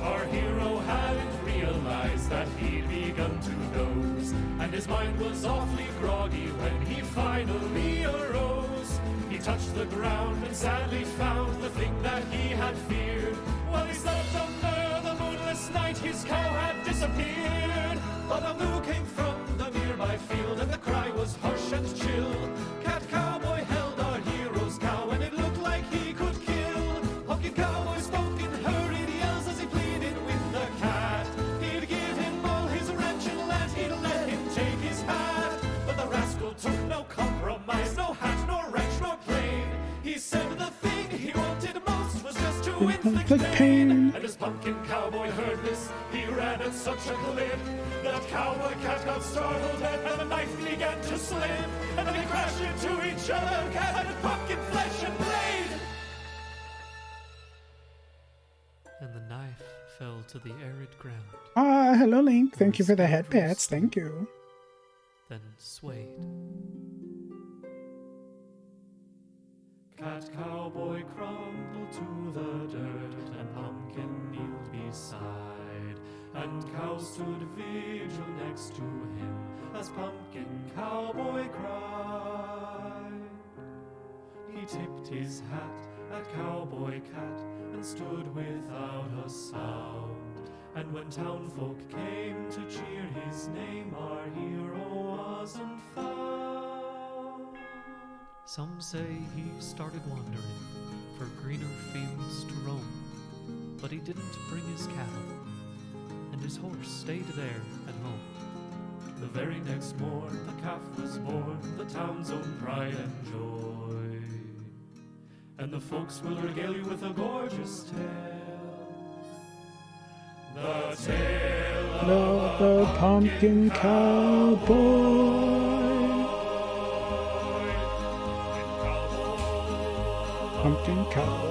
Our hero hadn't realized that he'd begun to doze, and his mind was awfully groggy when he finally arose. He touched the ground and sadly found the thing that he had feared. While he slept under the moonless night, his cow had disappeared. But a moo came from the nearby field, and the cry was harsh and chill. Cat Cowboy held our hero's cow, and it looked like he could kill. Pumpkin Cowboy spoke in hurried yells as he pleaded with the cat. He'd give him all his ranch and land, he'd let him take his hat. But the rascal took no compromise, no hat, nor ranch, nor plane. He said the thing he wanted most was just to inflict pain. And as Pumpkin Cowboy heard this, he ran at such a clip that Cowboy Cat got startled and the knife began to slip. And then they crashed into each other, cat and pumpkin flesh and blade. And the knife fell to the arid ground, Ah, hello Link. Thank you for the head pats. Thank you. then swayed. Cat Cowboy crumbled to the dirt, and Pumpkin kneeled beside. And Cow stood vigil next to him as Pumpkin Cowboy cried. He tipped his hat at Cowboy Cat and stood without a sound. And when townfolk came to cheer his name, our hero wasn't found. Some say he started wandering for greener fields to roam, but he didn't bring his cattle, and his horse stayed there at home. The very next morn the calf was born, the town's own pride and joy. And the folks will regale you with a gorgeous tale. The tale of the Pumpkin Cowboy. Pumpkin Cowboy.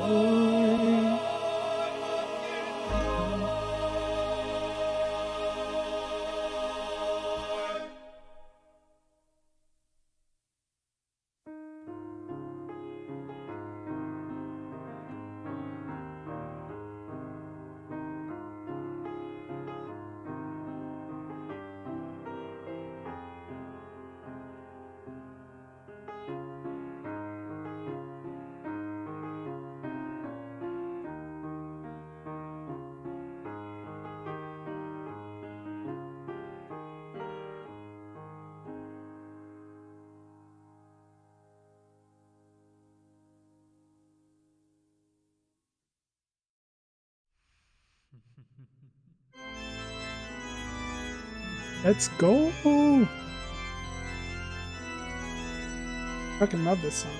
Let's go! Fucking love this song.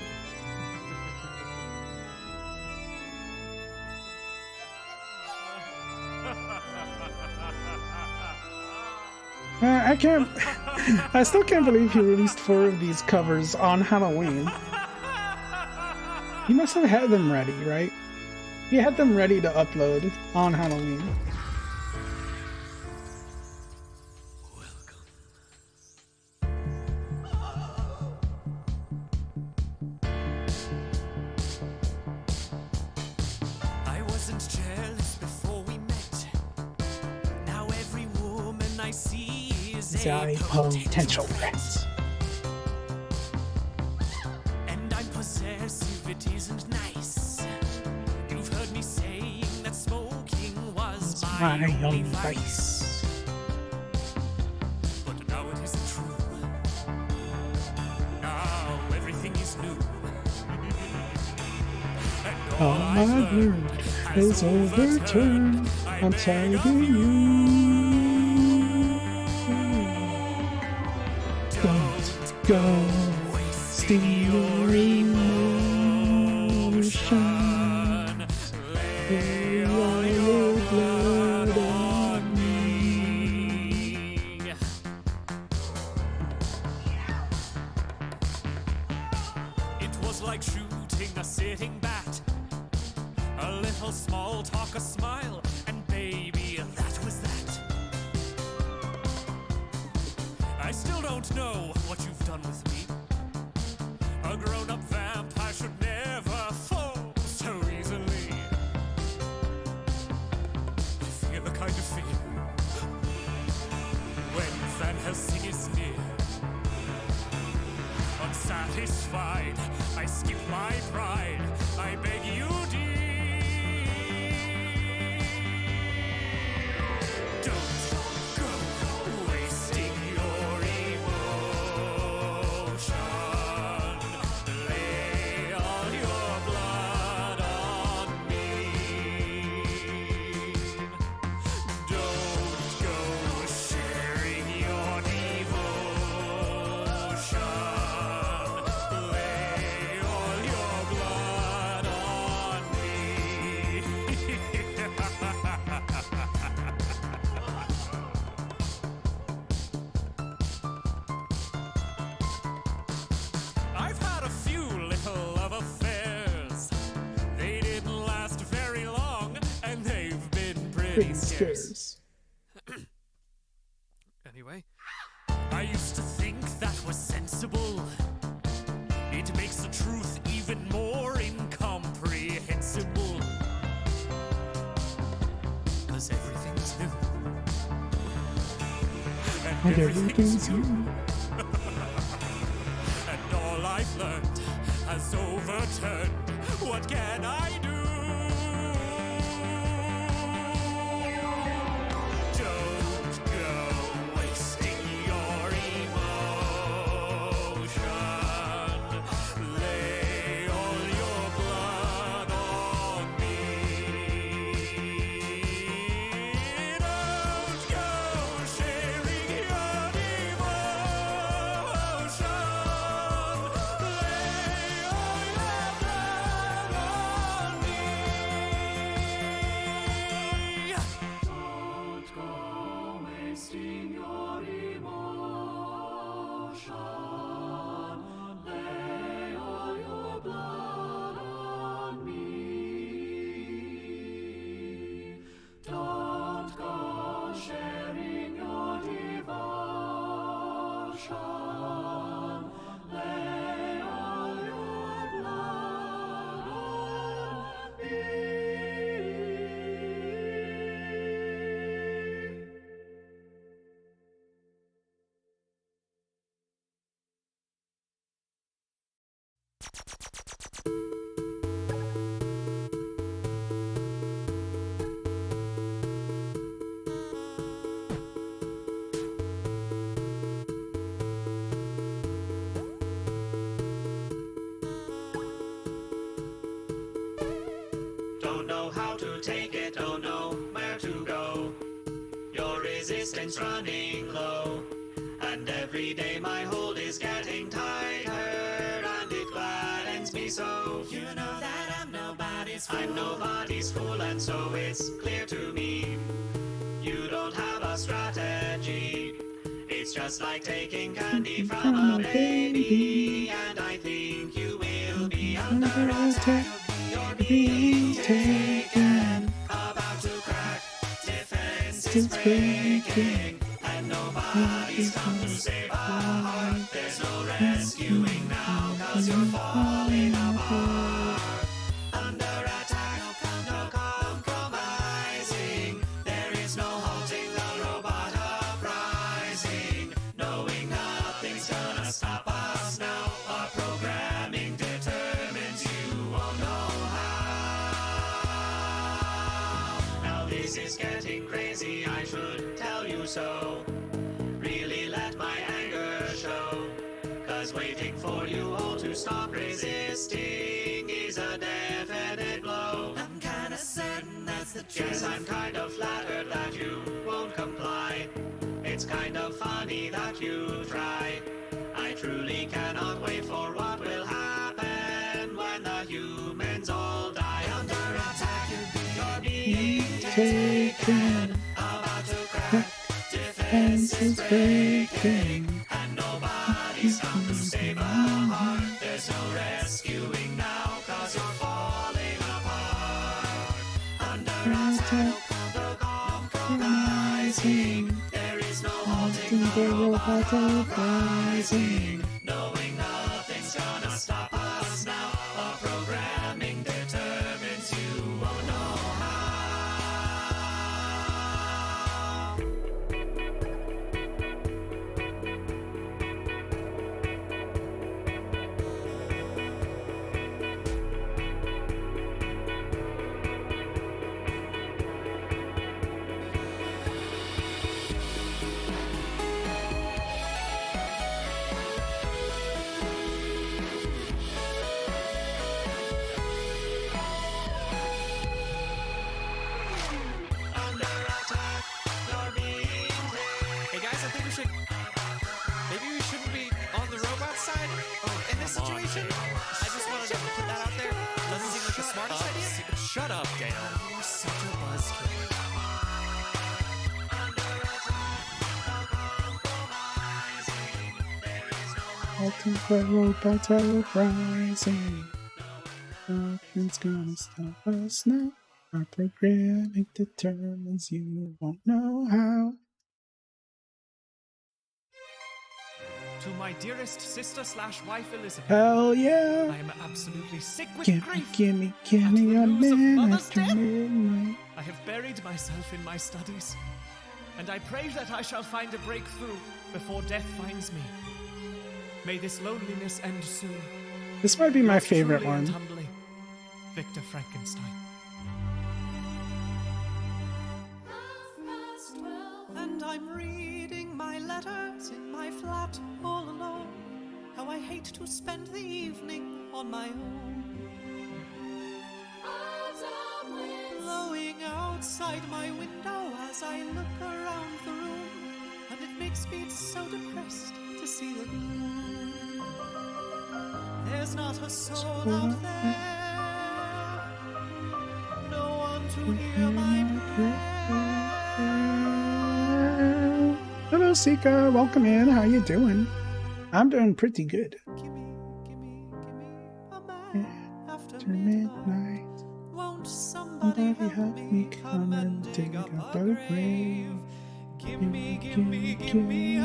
I can't. I still can't believe he released 4 of these covers on Halloween. He must have had them ready, right? He had them ready to upload on Halloween. say potential threats. And I'm possessive, it isn't nice. You've heard me saying that smoking was my only vice. But now it isn't true. Now everything is new. And All I've learned is overturned. I'm telling you. Don't go wasting your emotions. Lay all your blood on me. It was like shooting a sitting bat. A little small talk, a smile, and baby, that was that. I still don't know what you've done with me. A grown-up vampire should never fall so easily. I feel a kind of fear when Van Helsing is near. Unsatisfied, I skip my pride. I beg you, dear. Don't go wasting your emotion. Lay all your blood on me. Don't go sharing your devotion. Lay all your blood on me. I've had a few little love affairs. They didn't last very long, and they've been pretty scarce. Anyway, I used to think that was sensible. It makes the truth even more incomprehensible. 'Cause everything's new. And everything's new. And all I've learned has overturned. What can I do? Don't go wasting your emotion. Lay all your blood on me. Don't go sharing your devotion. Lay all your blood on me. Don't go wasting your emotion. Lay all your blood on me. Don't go sharing your devotion. Lay all your blood on me. Don't know how to take it, don't know where to go. Your resistance running low. And every day my hold is getting tighter, and it gladdens me so. You know that I'm nobody's fool. I'm nobody's fool, and so it's clear to me. You don't have a strategy. It's just like taking candy from a baby. And I think you will be under attack. You're being taken, about to crack. Defense is breaking, and nobody's come to save our heart. There's no rescuing now, 'cause you're falling apart. Under attack, no compromising. There is no halting the robot uprising. voice is getting crazy, I should tell you so. Really let my anger show. 'Cause waiting for you all to stop resisting is a definite blow. I'm kinda certain that's the truth. Yes, I'm kind of flattered that you won't comply. It's kind of funny that you try. I truly cannot wait for what will happen when the humans all die. Under attack, you're being taken. About to crack, defenses breaking. And nobody's come to save a heart. There's no rescuing now, 'cause you're falling apart. Under attack, no compromising. There is no halting the robots uprising. Knowing nothing's gonna stop us now. Our programming determines you won't know how. Hey guys, I think we should. Maybe we shouldn't be on the robot side in this situation. I just wanted to put that out there. Doesn't seem like the smartest idea. Shut up, Dale. You're such a buzzkill. Ultimate robots are rising. Nothing's gonna stop us now. Our programming determines you won't know how. To my dearest sister/wife Elizabeth. Hell yeah! I am absolutely sick with grief. Gimme at the a news of man Mother's after death. midnight. I have buried myself in my studies, and I pray that I shall find a breakthrough before death finds me. May this loneliness end soon. This might be my Yours favorite truly and one. humbly, Victor Frankenstein. And I'm reading my letters in my flat all alone. How I hate to spend the evening on my own. Blowing outside my window as I look around the room, and it makes me so depressed to see the gloom. There's not a soul out there, no one to hear my prayer. Hello, Sika. Welcome in. How you doing? I'm doing pretty good. After midnight, Won't somebody help me come and dig up a grave? Give me a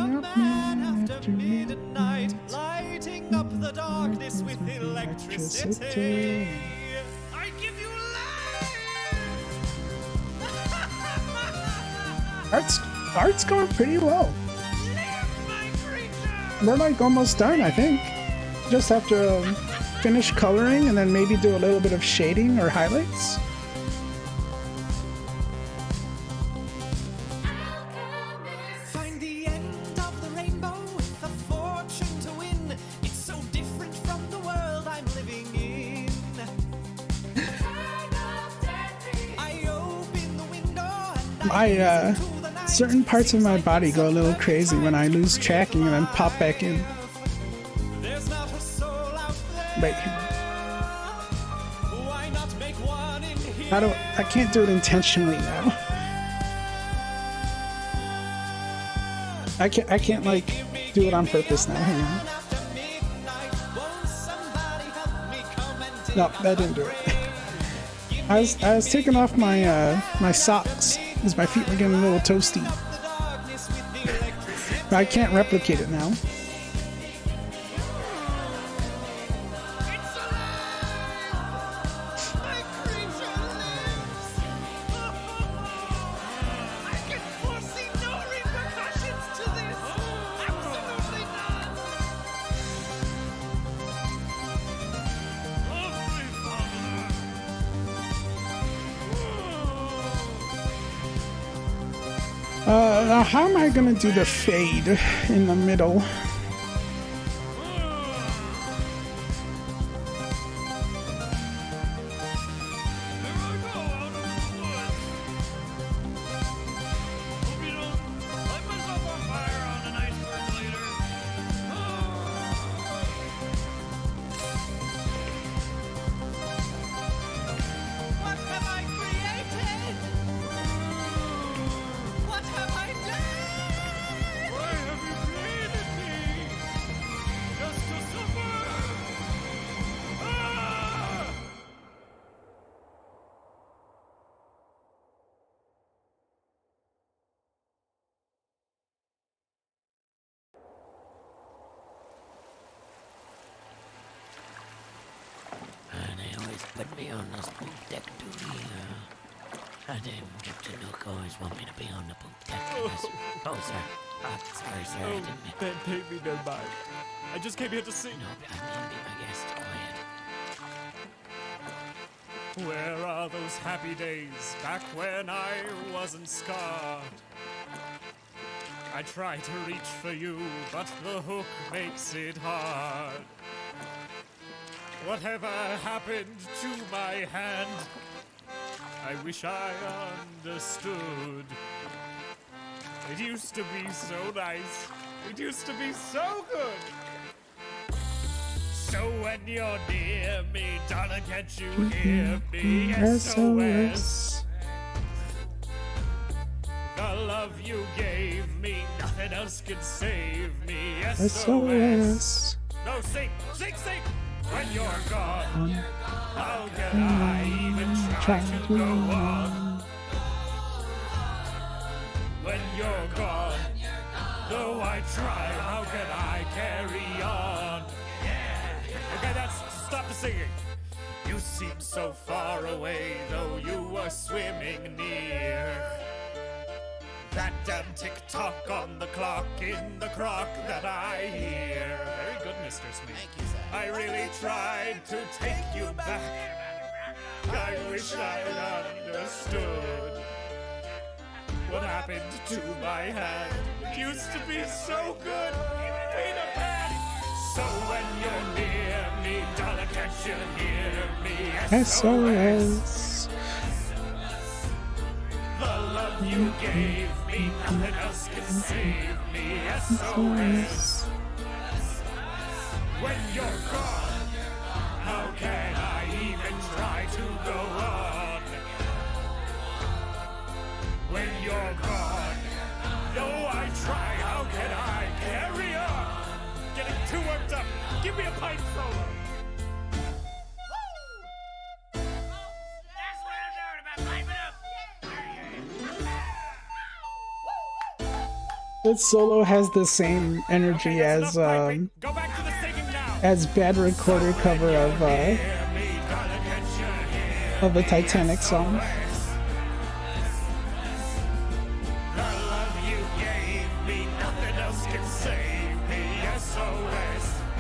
man after midnight, lighting up the darkness with electricity. I give you Art's going pretty well. We're like almost done, I think. Just have to finish coloring and then maybe do a little bit of shading or highlights. Find the end of the rainbow with a fortune to win. It's so different from the world I'm living in. I open the window and My certain parts of my body go a little crazy when I lose tracking and then pop back in. there's not a soul out there. Wait, Why not make one in here? I can't do it intentionally now. I can't like do it on purpose now. Hang on. No, that didn't do it. I was taking off my my socks because my feet were getting a little toasty. But I can't replicate it now. Now, how am I gonna do the fade in the middle? What have I created? What have I done? Why have you created me? Just to suffer? Ah! And they always put me on this poop deck duty. And then Captain Nook always want me to be on the poop deck. Oh, sir. Sorry, sir. I didn't mean... Then take me no mind. I just came here to see. No, I mean be my guest. Quiet. Where are those happy days back when I wasn't scarred? I try to reach for you, but the hook makes it hard. Whatever happened to my hand? I wish I understood. It used to be so nice. It used to be so good. So when you're near me, darling, can't you hear me? SOS. The love you gave me, nothing else can save me. SOS. No, sing. When you're gone, how can I even try to go on? When you're gone, though I try, how can I carry on? Okay, stop the singing. You seem so far away, though you were swimming near. That damn tick-tock on the clock in the crock that I hear. Very good, Mr. Smith. Thank you, sir. I really tried to take you back. I wish I'd understood what happened to my hand. It used to be so good. Peter Pan. So when you're near me, darling, can't you hear me? SOS. The love you gave me, nothing else can save me. SOS. When you're gone, how can I even try to go on? When you're gone, though I try, how can I carry on? Getting too worked up. Give me a pipe solo. This solo has the same energy as bad recorded cover of a Titanic song.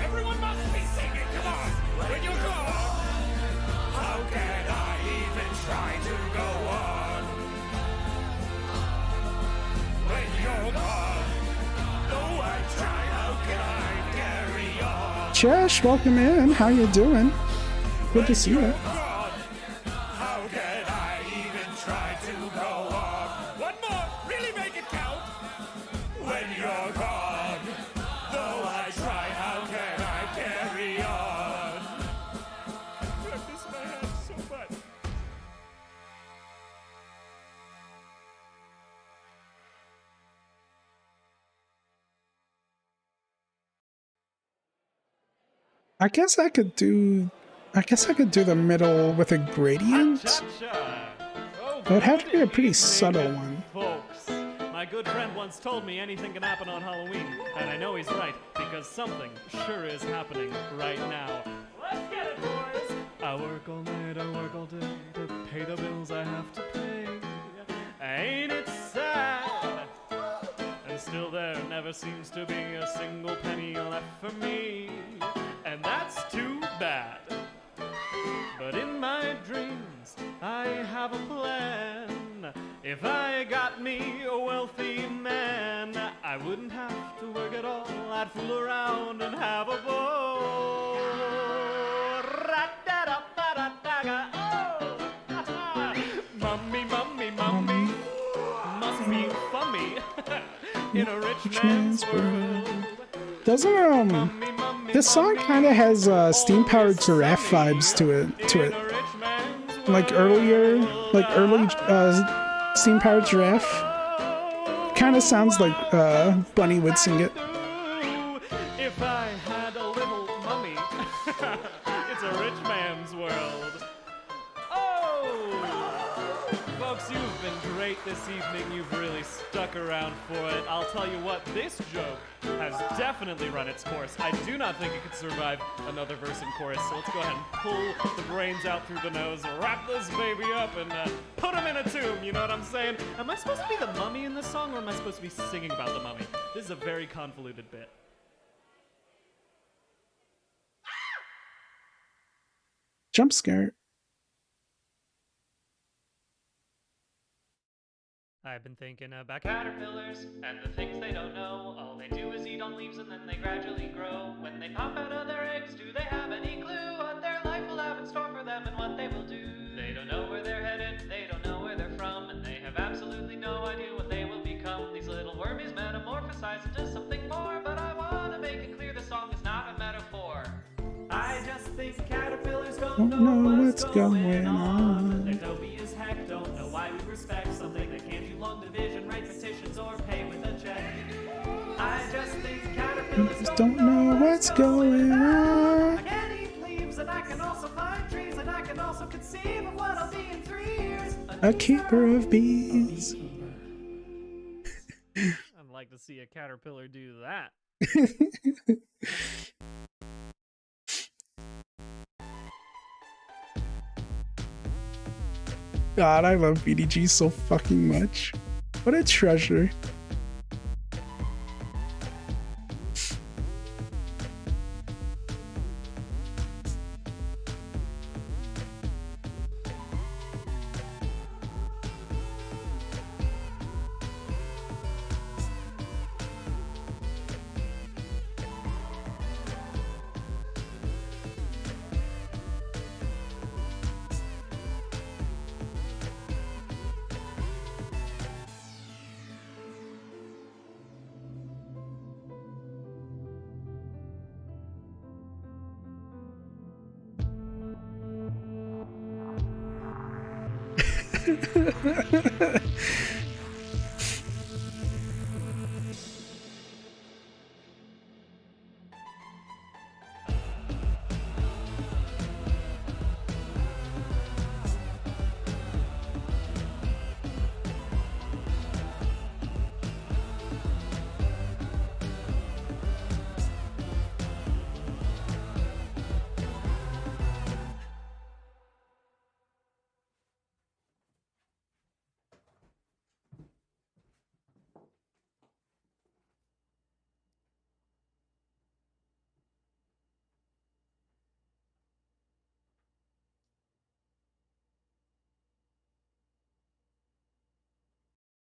Everyone must be singing, come on! When you're gone, how can I even try to go on? When you're gone, though I try, how can I carry on? Chesh, welcome in. How you doing? Good to see you. How can I even try to go on? One more, really make it count. When you're gone, though I try, how can I carry on? I miss my hand so much. I guess I could do the middle with a gradient. It would have to be a pretty subtle one. Folks, my good friend once told me anything can happen on Halloween, and I know he's right, because something sure is happening right now. Let's get it, boys! I work all night, I work all day, to pay the bills I have to pay. Ain't it sad? And still there never seems to be a single penny left for me, and that's too bad. But in my dreams, I have a plan. If I got me a wealthy man, wouldn't have to work at all. I'd fool around and have a ball. Ra-da-da-ba-da-da-ga. Oh! Mummy, mummy, mummy, must be fummy in a rich man's world. Doesn't this song kind of has steam-powered giraffe vibes to it. Like early steam-powered giraffe. Kind of sounds like Bunny would sing it. If I had a little mummy, it's a rich man's world. Oh! Folks, you've been great this evening. You've really stuck around for it. I'll tell you what, this joke has definitely run its course. I do not think it could survive another verse and chorus, so let's go ahead and pull the brains out through the nose, wrap this baby up, and put him in a tomb, you know what I'm saying? Am I supposed to be the mummy in this song, or am I supposed to be singing about the mummy? This is a very convoluted bit. Jump scare. I've been thinking about caterpillars and the things they don't know. All they do is eat on leaves and then they gradually grow. When they pop out of their eggs, do they have any clue what their life will have in store for them and what they will do? They don't know where they're headed, they don't know where they're from, and they have absolutely no idea what they will become. These little wormies metamorphosize into something more, but I want to make it clear the song is not a metaphor. I just think caterpillars don't know what's going on. They're dopey as heck, don't know why we respect something that can't do long division, write petitions, or pay with a check. I just think caterpillars don't know what's going on. I can eat leaves, and I can also climb trees, and I can also conceive of what I'll be in 3 years. A keeper of bees. I'd like to see a caterpillar do that. God, I love BDG so fucking much. What a treasure.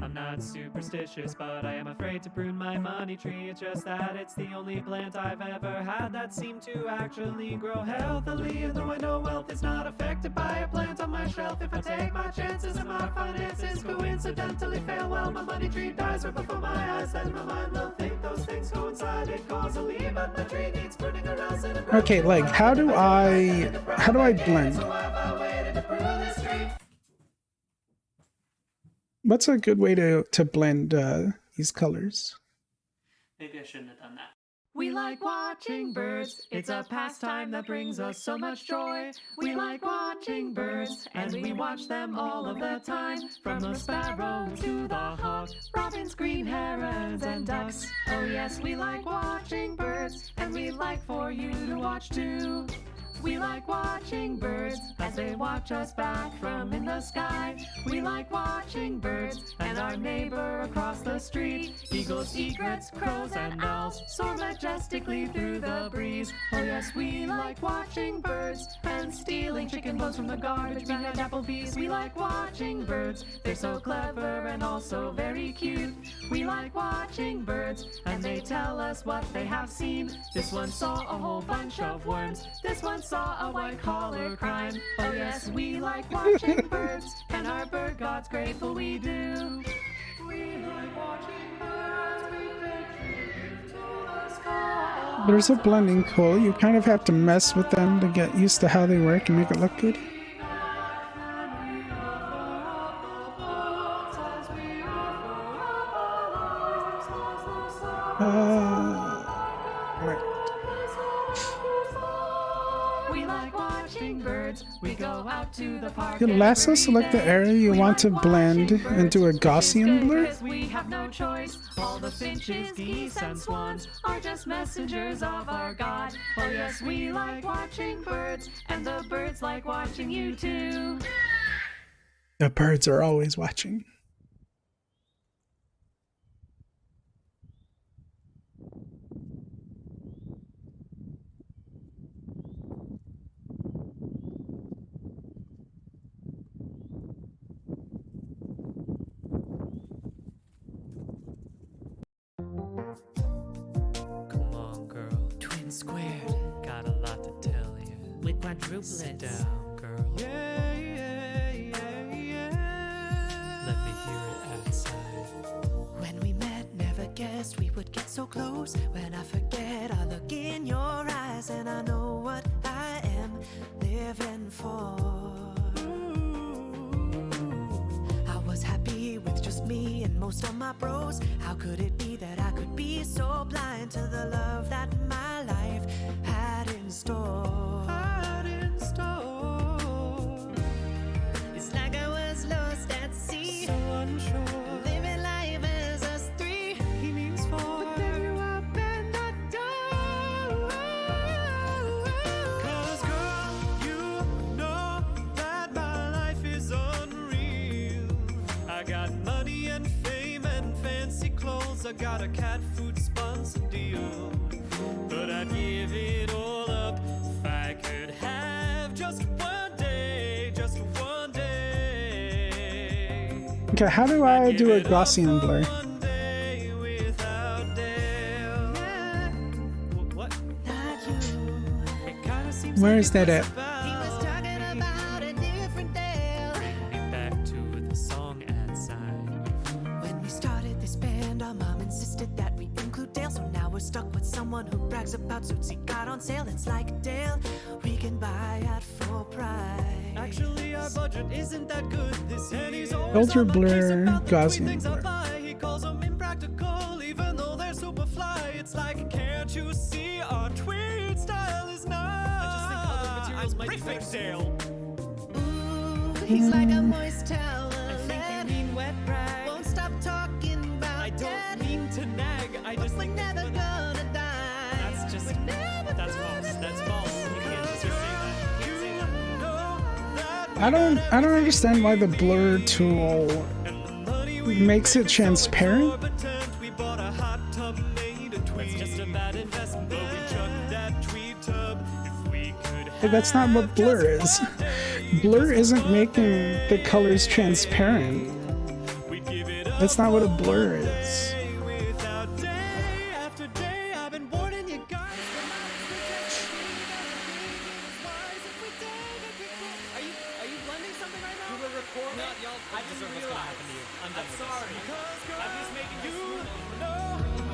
I'm not superstitious, but I am afraid to prune my money tree. It's just that it's the only plant I've ever had that seemed to actually grow healthily. And though I know wealth is not affected by a plant on my shelf, if I take my chances and my finances coincidentally fail, well, my money tree dies right before my eyes. Then my mind will think those things coincided causally, but my tree needs pruning or else it'll grow. Okay, like how do I blend? So have I waited to prune this tree? What's a good way to blend these colors? Maybe I shouldn't have done that. We like watching birds, it's a pastime that brings us so much joy. We like watching birds, and we watch them all of the time. From the sparrow to the hawk, robins, green herons, and ducks. Oh yes, we like watching birds, and we like for you to watch too. We like watching birds as they watch us back from in the sky. We like watching birds and our neighbor across the street. Eagles, egrets, crows, and owls soar majestically through the breeze. Oh yes, we like watching birds and stealing chicken bones from the garbage behind Applebee's. We like watching birds, they're so clever and also very cute. We like watching birds and they tell us what they have seen. This one saw a whole bunch of worms. This one saw a white-collar crime. Oh yes, we like watching birds, and our bird god's grateful we do. We like watching birds, we pay tribute to the sky. There's a blending tool. You kind of have to mess with them to get used to how they work and make it look good. Right. We like watching birds. We go out to the park. You lasso select the area you want to blend and do a Gaussian blur. We have no choice. All the finches, geese, and swans are just messengers of our God. Oh yes, we like watching birds, and the birds like watching you too. The birds are always watching. Come on, girl. Twin squared. Got a lot to tell you. With quadruplets. Sit down, girl. Yeah, yeah, yeah, yeah. Let me hear it outside. When we met, never guessed we would get so close. When I forget, I look in your eyes and I know what I am living for. I was happy with just me and most of my bros. How could it be that I could be so blind to the love that my life had in store? It's like I was lost at sea, so unsure, living life as us three. He means four, but then you opened the door. 'Cause girl, you know that my life is unreal. I got money and fame and fancy clothes. I got a cat food sponsor deal. But I'd give it all up if I could have just one day, just one day. Okay, how do I do a Gaussian blur? One day without Dale. Yeah. What? Not you. It kinda seems Where like is that at? He was talking about a different Dale. Bring me back to the song ad side. When we started this band, our mom insisted that we include Dale. So now we're stuck with someone who brags about suits he got on sale. It's like Dale, we can buy at full price. Actually, our budget isn't that good this year. And he's always Filter on the case blur, about the Gaussian tweet things I blur. buy. He calls them impractical, even though they're super fly. It's like, can't you see our tweet style is not? I just think other materials might be better. Ooh, he's like a moist towel. I think you mean wet rag. Won't stop talking about I don't that. mean to nag. I just We're think never gonna die. that's just that's false. That's false. You can't just say that. You can't say that. I don't understand why the blur tool makes it transparent. We bought a hot tub made of tweed. That's just a bad investment, but we chucked that tweed tub. If we could But that's not what blur is. Blur isn't making the colors transparent. we'd give it up That's not what a blur is. without day after day. I've been warning you guys. Are you blending something right now? You were recording? No, y'all. I didn't realize. I'm sorry. I'm just making you know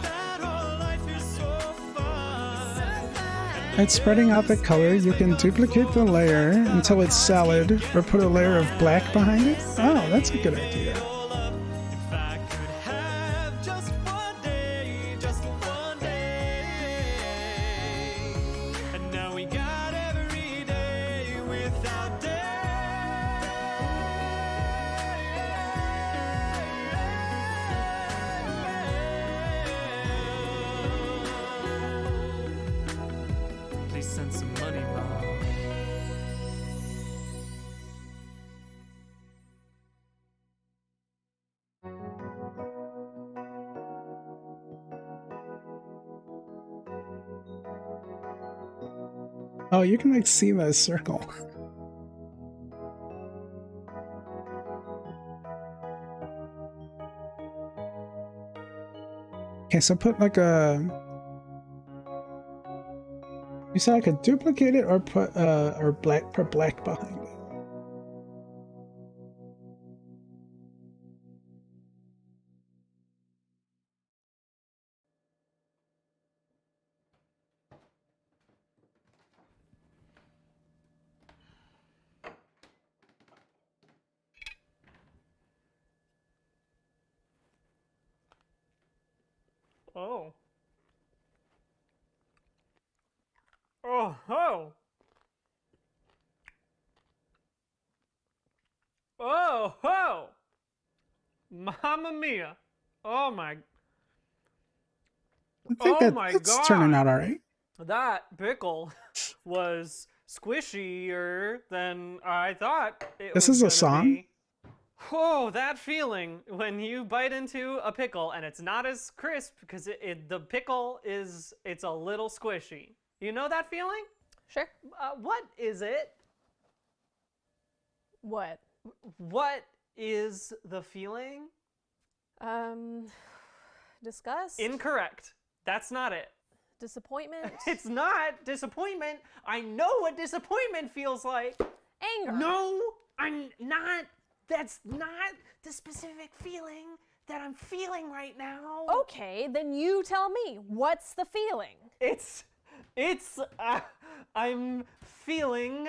that our life is so fun. It's spreading out the color. You can duplicate the layer until it's solid or put a layer of black behind it. Oh, that's a good idea. All up. If I could have just one day, just one day. And now we got every day without Please send some money, Mom. Oh, you can like see the circle. Okay, so put like a. You said I could duplicate it or put black behind it. Oh. Oh, oh. Oh, oh. Mamma mia. Oh my. I think Oh my that's god. turning out all right. That pickle was squishier than I thought it This was is a gonna song? be. Oh, that feeling when you bite into a pickle and it's not as crisp because the pickle it's a little squishy. You know that feeling? Sure. What is it? What? What is the feeling? Disgust? Incorrect. That's not it. Disappointment? It's not disappointment. I know what disappointment feels like. Anger. No, I'm not. That's not the specific feeling that I'm feeling right now. Okay, then you tell me. What's the feeling? I'm feeling.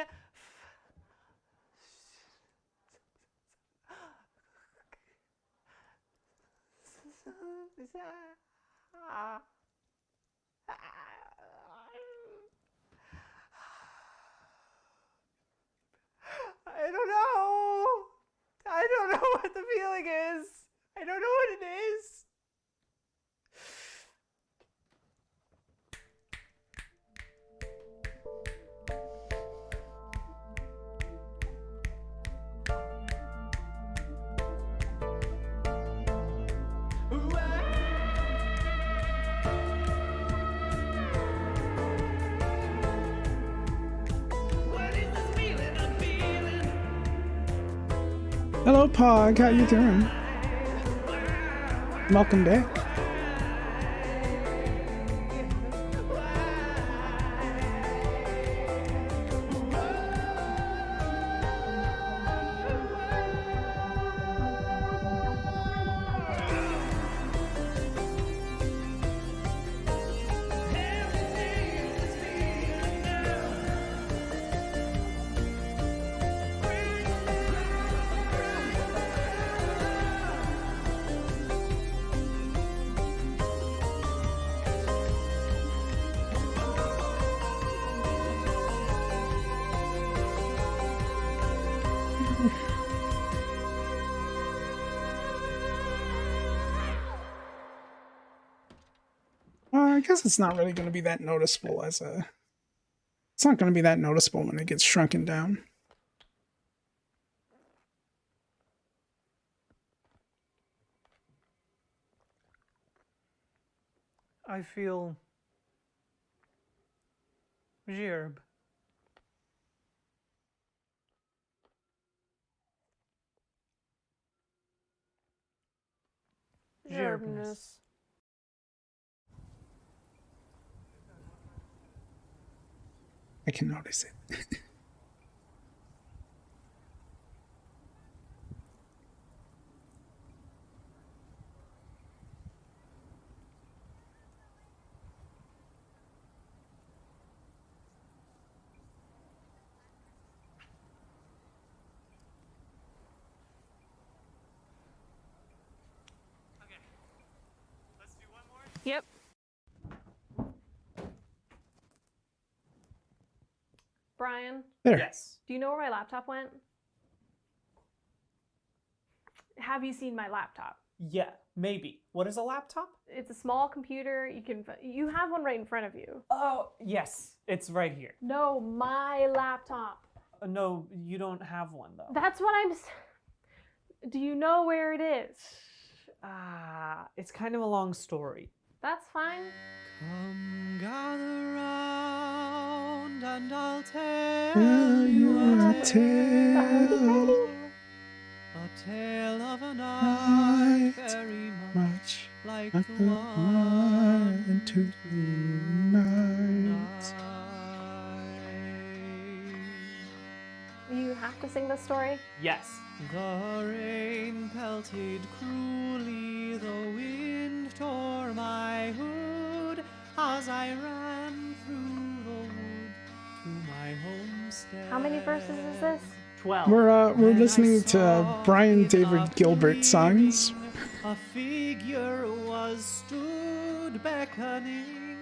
I don't know. I don't know what the feeling is. I don't know what it is. Hello, Pog. How you doing? Welcome back. I guess it's not really going to be that noticeable as a. It's not going to be that noticeable when it gets shrunken down. I feel gerb. Gerbness. I can notice it. Yep. Brian? There. Yes. Do you know where my laptop went? Have you seen my laptop? Yeah, maybe. What is a laptop? It's a small computer. You have one right in front of you. Oh, yes. It's right here. No, my laptop. No, you don't have one, though. That's what Do you know where it is? It's kind of a long story. That's fine. Come gather round and I'll tell Tell you you a a tale. of a Night night very much like like the the one one to tonight. You have to sing this story? Yes. The rain pelted cruelly, the wind tore my hood as I ran through the wood to my homestead. How many verses is this? 12. We're listening to Brian David Gilbert songs. A figure was stood beckoning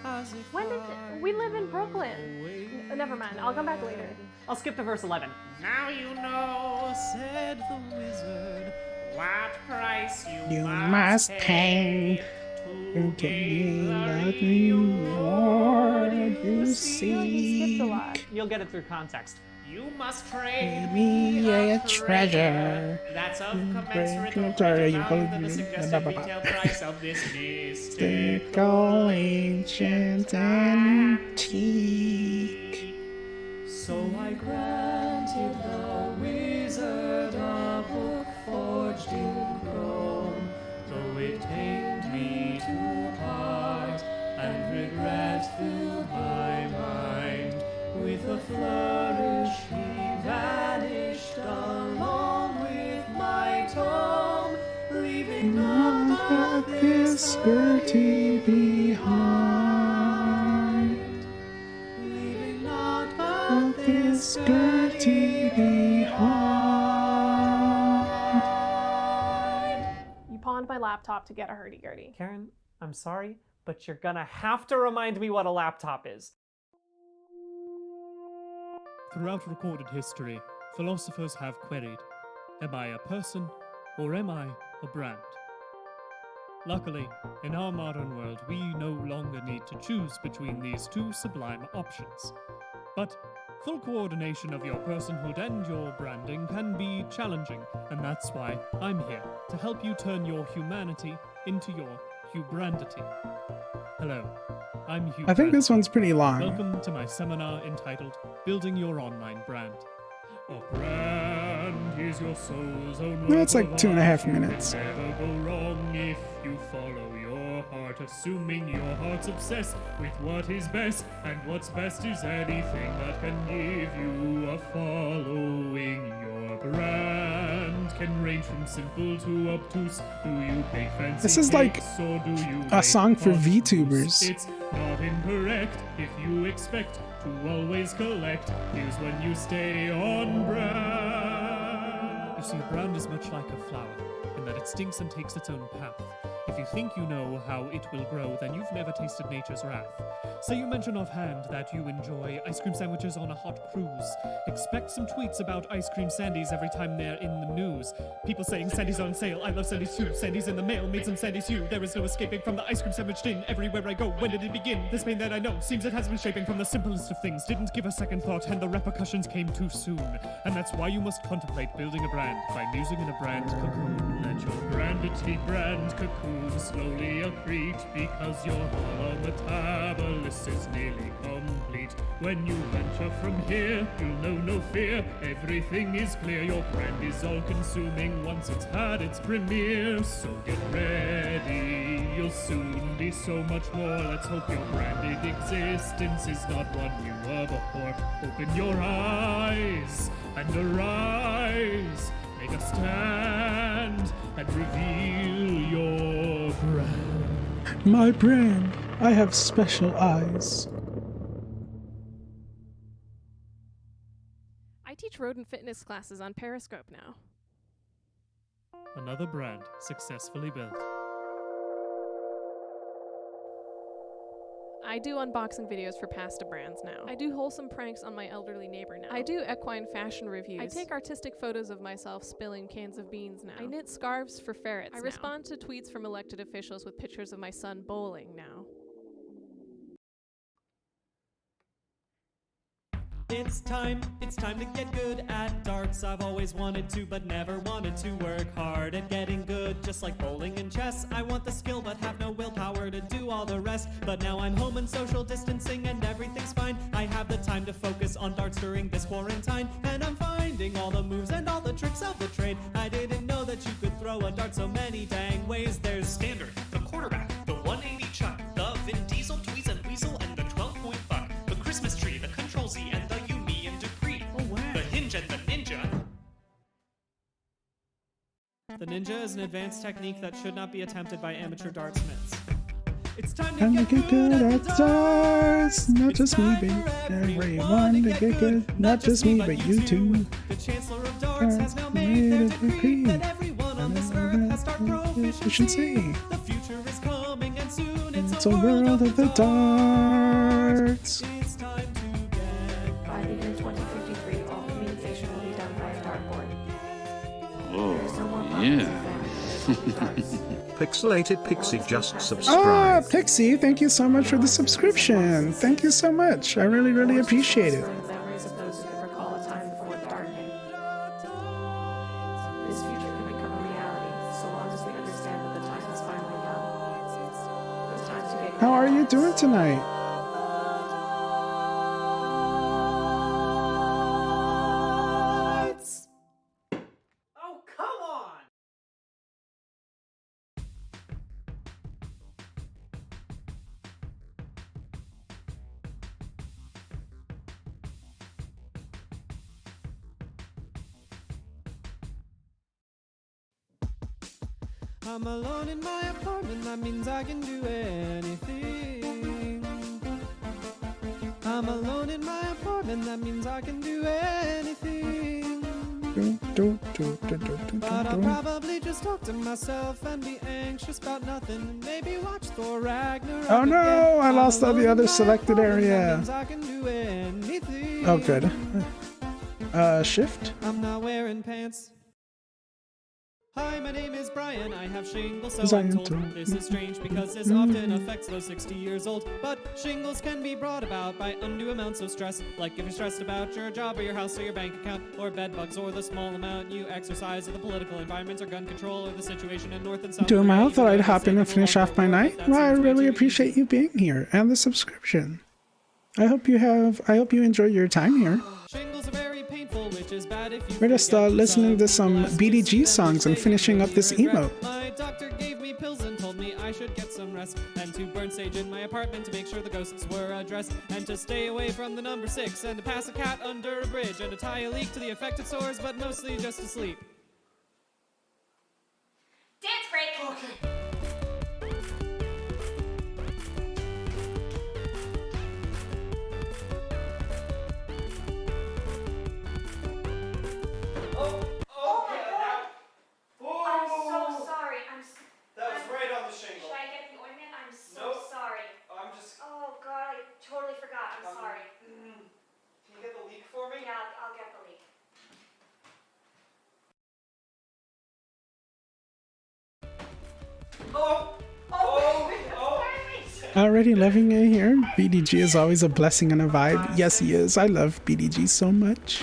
as if When did we live in Brooklyn? Never mind. I'll come back later. I'll skip to verse 11. Now you know, said the wizard, what price You must pay to gain the reward you seek. You'll get it through context. You must trade Me a treasure. that's of You commensurate break- or sorry, greater you value go- than the suggested retail price of this mystic Mystical, ancient, antique. So I granted the wizard a book forged in chrome, though it pained me to part, and regret filled my mind. With a flourish he vanished along with my tome, leaving naught but this gertie behind. Leaving naught but this gertie behind. You pawned my laptop to get a hurdy-gurdy. Karen, I'm sorry, but you're gonna have to remind me what a laptop is. Throughout recorded history, philosophers have queried, am I a person or am I a brand? Luckily, in our modern world, we no longer need to choose between these two sublime options. But full coordination of your personhood and your branding can be challenging, and that's why I'm here to help you turn your humanity into your hubrandity. Hello, I'm Hugh. I think this Brandon. one's pretty long. Welcome to my seminar entitled Building Your Online Brand. A brand is your soul's own No, it's work like of 2.5 art. minutes. You can never go wrong if you follow your heart, assuming your heart's obsessed with what is best, and what's best is anything that can give you a following. Your brand can range from simple to obtuse. Do you bake fancy This is like cakes, or do you a make song for hot VTubers. It's not incorrect if you expect to always collect. Here's when you stay on brand. You see, a brand is much like a flower, in that it stinks and takes its own path. If you think you know how it will grow, then you've never tasted nature's wrath. Say you mention offhand that you enjoy ice cream sandwiches on a hot cruise. Expect some tweets about ice cream sandies every time they're in the news. People saying Sandy's on sale, I love Sandy's too. Sandy's in the mail, made some Sandy's hue. There is no escaping from the ice cream sandwich tin. Everywhere I go, when did it begin? This pain that I know seems it has been shaping from the simplest of things. Didn't give a second thought, and the repercussions came too soon. And that's why you must contemplate building a brand by musing in a brand cocoon. Let your brandity brand cocoon slowly accrete, because your hollow metabolis is nearly complete. When you venture from here, you'll know no fear. Everything is clear, your brand is all-consuming once it's had its premiere. So get ready, you'll soon be so much more. Let's hope your branded existence is not one you abhor. Open your eyes and arise. Make a stand and reveal your brand. My brand. I have special eyes. I teach rodent fitness classes on Periscope now. Another brand successfully built. I do unboxing videos for pasta brands now. I do wholesome pranks on my elderly neighbor now. I do equine fashion reviews. I take artistic photos of myself spilling cans of beans now. I knit scarves for ferrets I respond to tweets from elected officials with pictures of my son bowling now. It's time to get good at darts. I've always wanted to, but never wanted to work hard at getting good. Just like bowling and chess, I want the skill, but have no willpower to do all the rest. But now I'm home and social distancing, and everything's fine. I have the time to focus on darts during this quarantine, and I'm finding all the moves and all the tricks of the trade. I didn't know that you could throw a dart so many dang ways. There's Standard, the quarterback, the 180 chuck, the Vin Diesel, Tweez and Weasel, and the 12-point buck, the Christmas tree, the Control Z, and the Yumi and Dupree, the hinge and the ninja. The ninja is an advanced technique that should not be attempted by amateur dartsmiths. It's time Time to get good at darts. Not just me, but everyone to get good. Not just me, but you too. The Chancellor of Darts has now made their decree that everyone on this earth has dart proficiency. The future is coming, and soon It's a world of the darts. It's time to get By the year 2053, all communication will be done by a dartboard. Oh, yeah. Pixelated Pixie just Ah, subscribed. Pixie, thank you so much for the subscription. Thank you so much. I really, really appreciate it. The memories of those who can recall a time before the darkening. This future can become a reality, so long as we understand that the time has finally come. It's time to get How are you doing tonight? Oh, come on! I'm alone in my apartment, that means I can do anything. I'm alone in my apartment, that means I can do anything. But I'll probably just talk to myself and be anxious about nothing. Maybe watch Thor Ragnarok. Oh no, again. I lost all the other selected That area. means I can do anything. Oh, good. Shift? I'm not wearing pants. Hi, my name is Brian. I have shingles, so As I I'm am told. told. This is strange because this often affects those 60 years old. But shingles can be brought about by undue amounts of stress, like if you're stressed about your job or your house or your bank account, or bed bugs, or the small amount you exercise, or the political environment, or gun control, or the situation in North and South. Doing well. Korea, Thought I'd even hop in and though finish off my night. Well, I really appreciate you being here and the subscription. I hope you enjoy your time here. Shingles are very painful, which is bad if you We're just listening to some BDG songs and finishing up this emote. My doctor gave me pills and told me I should get some rest, and to burn sage in my apartment to make sure the ghosts were addressed, and to stay away from the number 6, and to pass a cat under a bridge, and to tie a leak to the affected sores, but mostly just to sleep. Dance break. Okay. Oh my god! I'm so sorry. That was right on the shingle. Should I get the ointment? I'm so Nope. sorry. I'm just. Oh god, I totally forgot. I'm sorry. Can you get the leak for me? Yeah, I'll get the leak. Oh! Oh! Oh! Already loving it here. BDG is always a blessing and a vibe. Yes, he is. I love BDG so much.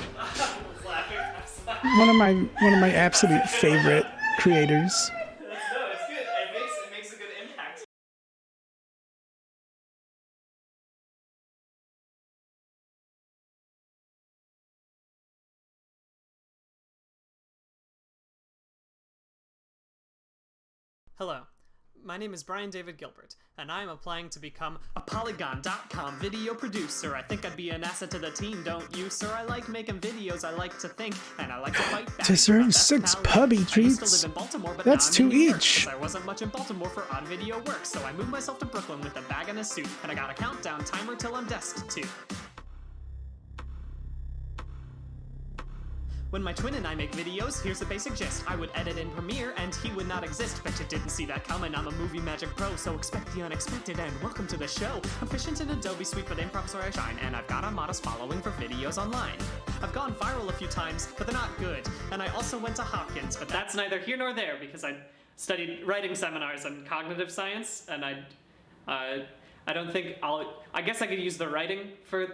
One of my absolute favorite creators. No, it's good. It makes a good impact. Hello. My name is Brian David Gilbert, and I am applying to become a Polygon.com video producer. I think I'd be an asset to the team, don't you, sir? I like making videos, I like to think, and I like to fight back. Deserves 6 pubby I used to treats. live in Baltimore, but That's now I'm 2 in New York, each. 'cause I wasn't much in Baltimore for odd video work, so I moved myself to Brooklyn with a bag and a suit, and I got a countdown timer till I'm destitute. When my twin and I make videos, here's the basic gist. I would edit in Premiere and he would not exist. Bet you didn't see that coming. I'm a movie magic pro, so expect the unexpected and welcome to the show. I'm efficient in Adobe Suite, but in Professor I shine, and I've got a modest following for videos online. I've gone viral a few times, but they're not good. And I also went to Hopkins, but that's neither here nor there because I studied writing seminars on cognitive science, and I don't think I guess I could use the writing for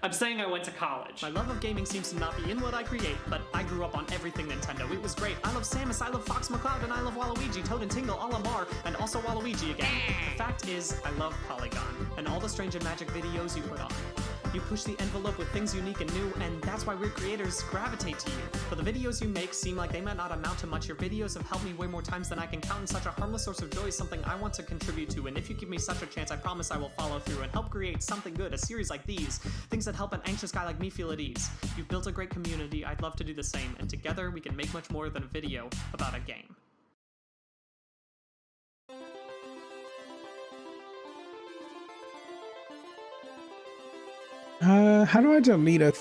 I'm saying I went to college. My love of gaming seems to not be in what I create, but I grew up on everything Nintendo. It was great. I love Samus, I love Fox McCloud, and I love Waluigi, Toad and Tingle, Olimar, and also Waluigi again. The fact is, I love Polygon, and all the strange and magic videos you put on. You push the envelope with things unique and new, and that's why weird creators gravitate to you. But the videos you make seem like they might not amount to much. Your videos have helped me way more times than I can count, and such a harmless source of joy is something I want to contribute to. And if you give me such a chance, I promise I will follow through and help create something good, a series like these. Things that help an anxious guy like me feel at ease. You've built a great community, I'd love to do the same, and together we can make much more than a video about a game. How do I delete a...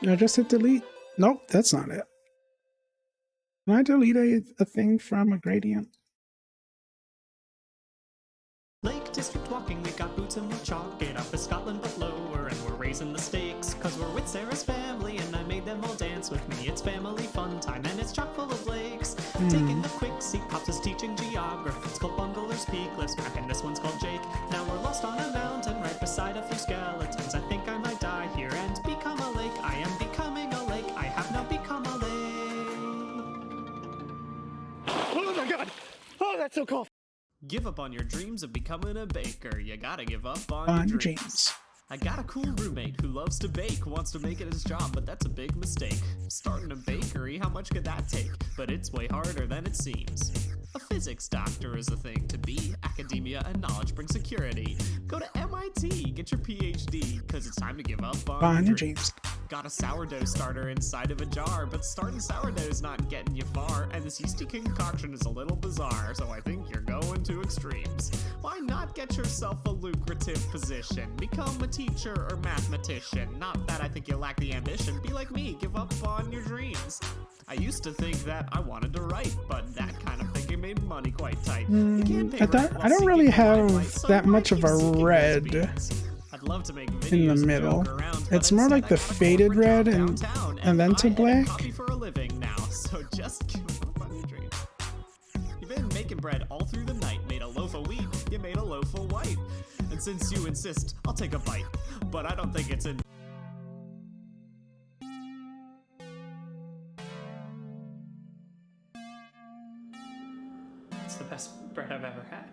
I just hit delete? Nope, that's not it. Can I delete a thing from a gradient? Lake District walking, we got boots and we chalk it up as Scotland but lower, and we're raising the stakes, cause we're with Sarah's family, and I made them all dance with me. It's family fun time, and it's chock full of lakes. Taking the quick seat, Pops is teaching geography. It's called Bungler's Peak, lives back, and this one's called Jake. Now we're lost on a mountain right beside a few skeletons. I think I might die here and become a lake. I am becoming a lake, I have now become a lake. Oh my god! Oh, that's so cool! Give up on your dreams of becoming a baker. You gotta give up on your dreams. I got a cool roommate who loves to bake, wants to make it his job, but that's a big mistake. Starting a bakery, how much could that take? But it's way harder than it seems. A physics doctor is a thing to be. Academia and knowledge bring security. Go to MIT, get your PhD, cause it's time to give up on your dreams. Got a sourdough starter inside of a jar, but starting sourdough's not getting you far, and this yeasty concoction is a little bizarre, so I think you're going to extremes. Why not get yourself a lucrative position? Become a teacher or mathematician. Not that I think you lack the ambition. Be like me, give up on your dreams. I used to think that I wanted to write, but that kind of thinking made money quite tight. I don't really have that much of a red I'd love to make in the middle. It's more like the faded red and then to black. For a living now, so just give up on your dreams. You've been making bread all through the night, made a loaf of wheat, you made a loaf of white. And since you insist, I'll take a bite, but I don't think it's in. It's the best bread I've ever had.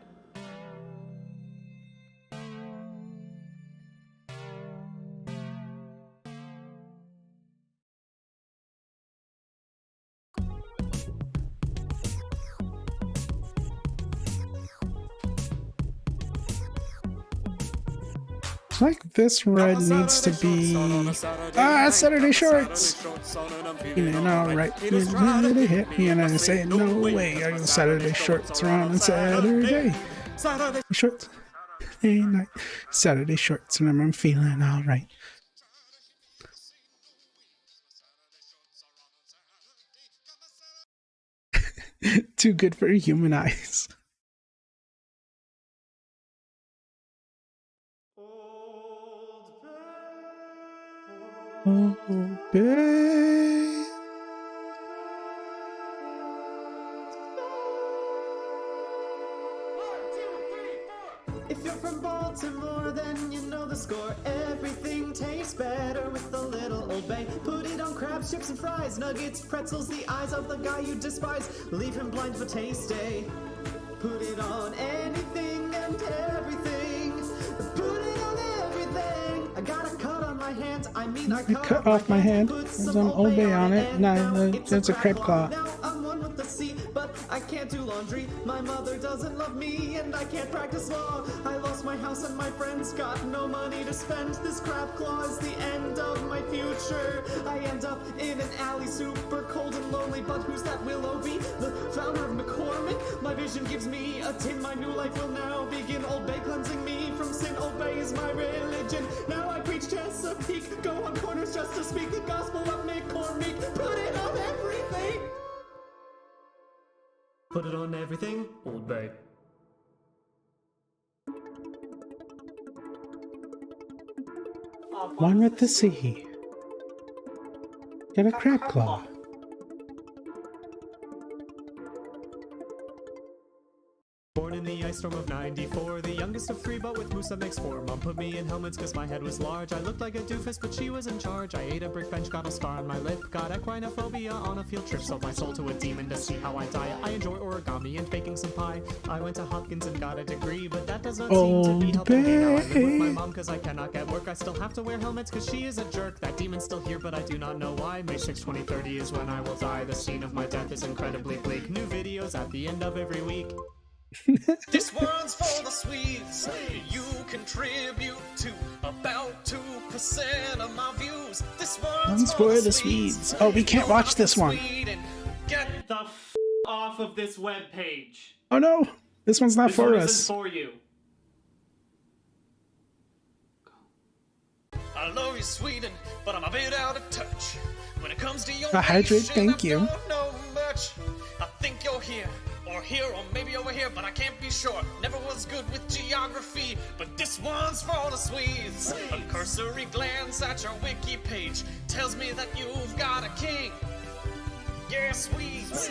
It's like this red needs to be Saturday shorts. You know, right? They hit me and I say no way. I go Saturday shorts are on Saturday. Shorts. Saturday shorts and I'm feeling all right. Too good for human eyes. Oh, babe. If you're from Baltimore, then you know the score. Everything tastes better with a little Old Bay. Put it on crabs, chips, and fries, nuggets, pretzels, the eyes of the guy you despise. Leave him blind but tasty. Put it on anything and everything. Put it on everything. I got a cut on my hand. I cut off my hand. There's an Old Bay on it. No, there's a crepe claw. Now I'm one with the sea, but I can't do laundry. My mother doesn't love me, and I can't practice law. I lost my house and my friends got no money to spend. This crab claw is the end of my future. I end up in an alley, super cold and lonely. But who's that Willoughby, the founder of McCormick? My vision gives me a tin. My new life will now begin. Old Bay cleansing me from sin. Old Bay is my religion. Now I preach Chesapeake. Go on corners just to speak the gospel of McCormick. Put it on everything. Put it on everything, Old Bay. One with the sea. Get a crab claw. Born in the ice storm of 94. The youngest of 3, but with moose that makes 4. Mom put me in helmets cause my head was large. I looked like a doofus, but she was in charge. I ate a brick bench, got a star on my lip. Got equinophobia on a field trip. Sold my soul to a demon to see how I die. I enjoy origami and baking some pie. I went to Hopkins and got a degree, but that does not seem to be helping me. Now I live with my mom cause I cannot get work. I still have to wear helmets cause she is a jerk. That demon's still here, but I do not know why. May 6, 2030 is when I will die. The scene of my death is incredibly bleak. New videos at the end of every week. This one's for the Swedes. You contribute to about 2% of my views. This one's for the Swedes. Oh, we can't watch this one. Get the off of this webpage. Oh no, this one's not This for one us. isn't for you. I love you, Sweden, but I'm a bit out of touch. When it comes to your Hydrate, nation, thank I you. don't know much. I think you're here, or maybe over here, but I can't be sure. Never was good with geography, but this one's for the Swedes. A cursory glance at your wiki page tells me that you've got a king. Yeah, Swedes.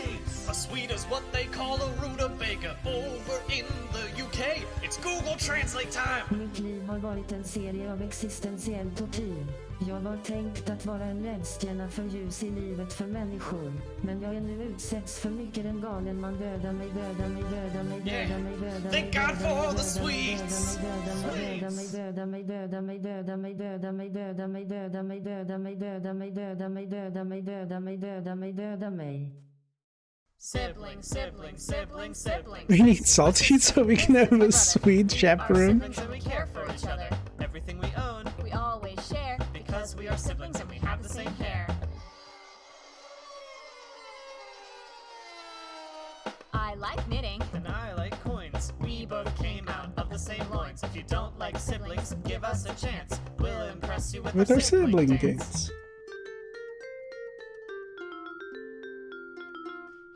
A Swede is what they call a rutabaga over in the UK. It's Google Translate time. Mitt liv har varit en serie av existentiell tortyr. Jag var tänkt att vara en ledstjärna för ljus i livet för människor. Men jag är nu utsätts för mycket en galen man dödar mig, dödar mig, dödar mig, dödar mig, dödar mig. Thank God for all the Swedes. Döda mig, döda mig, döda mig, döda mig, döda mig, döda mig, döda mig, döda mig, döda mig, döda mig, döda mig, döda mig, döda mig, döda mig. Sibling, sibling, sibling, sibling. We need salty so we can have a sweet chaperone. And we care for each other. Everything we own, We always share. because we are siblings and we have the same hair. I like knitting. And I like coins. We both came out of the same loins. If you don't like siblings, give us a chance. We'll impress you With our sibling dance.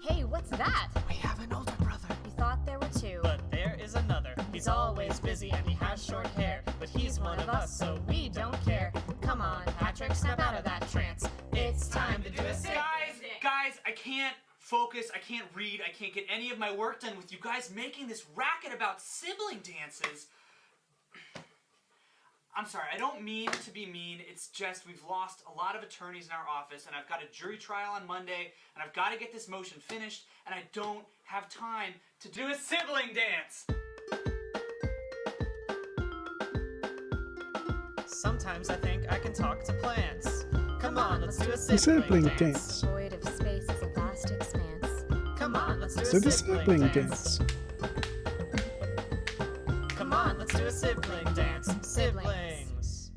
Hey, what's that? We have an older brother. We thought there were 2. But there is another. He's always busy and he has short hair. But he's one of us, so we don't care. Come on, Patrick, snap out of that trance. It's time to do a sick. Guys, I can't focus, I can't read, I can't get any of my work done with you guys making this racket about sibling dances. I'm sorry, I don't mean to be mean, it's just we've lost a lot of attorneys in our office and I've got a jury trial on Monday and I've got to get this motion finished and I don't have time to do a sibling dance. Sometimes I think I can talk to plants. Come on, let's do a The sibling sibling dance. dance. Void of space is a vast expanse. Come on, let's do So a the sibling sibling dance. dance. Come on, let's do a sibling dance. Siblings.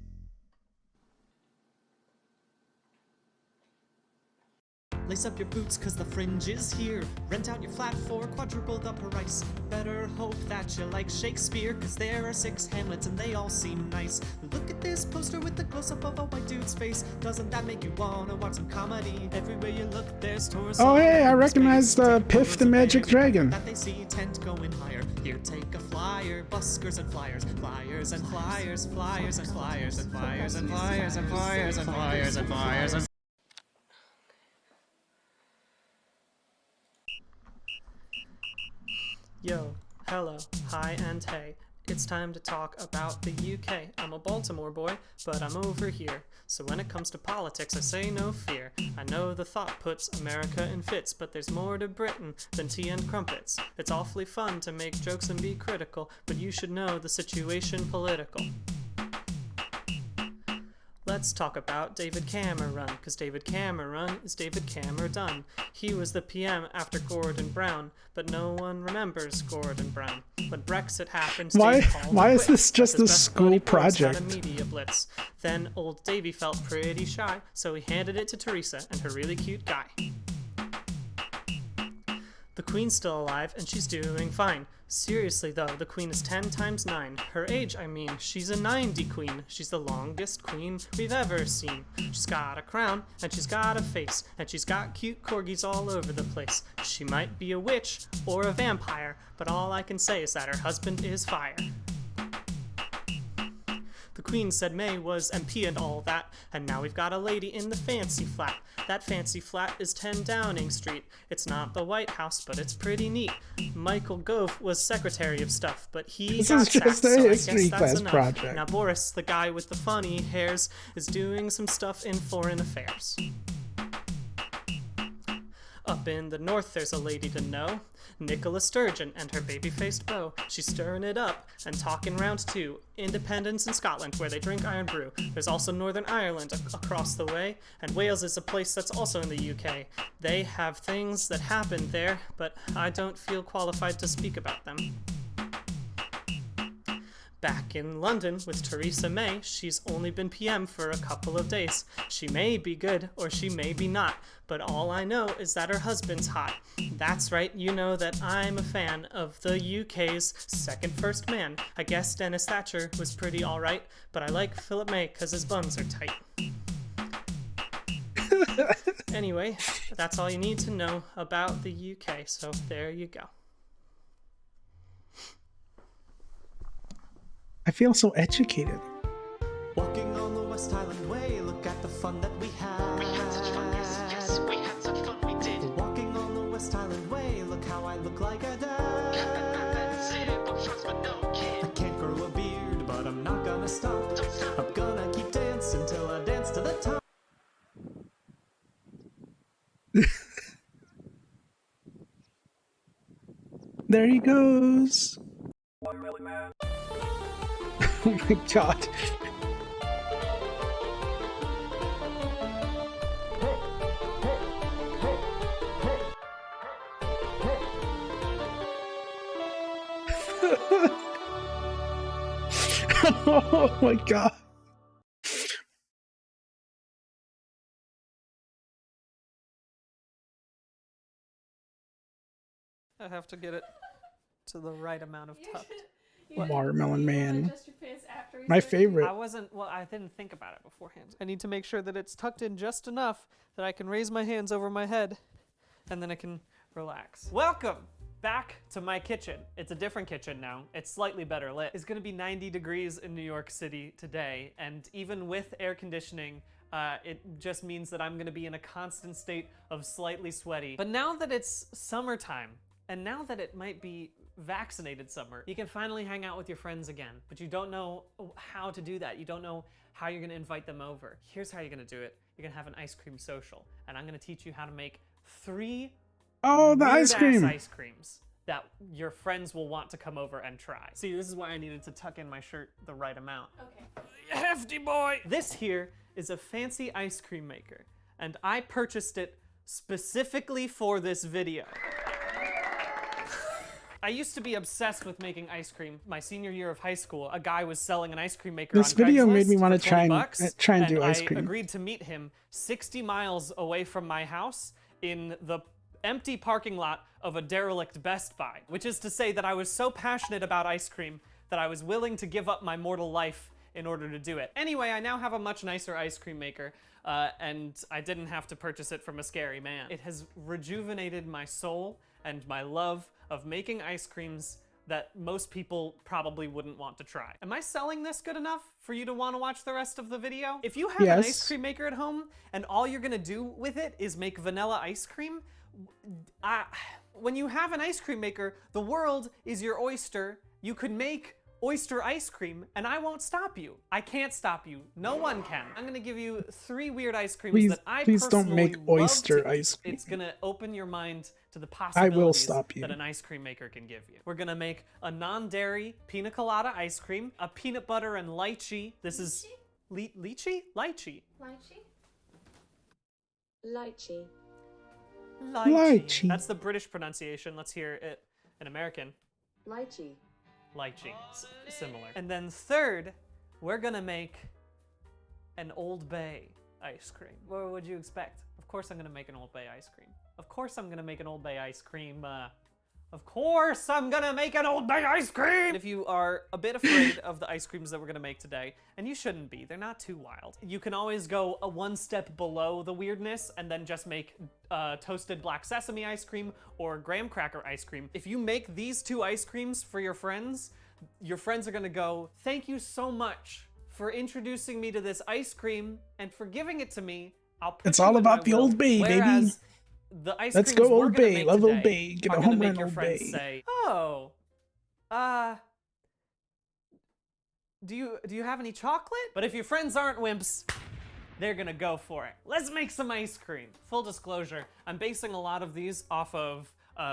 Lace up your boots cause the fringe is here. Rent out your flat for quadruple the price. Better hope that you like Shakespeare, cause there are 6 Hamlets and they all seem nice. Look at this poster with the close-up of a white dude's face. Doesn't that make you wanna watch some comedy? Everywhere you look there's tourists. Oh hey, I recognize Piff the Magic Dragon. That they see tend going higher. Here, take a flyer, buskers and flyers, flyers and flyers, flyers and flyers and flyers and flyers and flyers and flyers and flyers and. Yo, hello, hi and hey. It's time to talk about the UK. I'm a Baltimore boy, but I'm over here. So when it comes to politics, I say no fear. I know the thought puts America in fits, but there's more to Britain than tea and crumpets. It's awfully fun to make jokes and be critical, but you should know the situation political. Let's talk about David Cameron, cause David Cameron is David Cameron. He was the PM after Gordon Brown, but no one remembers Gordon Brown. When Brexit happened, Why Dave called is quits, this just as his a best school buddy Boris had project? a media blitz. Then old Davey felt pretty shy, so he handed it to Teresa and her really cute guy. The Queen's still alive and she's doing fine. Seriously though, the Queen is 10 times 9. Her age, I mean, she's a 90 queen. She's the longest queen we've ever seen. She's got a crown, and she's got a face, and she's got cute corgis all over the place. She might be a witch or a vampire, but all I can say is that her husband is fire. The Queen said May was MP and all that, and now we've got a lady in the fancy flat. That fancy flat is 10 Downing Street. It's not the White House, but it's pretty neat. Michael Gove was Secretary of Stuff, but he This got is just sacked, a so I history guess that's class enough. project. Now Boris, the guy with the funny hairs, is doing some stuff in foreign affairs. Up in the north, there's a lady to know, Nicola Sturgeon and her baby-faced beau. She's stirring it up and talking round two. Independence in Scotland, where they drink iron brew. There's also Northern Ireland across the way, and Wales is a place that's also in the UK. They have things that happen there, but I don't feel qualified to speak about them. Back in London with Theresa May, she's only been PM for a couple of days. She may be good or she may be not, but all I know is that her husband's hot. That's right, you know that I'm a fan of the UK's second first man. I guess Dennis Thatcher was pretty alright, but I like Philip May cause his buns are tight. Anyway, that's all you need to know about the UK, so there you go. I feel so educated. Walking on the West Highland Way, look at the fun that we had. We had such fun, yes, we had such fun, we did. Walking on the West Highland Way, look how I look like a dad. Simple shorts, but no kid. I can't grow a beard, but I'm not gonna stop. Don't stop. I'm gonna keep dancing till I dance to the top. There he goes. Oh my god. Oh my god. I have to get it to the right amount of tucked. Watermelon Man. Adjust your pants after we My start favorite. I didn't think about it beforehand. I need to make sure that it's tucked in just enough that I can raise my hands over my head and then I can relax. Welcome back to my kitchen. It's a different kitchen now. It's slightly better lit. It's gonna be 90 degrees in New York City today, and even with air conditioning, it just means that I'm gonna be in a constant state of slightly sweaty. But now that it's summertime, and now that it might be vaccinated summer, you can finally hang out with your friends again, but you don't know how to do that. You don't know how you're gonna invite them over. Here's how you're gonna do it. You're gonna have an ice cream social, and I'm gonna teach you how to make 3 the ice cream. ice creams that your friends will want to come over and try. See, this is why I needed to tuck in my shirt the right amount. Okay. Hefty boy! This here is a fancy ice cream maker, and I purchased it specifically for this video. I used to be obsessed with making ice cream. My senior year of high school, a guy was selling an ice cream maker This on video Craigslist made me want to for try $20, and do ice cream. I agreed to meet him 60 miles away from my house in the empty parking lot of a derelict Best Buy, which is to say that I was so passionate about ice cream that I was willing to give up my mortal life in order to do it. Anyway, I now have a much nicer ice cream maker, and I didn't have to purchase it from a scary man. It has rejuvenated my soul and my love of making ice creams that most people probably wouldn't want to try. Am I selling this good enough for you to want to watch the rest of the video? If you have an Yes. ice cream maker at home and all you're gonna do with it is make vanilla ice cream, when you have an ice cream maker, the world is your oyster. You could make oyster ice cream and I won't stop you. I can't stop you. No one can. I'm gonna give you 3 weird ice creams that I Please don't personally make love oyster to eat. ice cream. It's gonna open your mind to the I possibilities will stop you. that an ice cream maker can give you. We're gonna make a non-dairy pina colada ice cream, a peanut butter and lychee. This is lychee? Lychee. Lychee? Lychee. Lychee. That's the British pronunciation. Let's hear it in American. Lychee. Lychee. Similar. And then third, we're gonna make an Old Bay ice cream. What would you expect? Of course I'm gonna make an Old Bay ice cream. Of course I'm gonna make an Old Bay ice cream. Of course I'm gonna make an Old Bay ice cream! If you are a bit afraid of the ice creams that we're gonna make today, and you shouldn't be, they're not too wild. You can always go one step below the weirdness and then just make toasted black sesame ice cream or graham cracker ice cream. If you make these 2 ice creams for your friends are gonna go, thank you so much for introducing me to this ice cream and for giving it to me. I'll put It's you all in my about the will. Old Bay, baby. Whereas the ice Let's creams go we're Old gonna Bay. make Love Old today Bay. Get are a gonna home make run, your Old friends Bay. say, "Oh, do you have any chocolate?" But if your friends aren't wimps, they're gonna go for it. Let's make some ice cream. Full disclosure, I'm basing a lot of these off of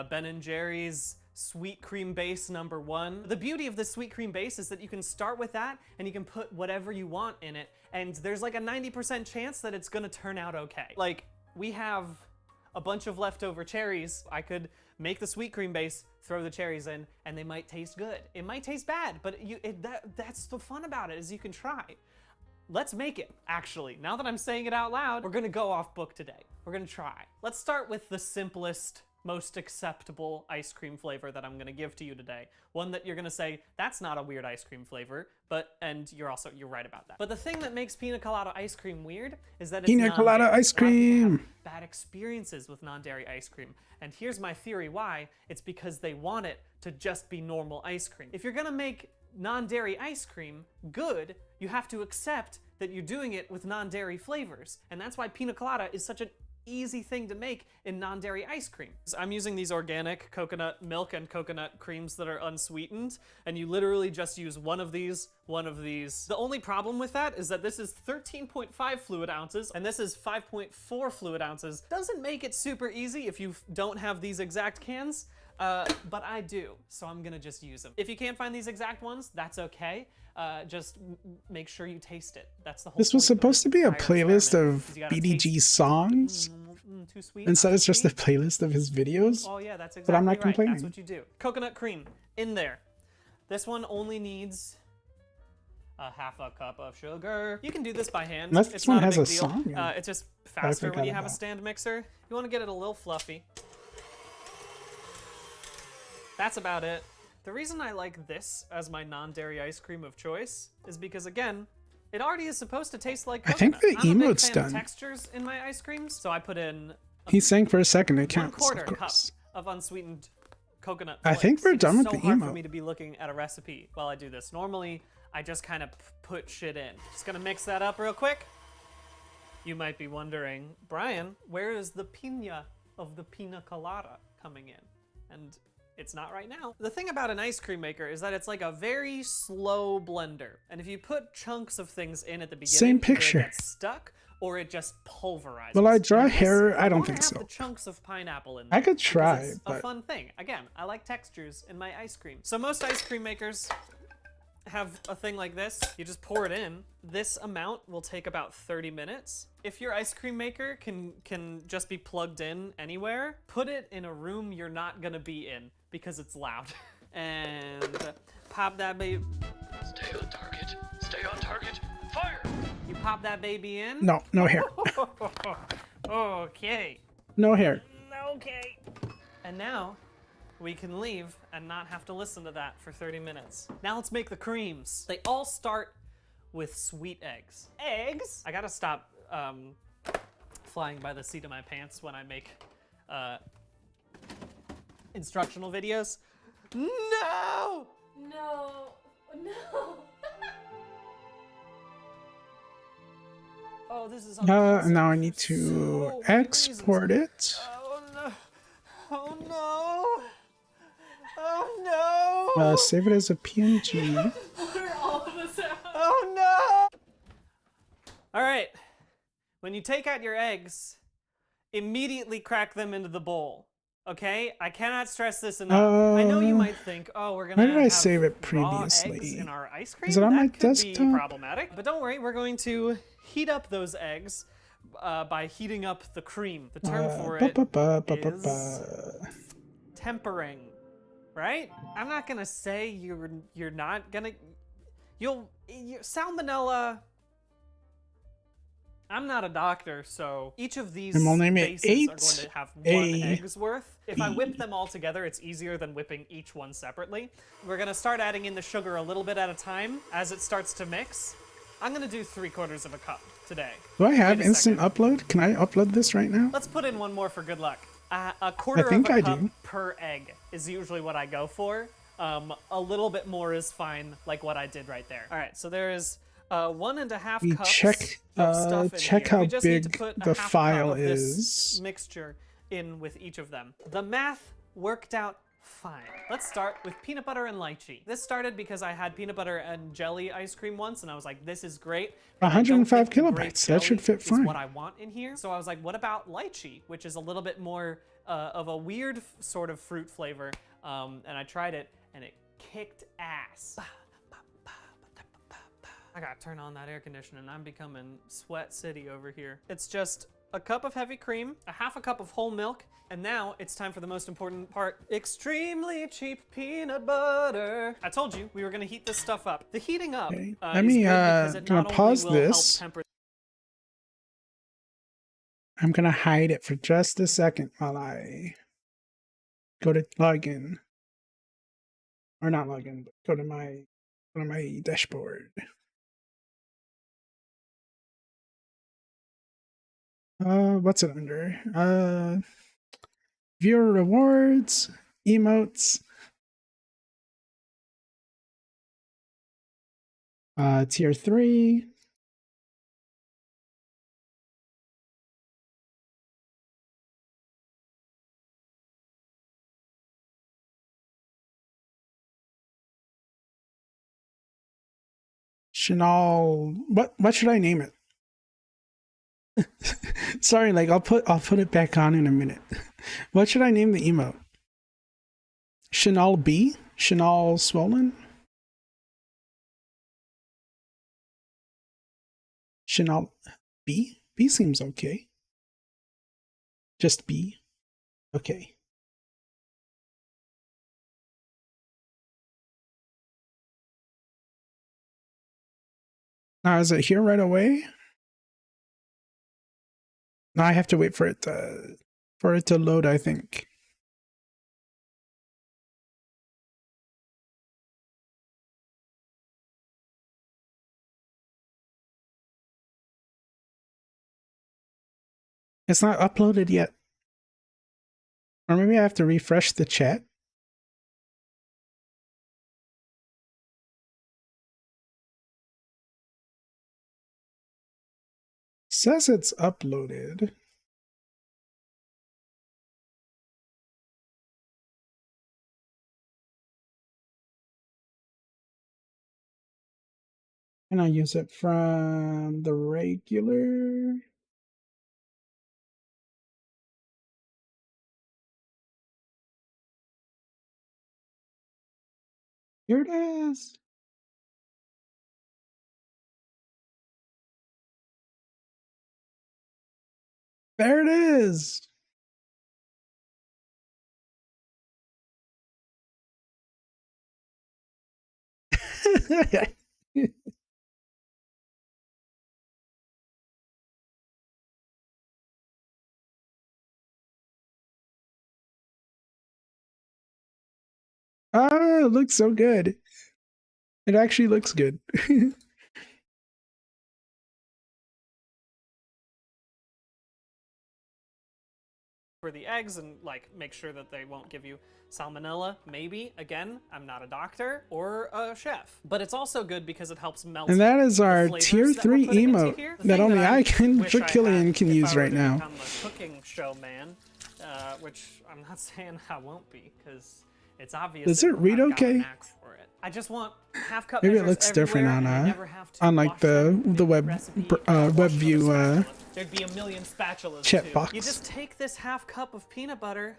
Ben & Jerry's sweet cream base #1. The beauty of the sweet cream base is that you can start with that and you can put whatever you want in it, and there's like a 90% chance that it's gonna turn out okay. Like, we have a bunch of leftover cherries. I could make the sweet cream base, throw the cherries in, and they might taste good. It might taste bad, but that's the fun about it, is you can try. Let's make it, actually. Now that I'm saying it out loud, we're gonna go off book today. We're gonna try. Let's start with the simplest, most acceptable ice cream flavor that I'm gonna give to you today. One that you're gonna say, that's not a weird ice cream flavor, and you're right about that. But the thing that makes pina colada ice cream weird is that it's Pina colada non-dairy. ice A lot of people have cream. bad experiences with non-dairy ice cream. And here's my theory why. It's because they want it to just be normal ice cream. If you're gonna make non-dairy ice cream good, you have to accept that you're doing it with non-dairy flavors. And that's why pina colada is such an easy thing to make in non-dairy ice cream. So I'm using these organic coconut milk and coconut creams that are unsweetened, and you literally just use one of these. The only problem with that is that this is 13.5 fluid ounces and this is 5.4 fluid ounces. Doesn't make it super easy if you don't have these exact cans, but I do, so I'm gonna just use them. If you can't find these exact ones, that's okay. Just make sure you taste it. That's the whole This was point of supposed to be a entire playlist experiment, of is you gotta BDG taste- songs. Too sweet. Instead, not it's too just a sweet. playlist of his videos. Oh yeah, that's exactly But I'm not right. complaining. That's what you do. Coconut cream in there. This one only needs a half a cup of sugar. You can do this by hand. Unless It's this one not has a a big deal. song in it. It's just I faster when forgot you have a about. stand mixer. You want to get it a little fluffy. That's about it. The reason I like this as my non-dairy ice cream of choice is because, again, it already is supposed to taste like I coconut. think the I'm a big emote's fan of done. textures in my ice creams, so I put in He sang for a second. It 1/4 counts, of cup course. of unsweetened coconut I flakes. think we're done with It's the so hard for emote. me to be looking at a recipe while I do this. Normally, I just kind of put shit in. Just gonna mix that up real quick. You might be wondering, Brian, where is the pina of the pina colada coming in? And it's not right now. The thing about an ice cream maker is that it's like a very slow blender. And if you put chunks of things in at the beginning, Same either picture. it gets stuck or it just pulverizes. Will I draw And this, hair? I don't wanna think have so. the chunks of pineapple in I there could because try, it's a but- fun thing. Again, I like textures in my ice cream. So most ice cream makers have a thing like this. You just pour it in. This amount will take about 30 minutes. If your ice cream maker can just be plugged in anywhere, put it in a room you're not gonna be in because it's loud. And pop that baby. Stay on target. Stay on target. Fire! You pop that baby in. No, no hair. Okay. No hair. Okay. And now we can leave and not have to listen to that for 30 minutes. Now let's make the creams. They all start with sweet eggs. Eggs? I gotta stop flying by the seat of my pants when I make instructional videos. No! No. No. Oh, this is Now I need to export it. Oh no. Oh no. Oh no. Save it as a PNG. We're all of us out. Oh no! All right. When you take out your eggs, immediately crack them into the bowl. Okay? I cannot stress this enough. I know you might think, oh, we're gonna Where did I have save it raw eggs previously? in our ice cream. Is it on that my could desktop? be problematic. But don't worry, we're going to heat up those eggs by heating up the cream. The term for it is tempering. Right? I'm not gonna say you're not gonna. Salmonella. I'm not a doctor, so each of these I'm only made bases are 8 going to have one A, egg's worth. If I whip them all together, it's easier than whipping each one separately. We're gonna start adding in the sugar a little bit at a time as it starts to mix. I'm gonna do 3/4 of a cup today. Do I have Wait a instant second. upload? Can I upload this right now? Let's put in one more for good luck. A quarter think of a I cup do. per egg is usually what I go for. A little bit more is fine, like what I did right there. All right, so there is 1.5 cups check of stuff in check here. how We just need to big put a the half a cup file of this is. mixture in with each of them. The math worked out fine. Let's start with peanut butter and lychee. This started because I had peanut butter and jelly ice cream once, and I was like, this is great. but I don't 105 think the grape kilobytes. That should jelly fit is fine. what I want in here. So I was like, what about lychee, which is a little bit more of a weird sort of fruit flavor. And I tried it, and it kicked ass. I gotta turn on that air conditioning. I'm becoming Sweat City over here. It's just a cup of heavy cream, a half a cup of whole milk, and now it's time for the most important part. Extremely cheap peanut butter. I told you we were gonna heat this stuff up. The heating up Okay. is Let me good because it gonna not pause only will this. help temper. I'm gonna hide it for just a second while I go to log in. Or not log in, but go to my dashboard. What's it under? Viewer rewards, emotes, tier 3. Chanel, what should I name it? Sorry, like I'll put it back on in a minute. What should I name the emote? Chanel B? Chanel Swollen? Chanel B? B seems okay. Just B? Okay. Now, is it here right away? No, I have to wait for it to load, I think. It's not uploaded yet. Or maybe I have to refresh the chat. Says it's uploaded. Can I use it from the regular? Here it is. There it is. Ah, it looks so good. It actually looks good. For the eggs and like make sure that they won't give you salmonella. Maybe, again, I'm not a doctor or a chef, but it's also good because it helps melt. And that is the our flavors tier that 3 we're putting into emote here. The that thing only that I can, wish I Killian had can if use I were right to now. become a cooking show man, which I'm not saying I won't be because it's obvious. Does that it read I've got a okay? knack for it. I just want half cup Maybe it measures looks different everywhere, on and I never have to like wash the web web view There'd be a million spatulas chat too. box. You just take this half cup of peanut butter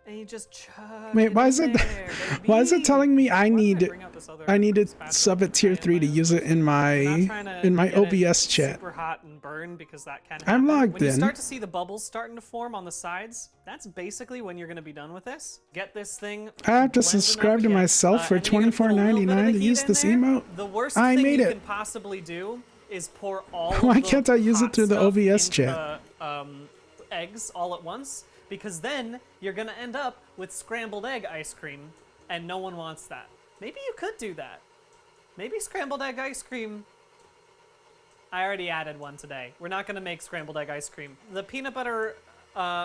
and you just chug Wait, it why in is it there, why is it baby. telling me I need to spatula sub at tier 3 to use it in my get it OBS chat? super hot and burn because that can I'm happen. logged When you in. start to see the bubbles starting to form on the sides, that's basically when you're going to be done with this. Get this thing. I have to subscribe to myself for $24.99 to use this emote. The worst I thing made you it. can possibly do is pour all Why of the can't I use it hot through the stuff OBS into, chat? eggs all at once, because then you're gonna end up with scrambled egg ice cream, and no one wants that. Maybe you could do that. Maybe scrambled egg ice cream. I already added one today. We're not gonna make scrambled egg ice cream. The peanut butter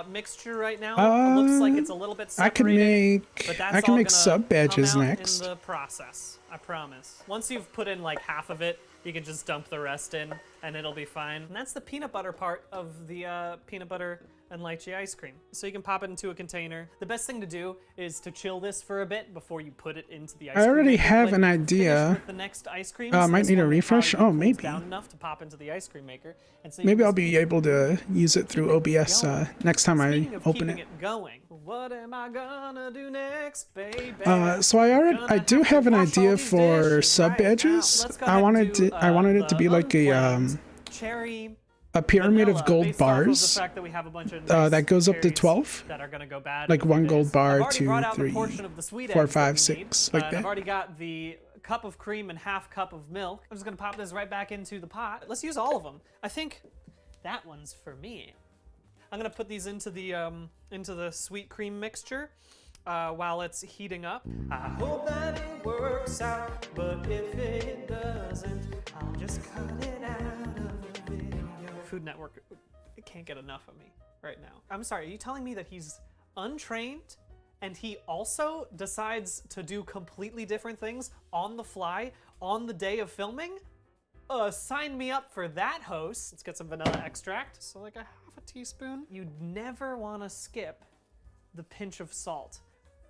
mixture right now looks like it's a little bit separated. But that's I can all make gonna sub badges come out next. in the process. I promise. Once you've put in like half of it You can just dump the rest in and it'll be fine. And that's the peanut butter part of the peanut butter and lychee ice cream. So you can pop it into a container. The best thing to do is to chill this for a bit before you put it into the ice cream. I already maker. have Like, an finish idea. with the next ice cream. Might need a refresh. Oh, maybe. Down enough to pop into the ice cream maker. And so you Maybe can I'll be able to use it through OBS next time I Speaking of open keeping it. going, what am I gonna do next, baby? So I do have an idea for sub badges. I wanted it to be like cherry a pyramid of gold based off of the bars fact that we have a bunch of that goes up to cherries 12. that are gonna go bad Like in one the gold base. bar, I've already 2, brought out the 3, portion of the sweet 4, eggs that 5, we 6, need, like and I've that. already got the cup of cream and half cup of milk. I'm just gonna pop this right back into the pot. Let's use all of them. I think that one's for me. I'm gonna put these into the sweet cream mixture while it's heating up. I hope that it works out, but if it doesn't, I'll just cut it out of the video. Food Network can't get enough of me right now. I'm sorry, are you telling me that he's untrained and he also decides to do completely different things on the fly on the day of filming? Sign me up for that, host. Let's get some vanilla extract. So like a half a teaspoon. You never want to skip the pinch of salt.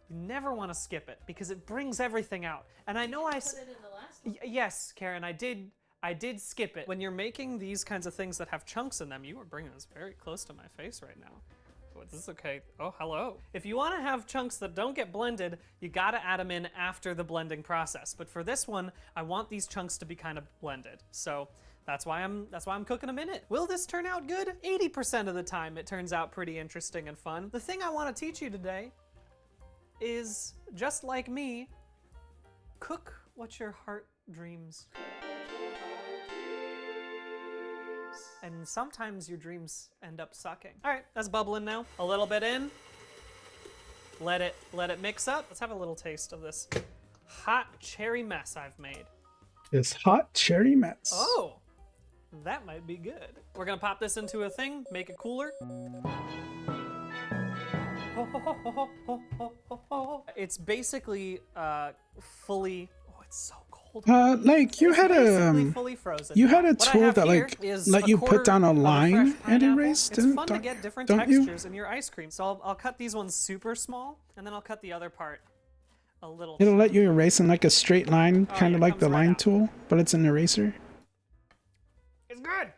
You never want to skip it because it brings everything out. And I know I put it in the last one. Yes, Karen, I did skip it. When you're making these kinds of things that have chunks in them, you are bringing this very close to my face right now. Oh, this is okay. Oh, hello. If you want to have chunks that don't get blended, you gotta add them in after the blending process. But for this one, I want these chunks to be kind of blended. So that's why I'm cooking them in it. Will this turn out good? 80% of the time it turns out pretty interesting and fun. The thing I want to teach you today is, just like me, cook what your heart dreams. And sometimes your dreams end up sucking. All right, that's bubbling now. A little bit in. Let it mix up. Let's have a little taste of this hot cherry mess I've made. This hot cherry mess. Oh, that might be good. We're gonna pop this into a thing, make it cooler. It's basically fully, oh, it's so cold. Like you had a fully frozen. you had a What I tool have that here like is let a you put quarter down a of line fresh and pineapple. erase. It's fun to get different textures in your ice cream. So I'll cut these ones super small, and then I'll cut the other part a little. It'll let you erase in like a straight line, Oh, kind of yeah, it like the comes right line out. tool, but it's an eraser. It's good.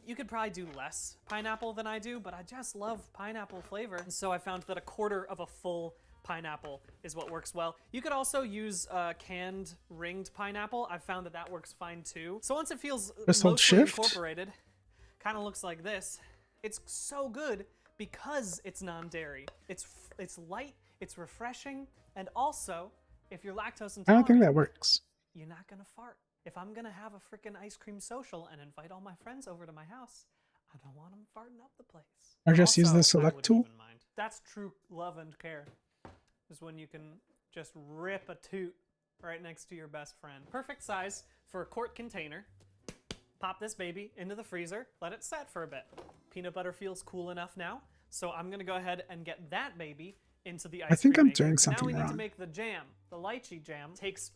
You could probably do less pineapple than I do, but I just love pineapple flavor. And so I found that a quarter of a full pineapple is what works well. You could also use canned ringed pineapple. I've found that that works fine too. So once it feels Just hold mostly shift. incorporated, kind of looks like this. It's so good because it's non-dairy. It's light, it's refreshing, and also, if you're lactose intolerant, I don't think that works. you're not gonna fart. If I'm gonna have a freaking ice cream social and invite all my friends over to my house, I don't want them farting up the place. Or just use Also, the I select wouldn't tool. even mind. That's true love and care. Is when you can just rip a toot right next to your best friend. Perfect size for a quart container. Pop this baby into the freezer. Let it set for a bit. Peanut butter feels cool enough now, so I'm gonna go ahead and get that baby into the ice I think cream I'm maker. doing Now something we need to wrong. make the jam. The lychee jam takes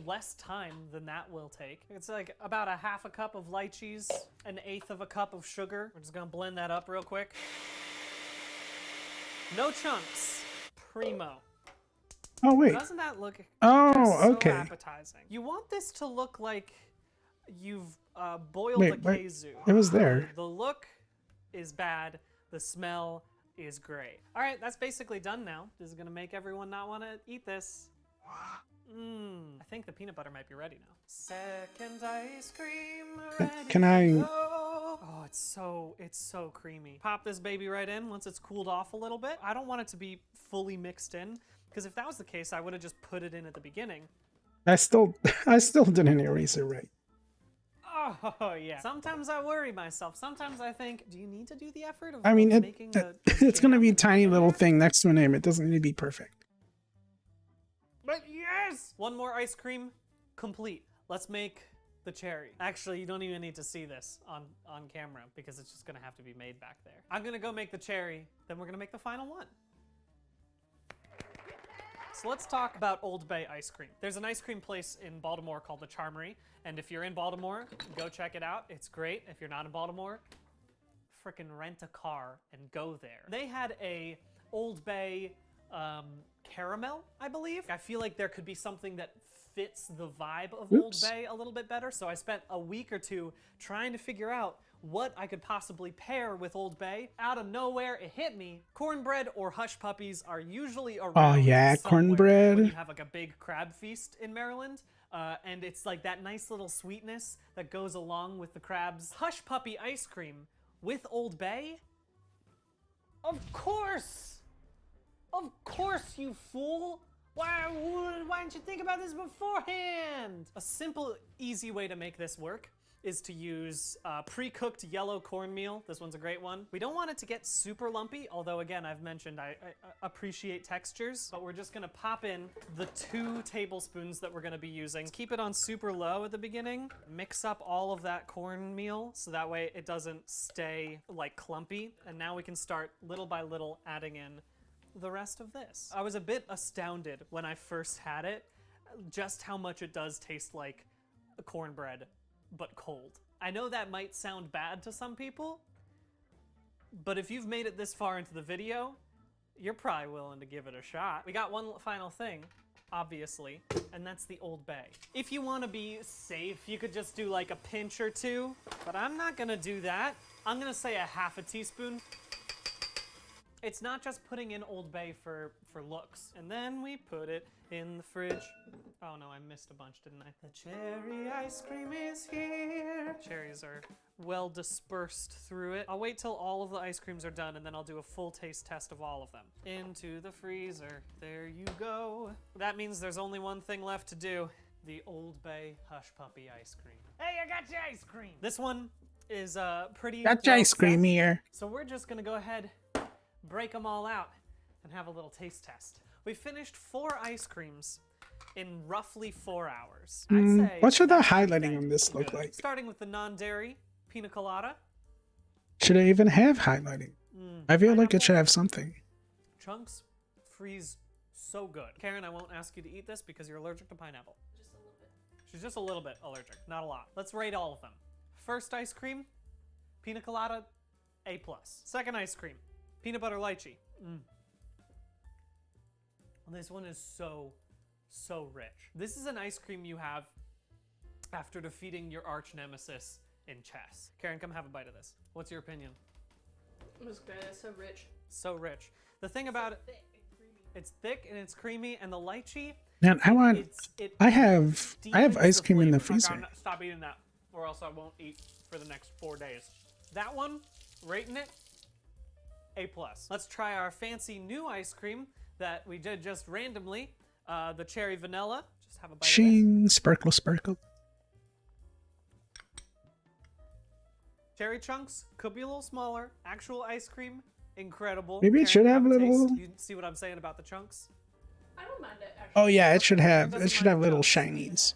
less time than that will take. It's like about a half a cup of lychees, an eighth of a cup of sugar. We're just gonna blend that up real quick. No chunks. Primo. Oh wait. Doesn't that look Oh, just so okay. appetizing? You want this to look like you've boiled Wait, a wait. kazoo. It was there. The look is bad. The smell is great. All right, that's basically done now. This is gonna make everyone not want to eat this. I think the peanut butter might be ready now. Second ice cream ready. Can I? to go. Oh, it's so creamy. Pop this baby right in once it's cooled off a little bit. I don't want it to be fully mixed in, because if that was the case, I would have just put it in at the beginning. I still didn't erase it right. Oh yeah. Sometimes I worry myself. Sometimes I think, do you need to do the effort of I mean, making a it's gonna be a tiny little thing next to a name. It doesn't need to be perfect. But yes! One more ice cream, complete. Let's make the cherry. Actually, you don't even need to see this on camera because it's just gonna have to be made back there. I'm gonna go make the cherry, then we're gonna make the final one. So let's talk about Old Bay ice cream. There's an ice cream place in Baltimore called the Charmery, and if you're in Baltimore, go check it out. It's great. If you're not in Baltimore, frickin' rent a car and go there. They had a Old Bay caramel, I believe. I feel like there could be something that fits the vibe of Old Bay a little bit better, so I spent a week or two trying to figure out what I could possibly pair with Old Bay. Out of nowhere, it hit me. Cornbread or hush puppies are usually around Oh yeah, somewhere cornbread. when you have like a big crab feast in Maryland. And it's like that nice little sweetness that goes along with the crabs. Hush puppy ice cream with Old Bay? Of course! Of course, you fool! Why didn't you think about this beforehand? A simple, easy way to make this work is to use pre-cooked yellow cornmeal. This one's a great one. We don't want it to get super lumpy, although again, I've mentioned I appreciate textures, but we're just gonna pop in the 2 tablespoons that we're gonna be using. Keep it on super low at the beginning. Mix up all of that cornmeal so that way it doesn't stay like clumpy. And now we can start little by little adding in the rest of this. I was a bit astounded when I first had it, just how much it does taste like cornbread, but cold. I know that might sound bad to some people, but if you've made it this far into the video, you're probably willing to give it a shot. We got one final thing, obviously, and that's the Old Bay. If you want to be safe, you could just do like a pinch or 2, but I'm not gonna do that. I'm gonna say a half a teaspoon. It's not just putting in Old Bay for looks. And then we put it in the fridge. Oh no, I missed a bunch, didn't I? The cherry ice cream is here. Cherries are well dispersed through it. I'll wait till all of the ice creams are done and then I'll do a full taste test of all of them. Into the freezer, there you go. That means there's only one thing left to do. The Old Bay Hush Puppy ice cream. Hey, I got your ice cream. This one is pretty Got your well ice cream set. here. So we're just gonna go ahead, break them all out, and have a little taste test. We finished 4 ice creams in roughly 4 hours. I'd say What should the that's highlighting on this look good. like? Starting with the non-dairy pina colada. Should I even have highlighting? I feel like it should have something. Chunks freeze so good. Karen, I won't ask you to eat this because you're allergic to pineapple. Just a little bit. She's just a little bit allergic, not a lot. Let's rate all of them. First ice cream, pina colada, A+. Second ice cream, peanut butter lychee. This one is so rich. This is an ice cream you have after defeating your arch nemesis in chess. Karen, come have a bite of this. What's your opinion? It was good. It's so rich. So rich. The thing about it, it's thick and it's creamy, and the lychee. Man, I have ice cream in the freezer. Stop eating that, or else I won't eat for the next 4 days. That one, rating it, A+. Let's try our fancy new ice cream that we did just randomly, the cherry vanilla. Just have a bite of Shing, sparkle, sparkle. Cherry chunks could be a little smaller. Actual ice cream, incredible. Maybe it should have a little. taste. You see what I'm saying about the chunks? I don't mind it, actually. Oh yeah, it should have little shinies.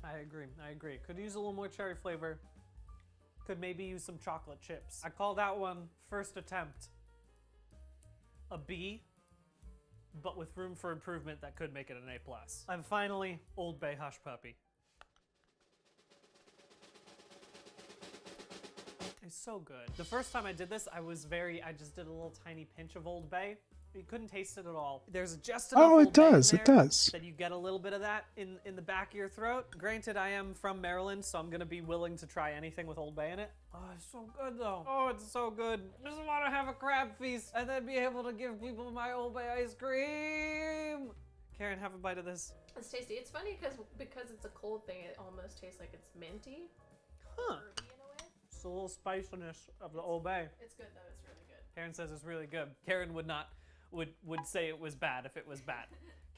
I agree. Could use a little more cherry flavor. Could maybe use some chocolate chips. I call that one first attempt a B, but with room for improvement that could make it an A+. And finally, Old Bay Hush Puppy. It's so good. The first time I did this, I just did a little tiny pinch of Old Bay. You couldn't taste it at all. There's just enough Old Bay in there that you get a little bit of that in the back of your throat. Granted, I am from Maryland, so I'm gonna be willing to try anything with Old Bay in it. Oh, it's so good though. Oh, it's so good. I just want to have a crab feast and then be able to give people my Old Bay ice cream. Karen, have a bite of this. It's tasty. It's funny because it's a cold thing, it almost tastes like it's minty. Huh. Herby in a way. It's a little spiciness of the Old Bay. It's good though. It's really good. Karen says it's really good. Karen would say it was bad if it was bad.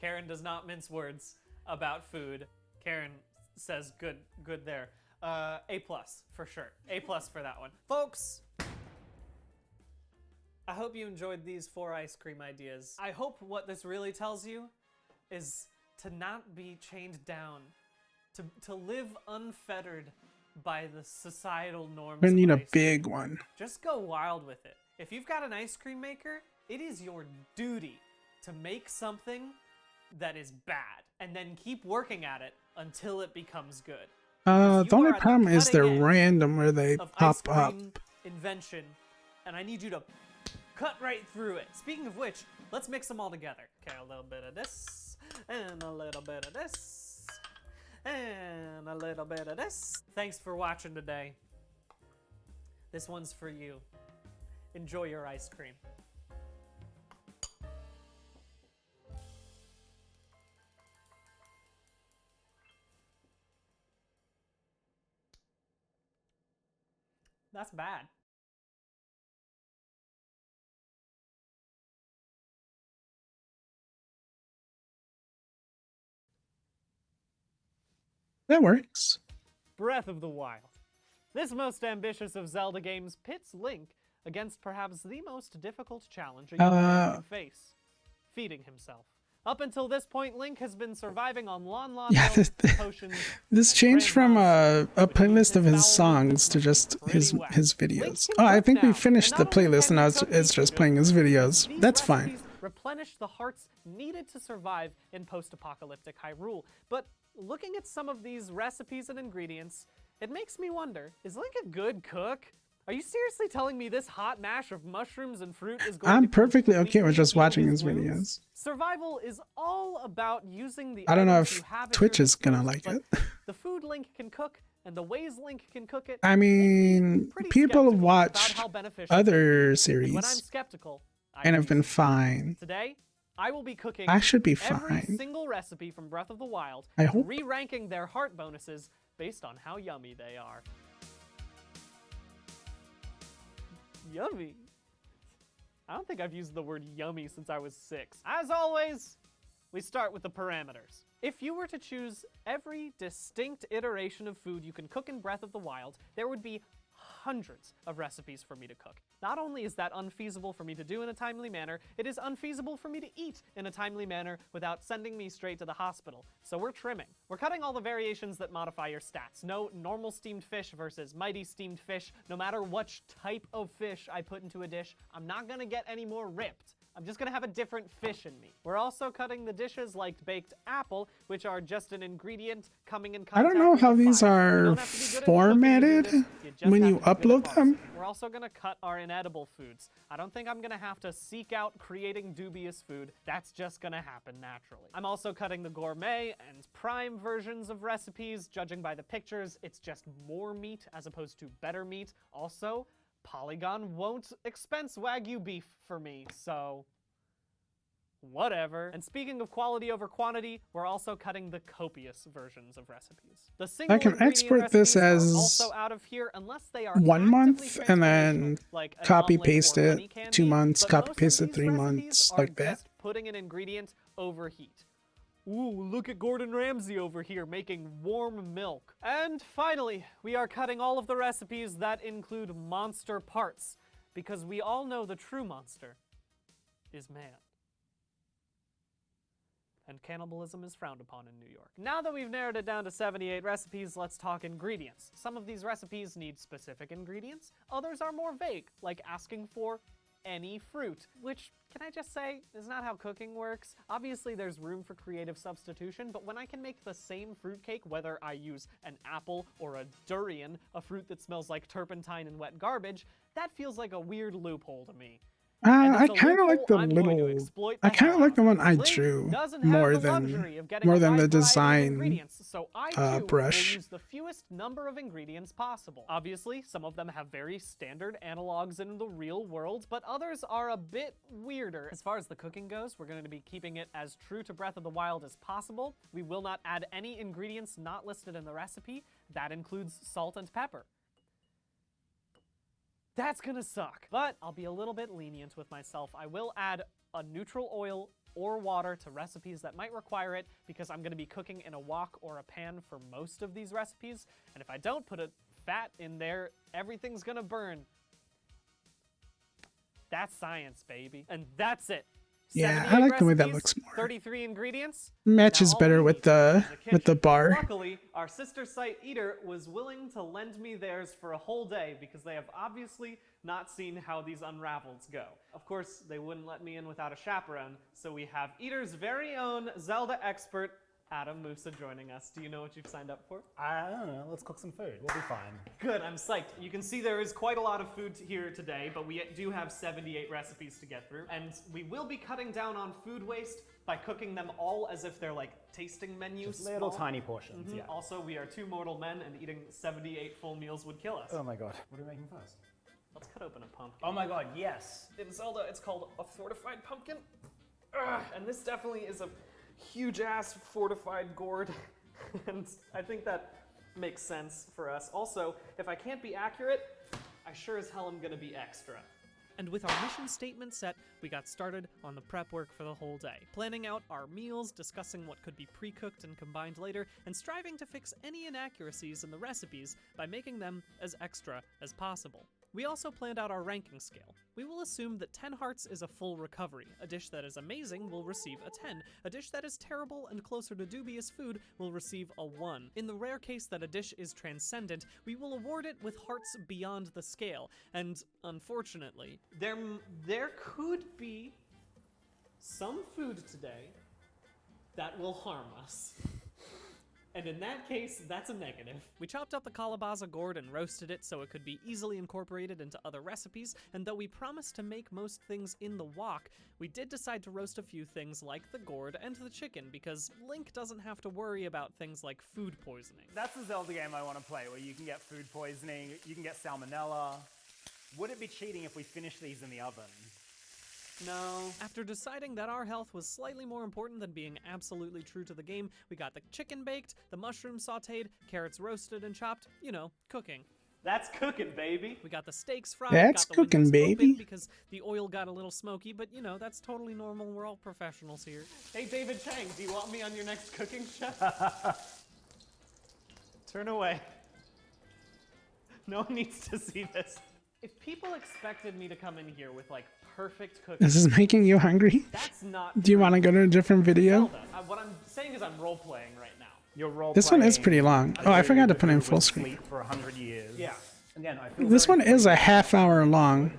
Karen does not mince words about food. Karen says good there. A+ for sure. A+ for that one. Folks, I hope you enjoyed these 4 ice cream ideas. I hope what this really tells you is to not be chained down, to live unfettered by the societal norms. I need a of ice big cream. one. Just go wild with it. If you've got an ice cream maker, it is your duty to make something that is bad and then keep working at it until it becomes good. The You only are at the problem is they're cutting edge random where they of ice pop up. cream invention, and I need you to cut right through it. Speaking of which, let's mix them all together. Okay, a little bit of this, and a little bit of this, and a little bit of this. Thanks for watching today. This one's for you. Enjoy your ice cream. That's bad. That works. Breath of the Wild. This most ambitious of Zelda games pits Link against perhaps the most difficult challenge a young man can face: feeding himself. Up until this point, Link has been surviving on Lon Lon milk, potions. This changed from a playlist of his songs to just his videos. Oh, I think we finished the playlist and now it's just playing his videos. That's fine. Replenish the hearts needed to survive in post-apocalyptic Hyrule. But looking at some of these recipes and ingredients, it makes me wonder, is Link a good cook? Are you seriously telling me this hot mash of mushrooms and fruit is going I'm to perfectly okay with just watching his videos. Survival is all about using the I don't know items if you have at Twitch your is gonna disposal, like but it. the food Link can cook and the ways Link can cook it. I mean, people have watched other series When I'm skeptical, and have been fine. Today, I will be cooking I should be every fine. single recipe from Breath of the Wild, I hope. re-ranking their heart bonuses based on how yummy they are. Yummy. I don't think I've used the word yummy since I was 6. As always, we start with the parameters. If you were to choose every distinct iteration of food you can cook in Breath of the Wild, there would be hundreds of recipes for me to cook. Not only is that unfeasible for me to do in a timely manner, it is unfeasible for me to eat in a timely manner without sending me straight to the hospital. So we're trimming. We're cutting all the variations that modify your stats. No normal steamed fish versus mighty steamed fish. No matter which type of fish I put into a dish, I'm not gonna get any more ripped. I'm just gonna have a different fish in me. We're also cutting the dishes like baked apple, which are just an ingredient coming in I contact don't know with how the these fire. are formatted when you upload them. We're also gonna cut our inedible foods. I don't think I'm gonna have to seek out creating dubious food. That's just gonna happen naturally. I'm also cutting the gourmet and prime versions of recipes. Judging by the pictures, it's just more meat as opposed to better meat. Also, Polygon won't expense Wagyu beef for me, so whatever. And speaking of quality over quantity, we're also cutting the copious versions of recipes. The single I can ingredient export this recipes as are also out of here unless they are 1 month and then like an copy omelet paste or it honey candy, 2 months, but copy most paste of it these 3 recipes months, are like that. just putting an ingredient over heat. Ooh, look at Gordon Ramsay over here making warm milk. And finally, we are cutting all of the recipes that include monster parts, because we all know the true monster is man. And cannibalism is frowned upon in New York. Now that we've narrowed it down to 78 recipes, let's talk ingredients. Some of these recipes need specific ingredients, others are more vague, like asking for any fruit, which, can I just say, is not how cooking works. Obviously there's room for creative substitution, but when I can make the same fruitcake, whether I use an apple or a durian, a fruit that smells like turpentine and wet garbage, that feels like a weird loophole to me. I kind of like the little. I kind of like the one I drew more than the design so I too brush. will use the fewest number of ingredients possible. Obviously, some of them have very standard analogs in the real world, but others are a bit weirder. As far as the cooking goes, we're going to be keeping it as true to Breath of the Wild as possible. We will not add any ingredients not listed in the recipe. That includes salt and pepper. That's gonna suck, but I'll be a little bit lenient with myself. I will add a neutral oil or water to recipes that might require it, because I'm gonna be cooking in a wok or a pan for most of these recipes, and if I don't put a fat in there, everything's gonna burn. That's science, baby. And that's it. Yeah, 78 I like the way that recipes, looks more. 33 ingredients. Matches Now all better we with need the is a kitchen. bar. Luckily, our sister site Eater was willing to lend me theirs for a whole day because they have obviously not seen how these unravels go. Of course, they wouldn't let me in without a chaperone, so we have Eater's very own Zelda expert, Adam Musa, joining us. Do you know what you've signed up for? I don't know. Let's cook some food. We'll be fine. Good, I'm psyched. You can see there is quite a lot of food here today, but we do have 78 recipes to get through. And we will be cutting down on food waste by cooking them all as if they're like tasting menus. Just little tiny portions, yeah. Also, we are 2 mortal men, and eating 78 full meals would kill us. Oh my god. What are we making first? Let's cut open a pumpkin. Oh my god, yes. In Zelda, it's called a fortified pumpkin. And this definitely is a huge-ass fortified gourd. And I think that makes sense for us. Also, if I can't be accurate, I sure as hell am gonna be extra. And with our mission statement set, we got started on the prep work for the whole day, planning out our meals, discussing what could be pre-cooked and combined later, and striving to fix any inaccuracies in the recipes by making them as extra as possible. We also planned out our ranking scale. We will assume that 10 hearts is a full recovery. A dish that is amazing will receive a 10. A dish that is terrible and closer to dubious food will receive a 1. In the rare case that a dish is transcendent, we will award it with hearts beyond the scale. And unfortunately, there could be some food today that will harm us. And in that case, that's a negative. We chopped up the calabaza gourd and roasted it so it could be easily incorporated into other recipes, and though we promised to make most things in the wok, we did decide to roast a few things like the gourd and the chicken, because Link doesn't have to worry about things like food poisoning. That's the Zelda game I want to play, where you can get food poisoning, you can get salmonella. Would it be cheating if we finish these in the oven? No. After deciding that our health was slightly more important than being absolutely true to the game, we got the chicken baked, the mushrooms sauteed, carrots roasted and chopped, you know, cooking. That's cooking, baby. We got the steaks fried. That's got the cooking, windows open baby. because the oil got a little smoky, but you know, that's totally normal. We're all professionals here. Hey, David Chang, do you want me on your next cooking show? Turn away. No one needs to see this. If people expected me to come in here with like perfect cooking, This is making you hungry? that's not Do you want to go to a different video? Zelda. What I'm saying is I'm role playing right now. You're role This one is pretty long. Oh, I forgot to put in full screen. For 100 years. Yeah. Again, I feel This very one is a half-hour long.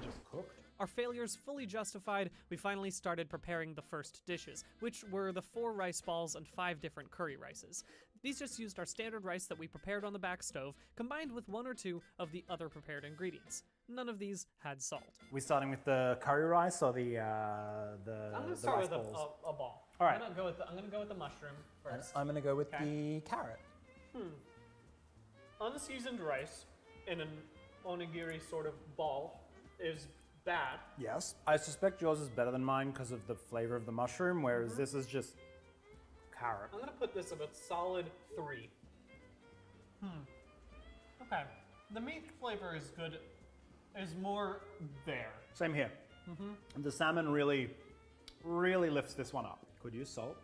Our failures fully justified, we finally started preparing the first dishes, which were the 4 rice balls and 5 different curry rices. These just used our standard rice that we prepared on the back stove, combined with 1 or 2 of the other prepared ingredients. None of these had salt. We're starting with the curry rice or the I'm gonna the start rice with balls? a ball. All right. I'm gonna go with the mushroom first. I'm gonna go with Okay. the carrot. Unseasoned rice in an onigiri sort of ball is bad. Yes. I suspect yours is better than mine because of the flavor of the mushroom, whereas this is just carrot. I'm gonna put this at a solid 3. Okay. The meat flavor is good. Is more there. Same here. The salmon really lifts this one up. Could use salt.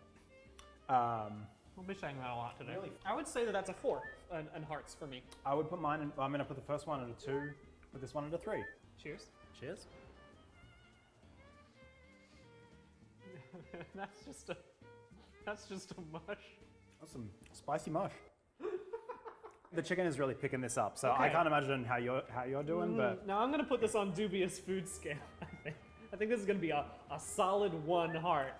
We'll be saying that a lot today. Really? I would say that that's a 4 and hearts for me. I would put mine, I'm gonna put the first one at a 2, put this one at a 3. Cheers. Cheers. That's just a mush. That's some spicy mush. The chicken is really picking this up, so I Okay. can't imagine how you're doing, but Now I'm gonna put this on dubious food scale. I think this is gonna be a solid 1 heart.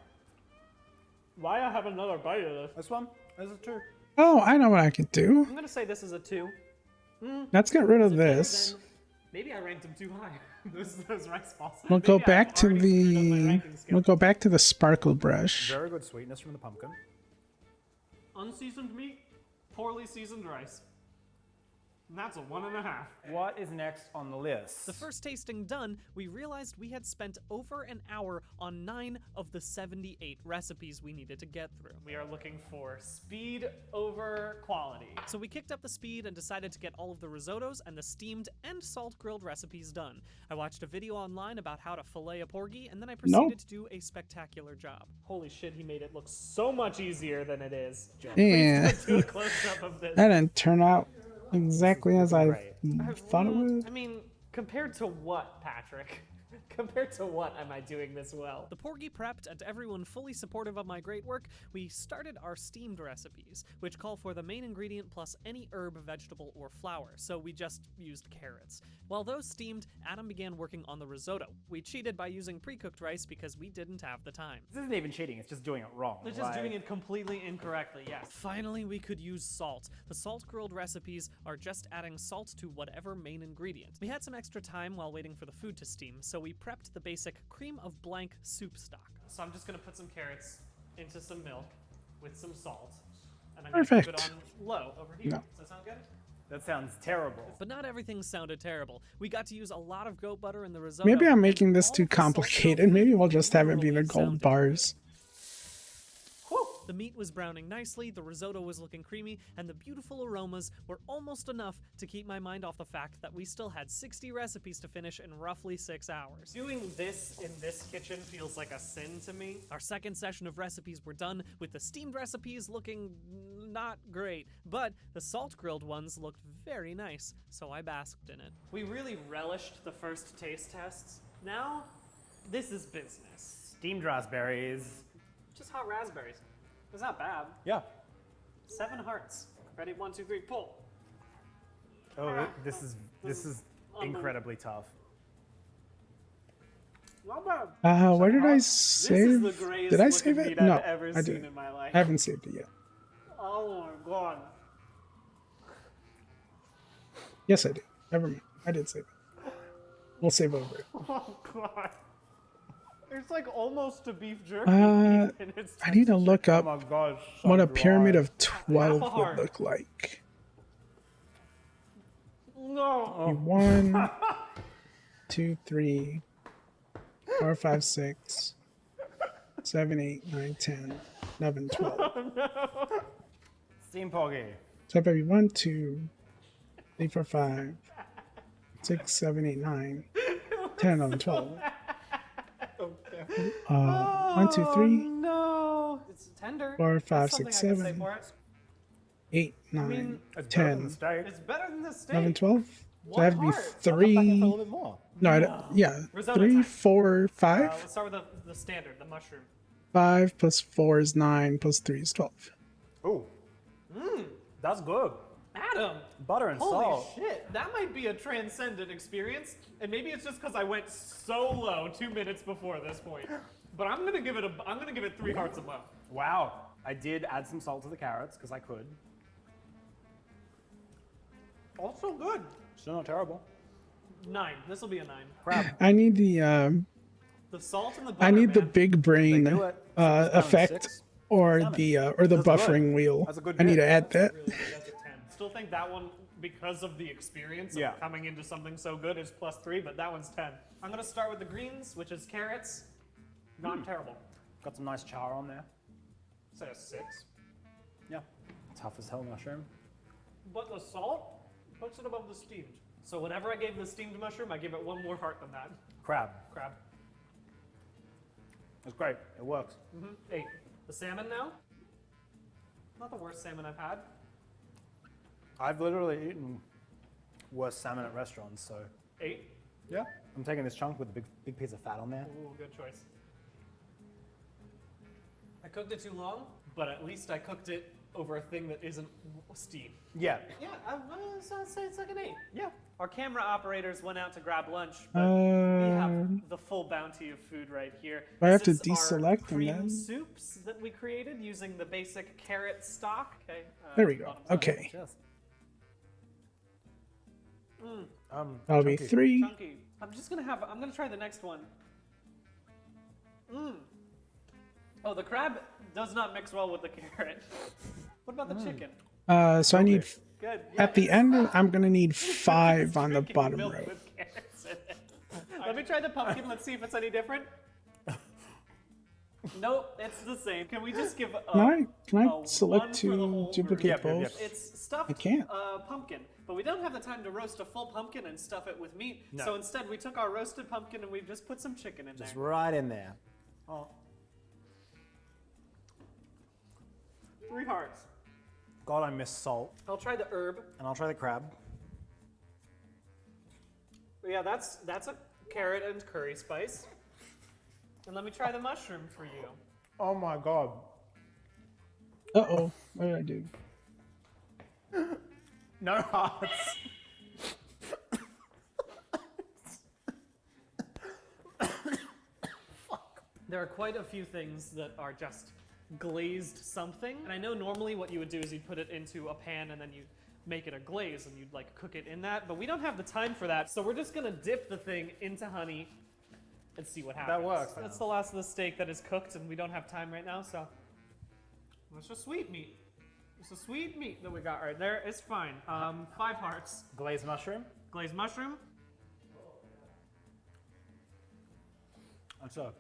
Why I have another bite of this? This one is a 2. Oh, I know what I could do. I'm gonna say this is a 2. Let's get rid of this. Then maybe I ranked them too high. those rice balls. We'll go Maybe back I've to already screwed up my the ranking scale. we'll go back to the sparkle brush. Very good sweetness from the pumpkin. Unseasoned meat, poorly seasoned rice. And that's a 1.5. What is next on the list? The first tasting done, we realized we had spent over an hour on 9 of the 78 recipes we needed to get through. We are looking for speed over quality. So we kicked up the speed and decided to get all of the risottos and the steamed and salt grilled recipes done. I watched a video online about how to fillet a porgy, and then I proceeded to do a spectacular job. Holy shit, he made it look so much easier than it is. Yeah. Please do a close-up of this. That didn't turn out exactly as I thought it would. I mean, compared to what, Patrick? Compared to what am I doing this well? The porgy prepped and everyone fully supportive of my great work, we started our steamed recipes, which call for the main ingredient plus any herb, vegetable, or flour, so we just used carrots. While those steamed, Adam began working on the risotto. We cheated by using pre-cooked rice because we didn't have the time. This isn't even cheating, it's just doing it wrong. They're just doing it completely incorrectly, yes. Finally, we could use salt. The salt grilled recipes are just adding salt to whatever main ingredient. We had some extra time while waiting for the food to steam, so we prepped the basic cream of blank soup stock. So I'm just gonna put some carrots into some milk with some salt, and I'm gonna keep it on low over here. No. Does that sound good? That sounds terrible. But not everything sounded terrible. We got to use a lot of goat butter in the risotto. Maybe I'm making this too complicated. Maybe we'll just have it be the gold bars. The meat was browning nicely, the risotto was looking creamy, and the beautiful aromas were almost enough to keep my mind off the fact that we still had 60 recipes to finish in roughly 6 hours. Doing this in this kitchen feels like a sin to me. Our second session of recipes were done, with the steamed recipes looking not great, but the salt grilled ones looked very nice, so I basked in it. We really relished the first taste tests. Now, this is business. Steamed raspberries. Just hot raspberries. It's not bad. Yeah. 7 hearts. Ready? 1, 2, 3, pull. Oh, this is incredibly tough. Not bad. Where did I save? This is the greatest Did I save looking it? meat No, I've ever I seen didn't. in my life. I haven't saved it yet. Oh my god. Yes, I did. Never mind. I did save it. We'll save over it. Oh god. It's like almost a beef jerky. I need to look up Oh my gosh, what a so pyramid dry. of 12 would heart. look like. No. 1, 2, 3, 4, 5, 6, 7, 8, 9, 10, 11, 12. Oh no. Steam porgy. So maybe 1, 2, 3, 4, 5, 6, 7, 8, 9, 10, 11, 12. 1, 2, 3, No. It's tender. 4, 5, That's 6, something I can say 7, for it. 8, 9, mean, It's better than 10, the steak. It's better than the steak. 11, 12. So One I have to be heart. I'll come back in 3. for a little bit more. No, yeah. Risotto 3, time. 4, 5. Let's start with the standard, the mushroom. 5 plus 4 is 9 plus 3 is 12. Ooh, that's good. Adam. Butter and Holy salt. shit, that might be a transcendent experience, and maybe it's just because I went so low 2 minutes before this point. But I'm gonna give it 3 hearts above. Wow. I did add some salt to the carrots because I could. Also good. Still not terrible. 9. This will be a 9. Crab. I need the The salt and the butter. I need the man. big brain They do it. Down to effect 6. or Seven. the That's buffering good. wheel. That's a good I need bit. to add that. Really good. That's a 10. Still think that one, because of the experience Yeah. of coming into something so good, is +3, but that one's 10. I'm gonna start with the greens, which is carrots. Not terrible. Got some nice char on there. Say a 6. Yeah. Tough as hell mushroom. But the salt puts it above the steamed. So whatever I gave the steamed mushroom, I give it 1 more heart than that. Crab. Crab. That's great. It works. 8. The salmon now? Not the worst salmon I've had. I've literally eaten worse salmon at restaurants, so 8. yeah. I'm taking this chunk with a big piece of fat on there. Ooh, good choice. I cooked it too long, but at least I cooked it over a thing that isn't steam. Yeah. Yeah, I'd say it's like an 8. Yeah. Our camera operators went out to grab lunch, but we have the full bounty of food right here. I have to This is our deselect them cream then. soups that we created using the basic carrot stock. Okay. There we go. bottom side. Okay. That'll be chunky. 3. Chunky. I'm gonna try the next one. Oh, the crab does not mix well with the carrot. What about the chicken? So I need Good. at the end. I'm gonna need 5 on the bottom Milk row. with carrots in it. Let me try the pumpkin. Let's see if it's any different. Nope, it's the same. Can we just give Can I one select for the to whole duplicate group? both? It's stuffed I can't. pumpkin, but we don't have the time to roast a full pumpkin and stuff it with meat. No. So instead, we took our roasted pumpkin and we've just put some chicken in Just there. right in there. Oh. 3 hearts. God, I miss salt. I'll try the herb. And I'll try the crab. Yeah, that's a carrot and curry spice. And let me try the mushroom for you. Oh my god. Uh-oh. What did I do? No hearts. There are quite a few things that are just glazed something. And I know normally what you would do is you'd put it into a pan and then you make it a glaze and you'd like cook it in that, but we don't have the time for that. So we're just gonna dip the thing into honey and see what happens. That works. That's the last of the steak that is cooked and we don't have time right now, so it's just sweet meat. It's a sweet meat that we got right there. It's fine. 5 hearts. Glazed mushroom. Glazed mushroom. That's a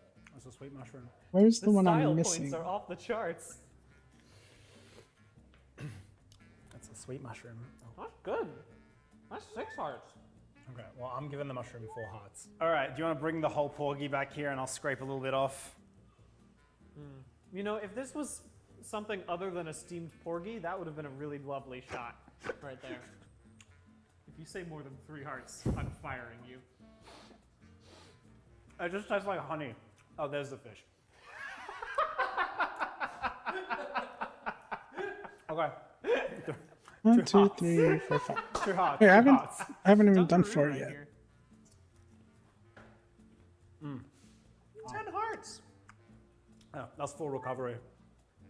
sweet mushroom. Where's the one style I'm points missing? are off the charts. That's a sweet mushroom. Oh. That's good. That's 6 hearts. Okay, well, I'm giving the mushroom 4 hearts. All right, do you want to bring the whole porgy back here and I'll scrape a little bit off? You know, if this was something other than a steamed porgy, that would have been a really lovely shot right there. If you say more than 3 hearts, I'm firing you. It just tastes like honey. Oh, there's the fish. Okay. 1, 2, 3, 4, 5. 2 hearts. Wait, I two hearts. haven't even done 4 yet. 10 hearts. Oh, that's full recovery.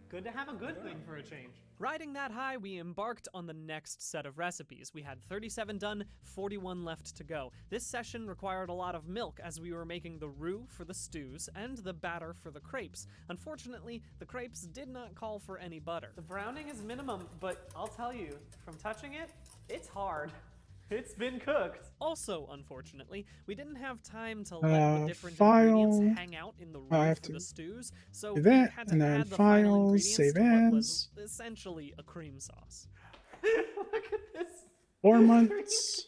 Good to have a good thing for a change. Riding that high, we embarked on the next set of recipes. We had 37 done, 41 left to go. This session required a lot of milk as we were making the roux for the stews and the batter for the crepes. Unfortunately, the crepes did not call for any butter. The browning is minimum, but I'll tell you, from touching it, it's hard. It's been cooked. Also, unfortunately, we didn't have time to let the different ingredients hang out in the roux for the stews, so do we that, had to and then add the final file, ingredients save to what as. was essentially a cream sauce. Look at this. 4 months.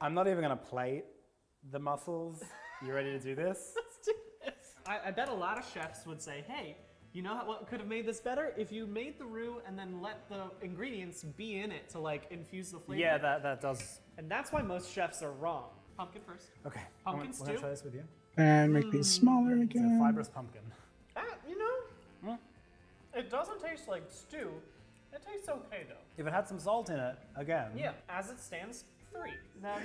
I'm not even going to plate the mussels. You ready to do this? Let's do this. I bet a lot of chefs would say, hey, you know what could have made this better? If you made the roux and then let the ingredients be in it to like infuse the flavor. Yeah, that does. And that's why most chefs are wrong. Pumpkin first. Okay. Pumpkin We're stew. going to try this with you. And make these smaller It's a again. fibrous pumpkin. You know, it doesn't taste like stew. It tastes okay though. If it had some salt in it, again. Yeah, as it stands, 3. Now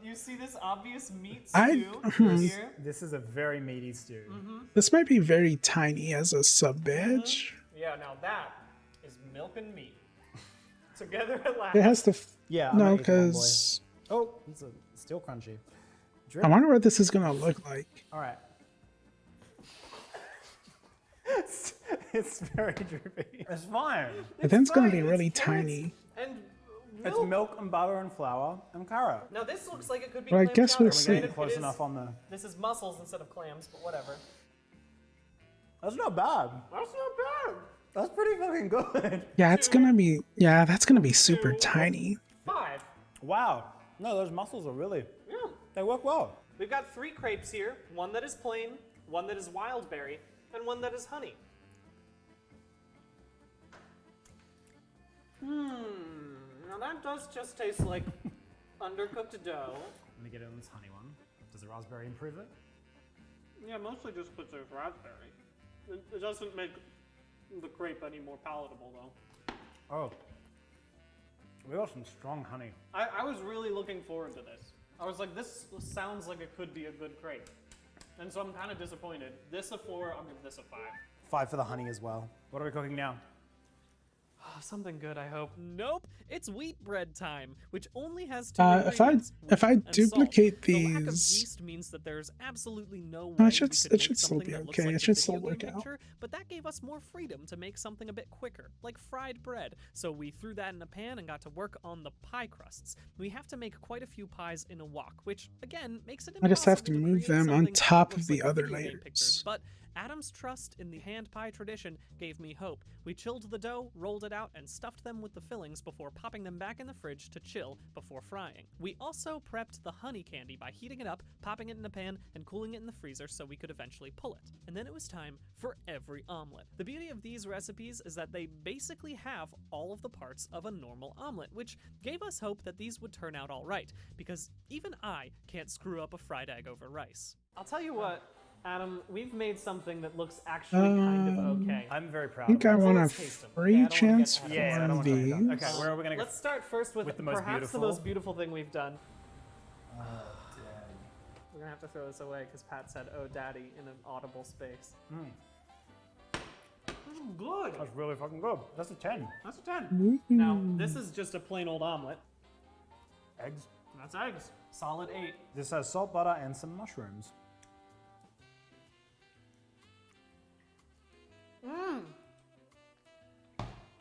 you see this obvious meat I- stew here. This is a very meaty stew. This might be very tiny as a sub veg. Yeah, now that is milk and meat. Together at last. It has to. Yeah, I'm No, gonna eat one, boy. because Oh, it's still crunchy. I wonder what this is gonna look like. All right. It's very droopy. It's fine. But then it's gonna be really tiny. And It's milk and butter and flour and carrot. now this looks like it could be Well, I clam guess chowder. we'll We're see. getting close It is- enough on the. This is mussels instead of clams, but whatever. That's not bad. That's not bad. That's pretty fucking good. Yeah, it's gonna be. Yeah, that's gonna be super tiny. 5. Wow. No, those mussels are really. Yeah. They work well. We've got 3 crepes here. One that is plain, one that is wild berry, and one that is honey. Now that does just taste like undercooked dough. Let me get it on this honey one. Does the raspberry improve it? Yeah, mostly just because there's raspberry. It doesn't make the crepe any more palatable though. Oh. We got some strong honey. I was really looking forward to this. I was like, this sounds like it could be a good crepe. And so I'm kind of disappointed. This a 4, I'll give this a 5. 5 for the honey as well. What are we cooking now? Something good, I hope. Nope, it's wheat bread time, which only has 2 If I ingredients, if I wheat and salt. duplicate The lack of these, yeast means that there's absolutely no way No, we it should could it make should still something be that looks okay. like It the should still video work game out. picture, but that gave us more freedom to make something a bit quicker, like fried bread. So we threw that in a pan and got to work on the pie crusts. We have to make quite a few pies in a wok, which again makes it I just have to impossible move create them on something that top of looks the like a other video game picture. layers. But Adam's trust in the hand pie tradition gave me hope. We chilled the dough, rolled it out, and stuffed them with the fillings before popping them back in the fridge to chill before frying. We also prepped the honey candy by heating it up, popping it in a pan, and cooling it in the freezer so we could eventually pull it. And then it was time for every omelet. The beauty of these recipes is that they basically have all of the parts of a normal omelet, which gave us hope that these would turn out all right, because even I can't screw up a fried egg over rice. I'll tell you what, Adam, we've made something that looks actually kind of okay. I'm very proud. I think I want a free chance for Yeah, these. Okay, where are we gonna go? Let's start first with the most perhaps beautiful? the most beautiful thing we've done. Oh, We're gonna have to throw this away because Pat said, "Oh, daddy," in an audible space. This is good. That's really fucking good. That's a 10. That's a 10. Now, this is just a plain old omelet. Eggs. That's eggs. Solid 8. This has salt, butter, and some mushrooms.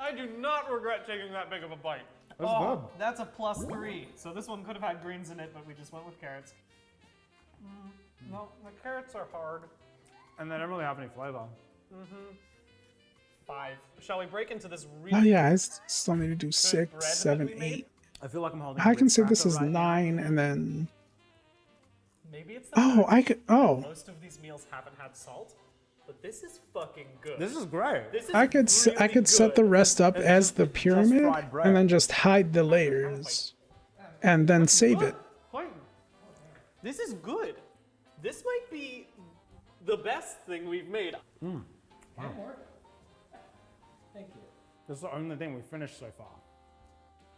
I do not regret taking that big of a bite. That's good. That's a +3. So this one could have had greens in it, but we just went with carrots. No, the carrots are hard. And they don't really have any flavor. 5. Shall we break into this really Oh yeah, I still need to do bread 6, that 7, we made? 8. I feel like I'm holding. I a can Ritz say this cracker is right now. 9, and then Maybe it's oh, I could Most of these meals haven't had salt, but this is fucking good. This is great. This is I could I could set the rest up as the pyramid fried bread. and then just hide the layers and then save it. Clayton, this is good. This might be the best thing we've made. Wow. Thank you. This is the only thing we've finished so far.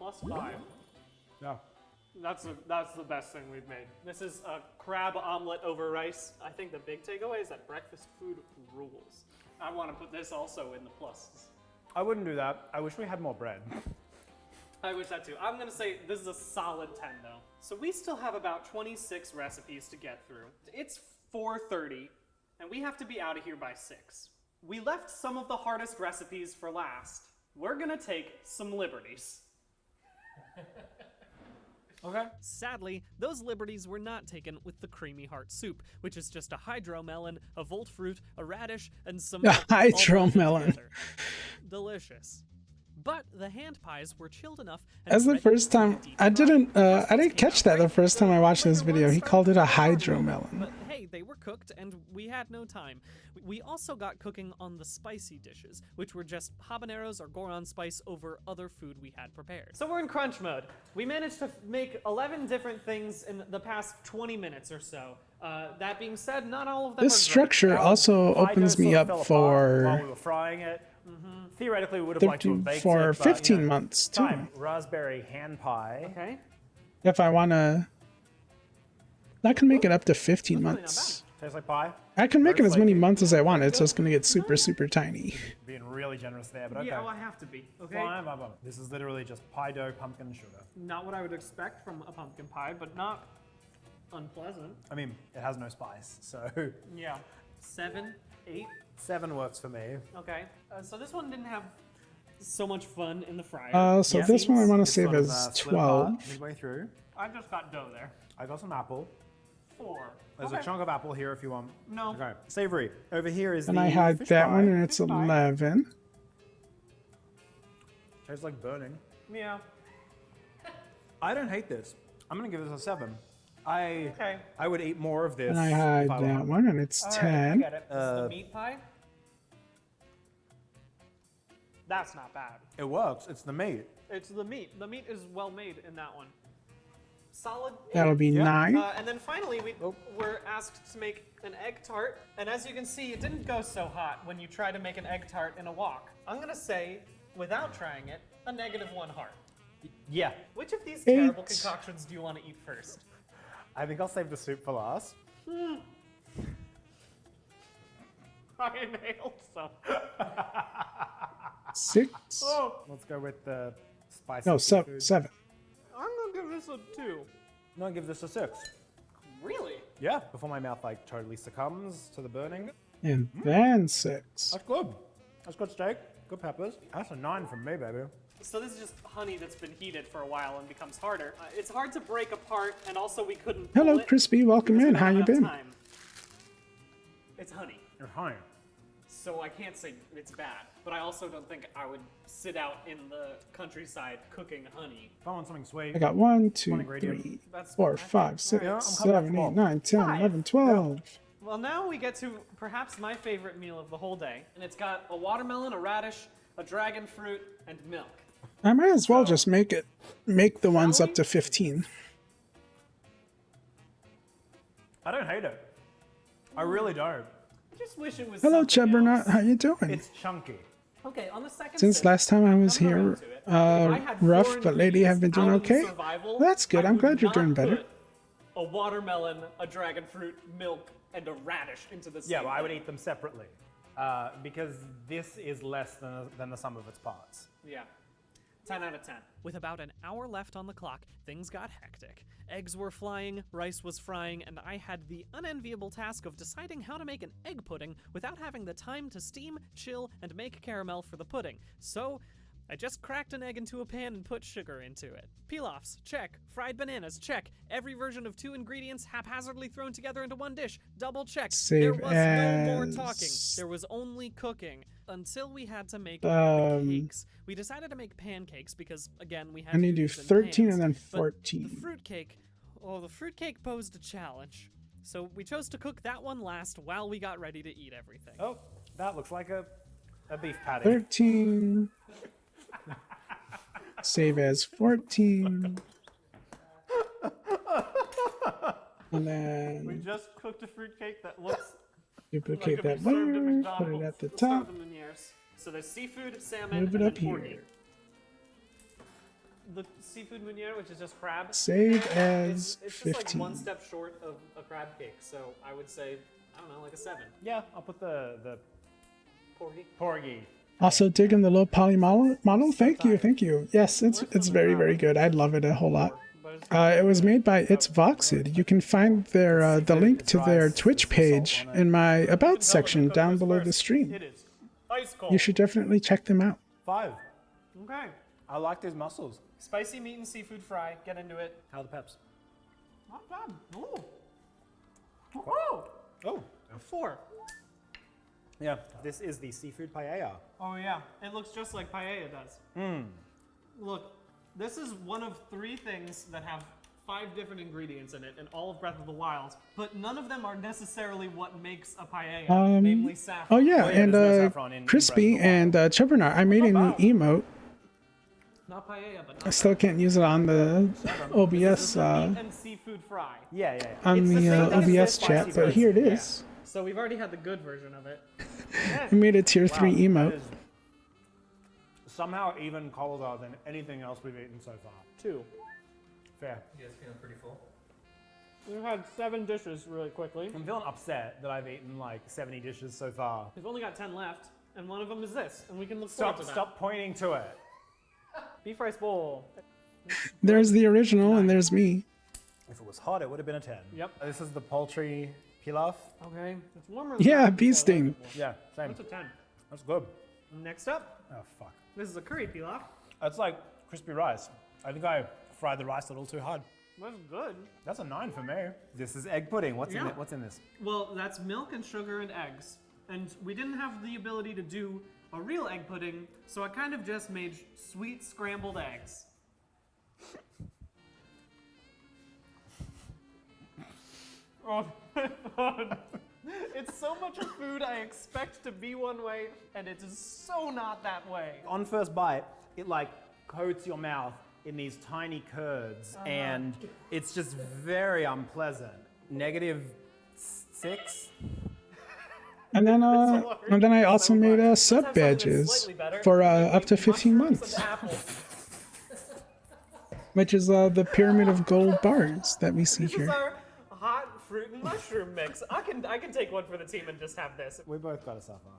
+5. Yeah. That's the best thing we've made. This is a crab omelet over rice. I think the big takeaway is that breakfast food rules. I want to put this also in the pluses. I wouldn't do that. I wish we had more bread. I wish that too. I'm gonna say this is a solid 10 though. So we still have about 26 recipes to get through. It's 4:30, and we have to be out of here by 6. We left some of the hardest recipes for last. We're gonna take some liberties. Okay. Sadly, those liberties were not taken with the creamy heart soup, which is just a hydromelon, a volt fruit, a radish, and some A milk all rolled hydromelon. together. Delicious. But the hand pies were chilled enough. And As the ready first to time, deep I fry. didn't catch that the first time I watched this video. He called it a hydromelon. But hey, they were cooked and we had no time. We also got cooking on the spicy dishes, which were just habaneros or goron spice over other food we had prepared. So we're in crunch mode. We managed to make 11 different things in the past 20 minutes or so. That being said, not all of them This are great. structure also opens me up while we for were frying it. Theoretically, we would have liked to have baked for it, but, 15 you know, months too. time. Raspberry hand pie. Okay. If I wanna, I can make it up to 15 months. Tastes like pie. I can make it as many months as I want. It's just gonna get super, super tiny. Being really generous there, but okay. Yeah, well, I have to be. Okay. Fine, fine, fine. This is literally just pie dough, pumpkin, and sugar. Not what I would expect from a pumpkin pie, but not unpleasant. I mean, it has no spice, so Yeah. 7, 8. 7 works for me. Okay. So this one didn't have so much fun in the fryer. So this one I want to save Sort of, as split apart 12. midway through. I just got dough there. I got some apple. 4. There's Okay. a chunk of apple here if you want. No. Okay. Savory. Over here is And the I had fish that pie. one, and it's 11. Tastes like burning. Yeah. I don't hate this. I'm gonna give this a 7. I Okay. I would eat more of this. And I had if I were that hungry. one, and it's All right, I 10. get it. This is the meat pie. That's not bad. It works. It's the meat. It's the meat. The meat is well made in that one. Solid. That'll be 9. And then finally, we were asked to make an egg tart. And as you can see, it didn't go so hot when you try to make an egg tart in a wok. I'm gonna say, without trying it, a -1 heart. Yeah. Which of these 8. terrible concoctions do you want to eat first? I think I'll save the soup for last. I inhaled some. 6. Oh, Let's go with the spicy No, seafood. 7. I'm gonna give this a 2. No, give this a 6. Really? Yeah, before my mouth like totally succumbs to the burning. And then 6. That's good. That's good steak. Good peppers. That's a 9 from me, baby. So this is just honey that's been heated for a while and becomes harder. It's hard to break apart, and also we couldn't pull Hello, it. Crispy. Welcome because we in. don't How have you enough been? time. It's honey. You're home. So I can't say it's bad, but I also don't think I would sit out in the countryside cooking honey. If I want something sweet. I got 1, 2, ingredient. 3, That's 4, 5, 6, Alright. 7, 8, 9, 10, 11, 12. Well, now we get to perhaps my favorite meal of the whole day, and it's got a watermelon, a radish, a dragon fruit, and milk. I might as well just make the ones up to 15. I don't hate it. I really don't. I just wish it was. Hello, something else. Chebernut. How you doing? It's chunky. Okay, on the second Since sip, last time I was coming around here, to it, if I had rough, 4 but lately I've been doing ingredients out okay. of the survival, That's good. I I'm would glad you're not doing better. put a watermelon, a dragon fruit, milk, and a radish into the same Yeah, well, I would thing. eat them separately because this is less than the sum of its parts. Yeah. 10 out of 10. With about an hour left on the clock, things got hectic. Eggs were flying, rice was frying, and I had the unenviable task of deciding how to make an egg pudding without having the time to steam, chill, and make caramel for the pudding. So, I just cracked an egg into a pan and put sugar into it. Pilafs, check. Fried bananas, check. Every version of 2 ingredients haphazardly thrown together into one dish, double check. There Save was no more as- talking. There was only cooking. Until we had to make cakes. We decided to make pancakes because, again, we had I need to do these in 13 pans. and then But 14. the fruitcake posed a challenge. So we chose to cook that one last while we got ready to eat everything. Oh, that looks like a beef patty. 13. Save as 14. And We then just cooked a fruitcake that looks duplicate like that it served at layer, put it McDonald's. at the Let's start top, with the Meuniers. So there's seafood, salmon, move it and up then porgy. here. The seafood meunier, which is just crab. Save as it's just like 15. one step short of a crab cake. So I would say, I don't know, like a 7. Yeah, I'll put the Porgy. porgy. Also digging the low poly model. Thank you, thank you. Yes, it's very, very good. I love it a whole lot. It was made by It's Voxed. You can find their the link to their Twitch page in my About section down below the stream. It is ice cold. You should definitely check them out. 5. Okay. I like these mussels. Spicy meat and seafood fry. Get into it. How are the peps? Not bad. Ooh. Oh. Oh. 4. Yeah, this is the seafood paella. Oh yeah, it looks just like paella does. Mmm. Look, this is one of 3 things that have 5 different ingredients in it in all of Breath of the Wild, but none of them are necessarily what makes a paella, namely saffron. Oh yeah, and Crispy and Chebernut. I made a new emote. Not paella, but I still can't use it on the OBS meat and seafood fry. Yeah. on the OBS chat, but here it is. So we've already had the good version of it. I made a tier 3 Wow, emote. that is somehow even colder than anything else we've eaten so far. 2. Fair. You guys feeling pretty full? We've had 7 dishes really quickly. I'm feeling upset that I've eaten like 70 dishes so far. We've only got 10 left, and one of them is this, and we can look forward to that. Stop pointing to it. Beef rice bowl. There's the original, and there's me. If it was hot, it would have been a 10. Yep. This is the poultry pilaf. Okay, it's warmer than Yeah, that, bee so sting. Yeah, same. That's a 10. That's good. Next up, Oh, fuck. this is a curry pilaf. That's like crispy rice. I think I fried the rice a little too hard. That's good. That's a 9 for me. This is egg pudding. What's in Yeah. it? What's in this? Well, that's milk and sugar and eggs. And we didn't have the ability to do a real egg pudding, so I kind of just made sweet scrambled eggs. Oh my god. It's so much food I expect to be one way, and it is so not that way. On first bite, it like coats your mouth in these tiny curds, and it's just very unpleasant. -6. And then I also made sub badges for up to 15 months, which is the pyramid of gold bars that we see This is here. our hot fruit and mushroom mix. I can take one for the team and just have this. We both got to suffer.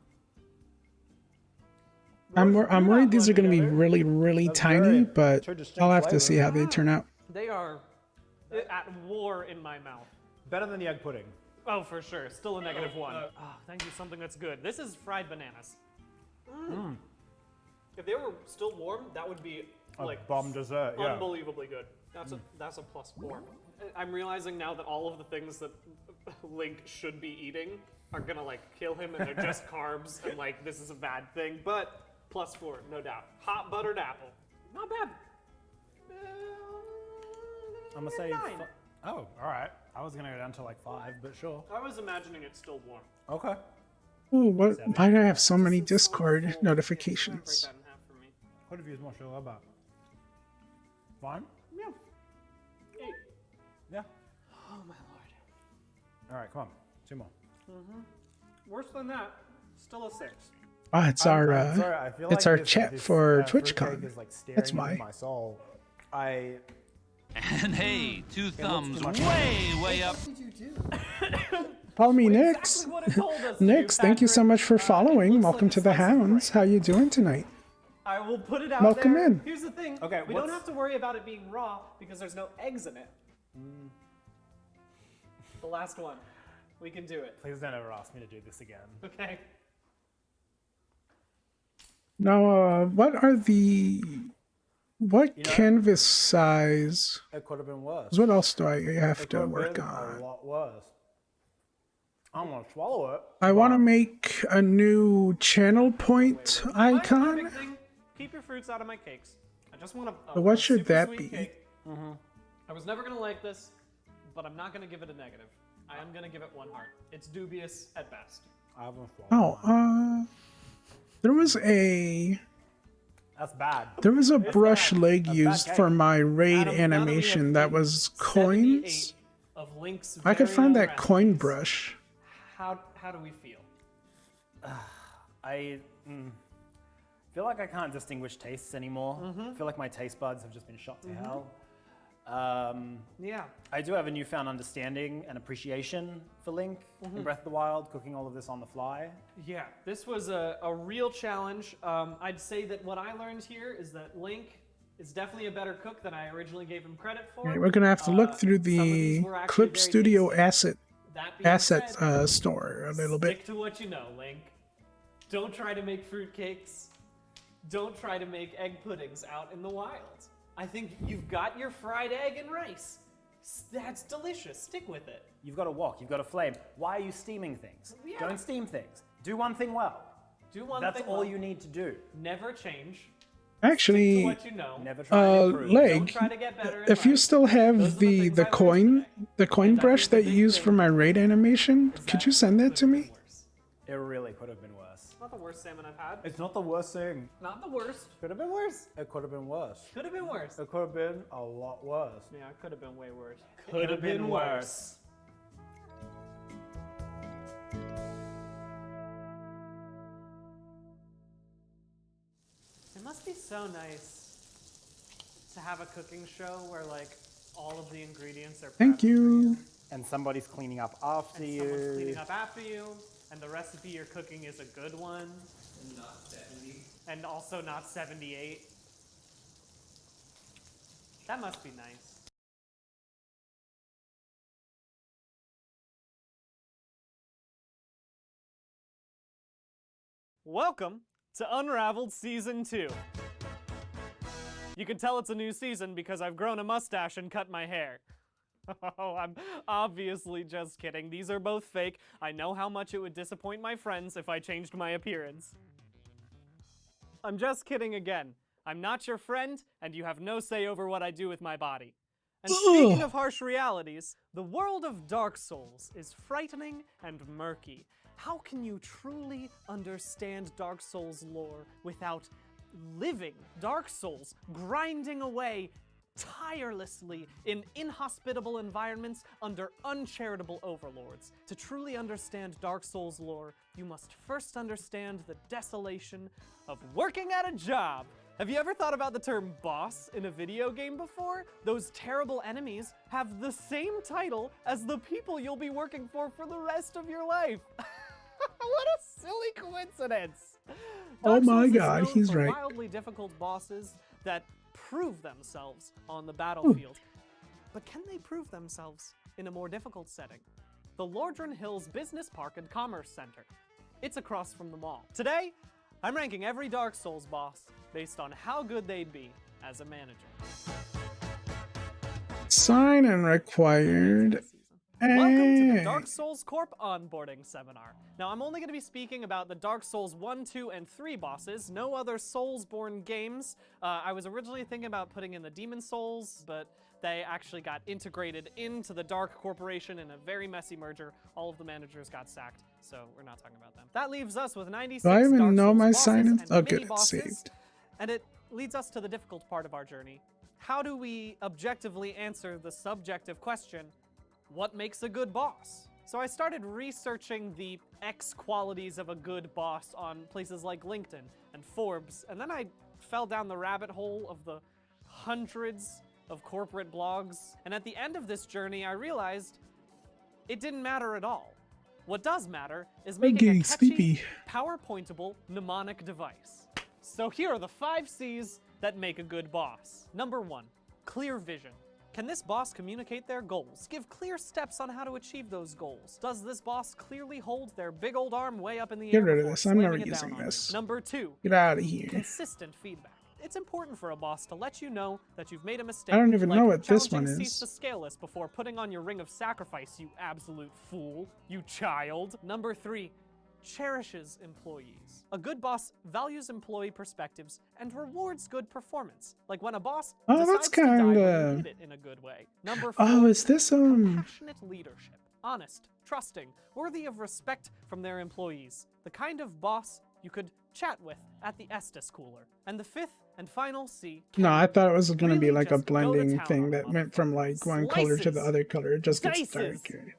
I'm worried these are going to be really, really tiny, but I'll have to see how they turn out. They are at war in my mouth. Better than the egg pudding. Oh, for sure. Still a -1. Oh, thank you. Something that's good. This is fried bananas. If they were still warm, that would be A like bomb dessert, yeah. unbelievably good. That's a +4. I'm realizing now that all of the things that Link should be eating are gonna like kill him, and they're just carbs, and like this is a bad thing. But +4, no doubt. Hot buttered apple, not bad. I'm gonna say. 9. Oh, all right. I was gonna go down to like 5, but sure. I was imagining it's still warm. Okay. Ooh, why do I have so many Discord notifications? What have you more sure about? Fine? Yeah. 8. Yeah. Oh my lord. All right, come on. 2 more. Worse than that, still a 6. Ah, it's I'm our sorry, I feel it's like our this- chat this, for fruitcake TwitchCon. is, like, staring That's into why. my soul. And hey, 2 looks thumbs too much way up. What did you do? Follow me, Nix. Nix, thank you so much for following. Welcome to the Hounds. How you doing tonight? I will put it out Welcome there. in. Here's the thing. Okay, we don't have to worry about it being raw because there's no eggs in it. The last one. We can do it. Please don't ever ask me to do this again. Okay. Now, what canvas size? It could have been worse. What else do I have It could to have work been on? a lot worse. I'm gonna swallow it. I want to make a new channel point icon. Big thing, keep your fruits out of my cakes. I just want But what should super that sweet be? Cake. I was never gonna like this, but I'm not gonna give it a negative. I am gonna give it 1 heart. It's dubious at best. I haven't swallowed. Oh, there was a That's bad. brush leg That's used bad for cake. my raid Adam, now that we have animation that was coins. 78 of Link's I could very find own that coin recipes. brush. How do we feel? I feel like I can't distinguish tastes anymore. I feel like my taste buds have just been shot to hell. Yeah. I do have a newfound understanding and appreciation for Link in Breath of the Wild, cooking all of this on the fly. Yeah, this was a real challenge. I'd say that what I learned here is that Link is definitely a better cook than I originally gave him credit for. Right, we're gonna have to look through the were actually Clip very Studio tasty. That being asset said, store a little bit. Stick to what you know, Link. Don't try to make fruitcakes. Don't try to make egg puddings out in the wild. I think you've got your fried egg and rice. That's delicious. Stick with it. You've got a wok, you've got a flame. Why are you steaming things? Yeah. Don't steam things. Do one thing well. Do one That's thing all well. you need to do. Never change. Actually, What you know. Never try and improve. Leg, Don't try to get better in if you life. still have the coin brush that you used for my raid animation, could you send that to me? It really could have been worse. It's not the worst salmon I've had. It's not the worst thing. Not the worst. Could have been worse. It could have been worse. Could have been worse. It could have been a lot worse. Yeah, it could have been way worse. Could have been worse. It must be so nice to have a cooking show where like all of the ingredients are Thank prepped for you. And somebody's cleaning up after and you. someone's cleaning up after you, and the recipe you're cooking is a good one. Not 70. And also not 78. That must be nice. Welcome to Unraveled Season 2. You can tell it's a new season because I've grown a mustache and cut my hair. Oh, I'm obviously just kidding. These are both fake. I know how much it would disappoint my friends if I changed my appearance. I'm just kidding again. I'm not your friend, and you have no say over what I do with my body. And speaking of harsh realities, the world of Dark Souls is frightening and murky. How can you truly understand Dark Souls lore without living Dark Souls, grinding away tirelessly in inhospitable environments under uncharitable overlords? To truly understand Dark Souls lore, you must first understand the desolation of working at a job. Have you ever thought about the term boss in a video game before? Those terrible enemies have the same title as the people you'll be working for the rest of your life. What a silly coincidence! Oh Dark my Souls is God, known he's for right. wildly difficult bosses that prove themselves on the battlefield. But can they prove themselves in a more difficult setting? The Lordran Hills Business Park and Commerce Center. It's across from the mall. Today, I'm ranking every Dark Souls boss based on how good they'd be as a manager. Sign in required. Welcome to the Hey. Dark Souls Corp onboarding seminar. Now, I'm only going to be speaking about the Dark Souls 1, 2, and 3 bosses, no other Soulsborne games. I was originally thinking about putting in the Demon Souls, but they actually got integrated into the Dark Corporation in a very messy merger. All of the managers got sacked, so we're not talking about them. That leaves us with 96 Do I even Dark know Souls my bosses sign in? and Oh, good, it's mini-bosses, saved. and it leads us to the difficult part of our journey. How do we objectively answer the subjective question, what makes a good boss? So I started researching the X qualities of a good boss on places like LinkedIn and Forbes, and then I fell down the rabbit hole of the hundreds of corporate blogs, and at the end of this journey I realized it didn't matter at all. What does matter is making a catchy, sleepy. PowerPointable mnemonic device. So here are the 5 C's that make a good boss. Number 1, clear vision. Can this boss communicate their goals? Give clear steps on how to achieve those goals. Does this boss clearly hold their big old arm way up in the air? Get rid of before this. I'm never slamming it using down on this. you? Number 2, Get out of here. consistent feedback. It's important for a boss to let you know that you've made a mistake. I don't even like know what this challenging one Cease is. the Scaleless before putting on your ring of sacrifice, you absolute fool, you child. Number 3, cherishes employees. A good boss values employee perspectives and rewards good performance. Like when a boss Oh, decides that's to die when you kinda- did it in a good way. Number 4, Oh, is this compassionate leadership. Honest, trusting, worthy of respect from their employees. The kind of boss you could chat with at the Estes cooler. And the 5th and final C. No, I thought it was gonna be really like a just go to blending town thing on that went from like one color to the Slices. other color. It just gets Dices. darker.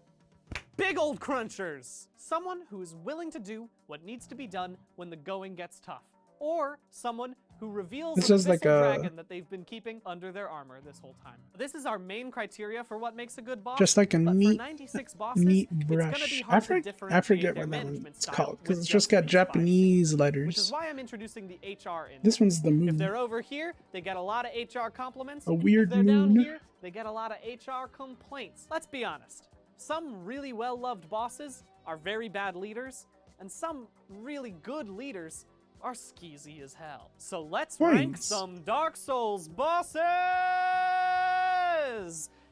Big old crunchers. Someone who is willing to do what needs to be done when the going gets tough. Or someone who reveals This an is like abyssal a- dragon that they've been keeping under their armor this whole time. This is our main criteria for what makes a good boss. Just like a but for neat, 96 bosses, neat it's gonna brush. be I, hard to I differentiate forget their what that management one's style called because with it's just got these 5 Japanese Which is letters. why I'm introducing the HR in. This one's the If moon. they're over here, they get a lot of HR compliments. A weird If they're down moon. here, they get a lot of HR complaints. Let's be honest. Some really well-loved bosses are very bad leaders, and some really good leaders are skeezy as hell. So let's rank Points. some Dark Souls bosses!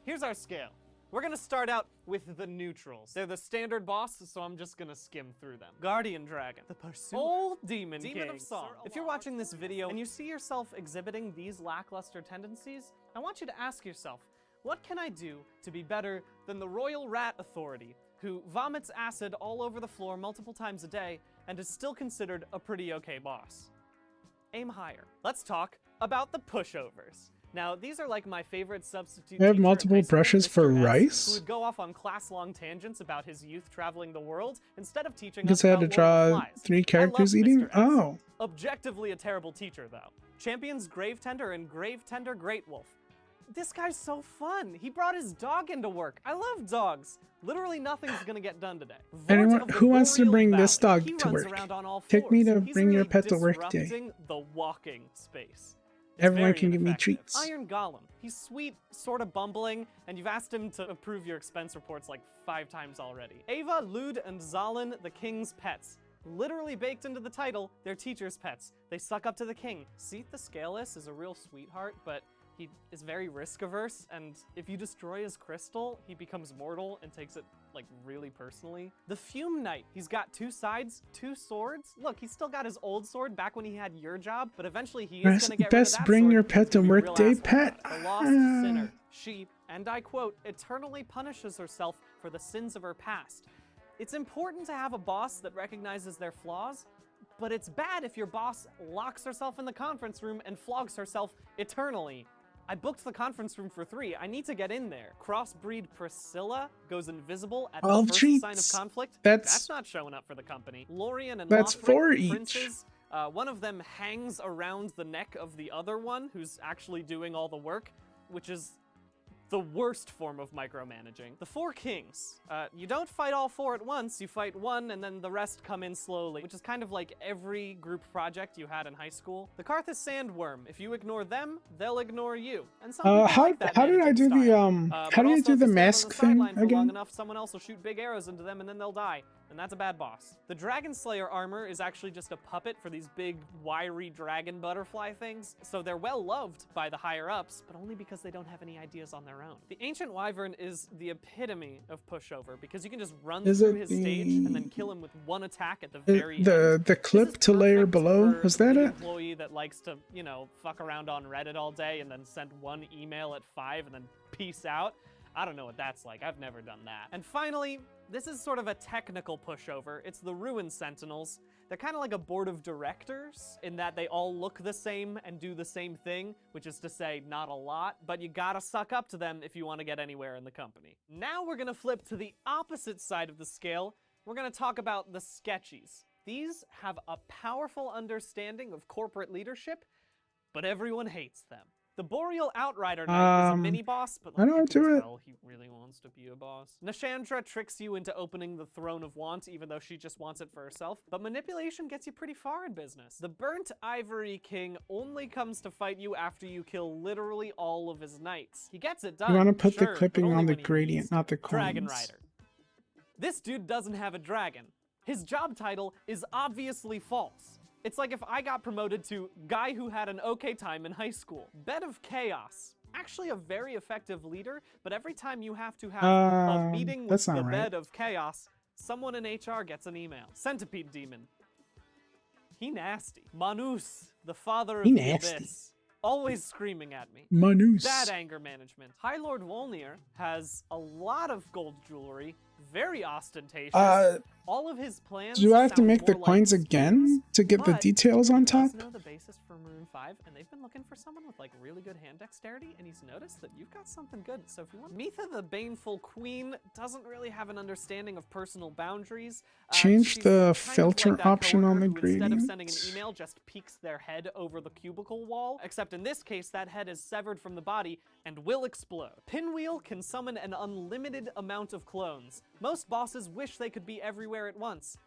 Here's our scale. We're gonna start out with the neutrals. They're the standard boss, so I'm just gonna skim through them. Guardian Dragon, the Pursuer, Old Demon King of Song. If you're watching this video and you see yourself exhibiting these lackluster tendencies, I want you to ask yourself, what can I do to be better than the Royal Rat Authority, who vomits acid all over the floor multiple times a day and is still considered a pretty okay boss? Aim higher. Let's talk about the pushovers. Now, these are like my favorite substitute They have teacher in multiple high school, brushes for Mr. S, rice? who would go off on class-long tangents about his youth traveling the world instead of teaching Because us I had about to Lord of the draw Flies. 3 I love characters Mr. eating? S. Oh. Objectively a terrible teacher, though. Champions Gravetender and Gravetender Greatwolf. This guy's so fun. He brought his dog into work. I love dogs. Literally nothing's gonna get done today. Vort Anyone of the who wants to Boreal bring this Valley. dog He to runs work? around on all Take me fours. to He's bring your really pet to work day. disrupting the walking space. It's Everyone very can give me ineffective. treats. Iron Golem. He's sweet, sort of bumbling, and you've asked him to approve your expense reports like 5 times already. Ava, Lud, and Zalin, the king's pets. Literally baked into the title, they're teacher's pets. They suck up to the king. Seath the Scaleless is a real sweetheart, but he is very risk-averse, and if you destroy his crystal, he becomes mortal and takes it, like, really personally. The Fume Knight. He's got 2 sides, 2 swords. Look, he's still got his old sword back when he had your job, but eventually he is gonna get rid of Best that bring sword. your pet to He's gonna be a work real day, asshole pet. about it. The Lost Sinner. She, and I quote, eternally punishes herself for the sins of her past. It's important to have a boss that recognizes their flaws, but it's bad if your boss locks herself in the conference room and flogs herself eternally. I booked the conference room for 3. I need to get in there. Crossbreed Priscilla goes invisible at the 12 first treats. sign of conflict. That's not showing up for the company. Lorien and That's Lothric, 4 each. princes. One of them hangs around the neck of the other one, who's actually doing all the work, which is the worst form of micromanaging. The 4 kings. You don't fight all 4 at once, you fight 1 and then the rest come in slowly, which is kind of like every group project you had in high school. The Karthus Sandworm. If you ignore them, they'll ignore you. And some people How like that how did I do the managing style. how But do you also, do if the you stand on mask the thing sideline for long again? enough, someone else will shoot big arrows into them and then they'll die. and that's a bad boss. The Dragon Slayer armor is actually just a puppet for these big, wiry dragon butterfly things, so they're well loved by the higher-ups, but only because they don't have any ideas on their own. The Ancient Wyvern is the epitome of pushover, because you can just run through his stage and then kill him with one attack at the very end. The clip to layer below, was that The it? employee that likes to, you know, fuck around on Reddit all day and then send one email at 5 and then peace out. I don't know what that's like. I've never done that. And finally, this is sort of a technical pushover. It's the Ruin Sentinels. They're kind of like a board of directors in that they all look the same and do the same thing, which is to say not a lot, but you gotta suck up to them if you want to get anywhere in the company. Now we're gonna flip to the opposite side of the scale. We're gonna talk about the Sketchies. These have a powerful understanding of corporate leadership, but everyone hates them. The Boreal Outrider Knight is a mini-boss, but I know how to do it. he really wants to be a boss. Nashandra tricks you into opening the Throne of Want, even though she just wants it for herself, but manipulation gets you pretty far in business. The Burnt Ivory King only comes to fight you after you kill literally all of his knights. He gets it done, You want to put sure, the but clipping only on the when he gradient, needs not the to. Dragon coins. Rider. This dude doesn't have a dragon. His job title is obviously false. It's like if I got promoted to guy who had an okay time in high school. Bed of Chaos. Actually a very effective leader, but every time you have to have a meeting with that's the not right. Bed of Chaos, someone in HR gets an email. Centipede Demon. He nasty. Manus, the father of He the nasty. abyss. Always screaming at me. Manus. Bad anger management. High Lord Volnir has a lot of gold jewelry, very ostentatious. All of his plans Do I have to sound make the more like coins again to get the but details on top? Know the basis for Maroon 5, and they've been looking for someone with like really good hand dexterity, and he's noticed that you've got something good. So if you want, Mitha the Baneful Queen doesn't really have an understanding of personal boundaries. Change She's the kind of filter like that option on the coworker who, instead of sending an gradient. email, just peeks their head over the cubicle wall. Except in this case, that head is severed from the body and will explode. Pinwheel can summon an unlimited amount of clones. Most bosses wish they could be everywhere at once.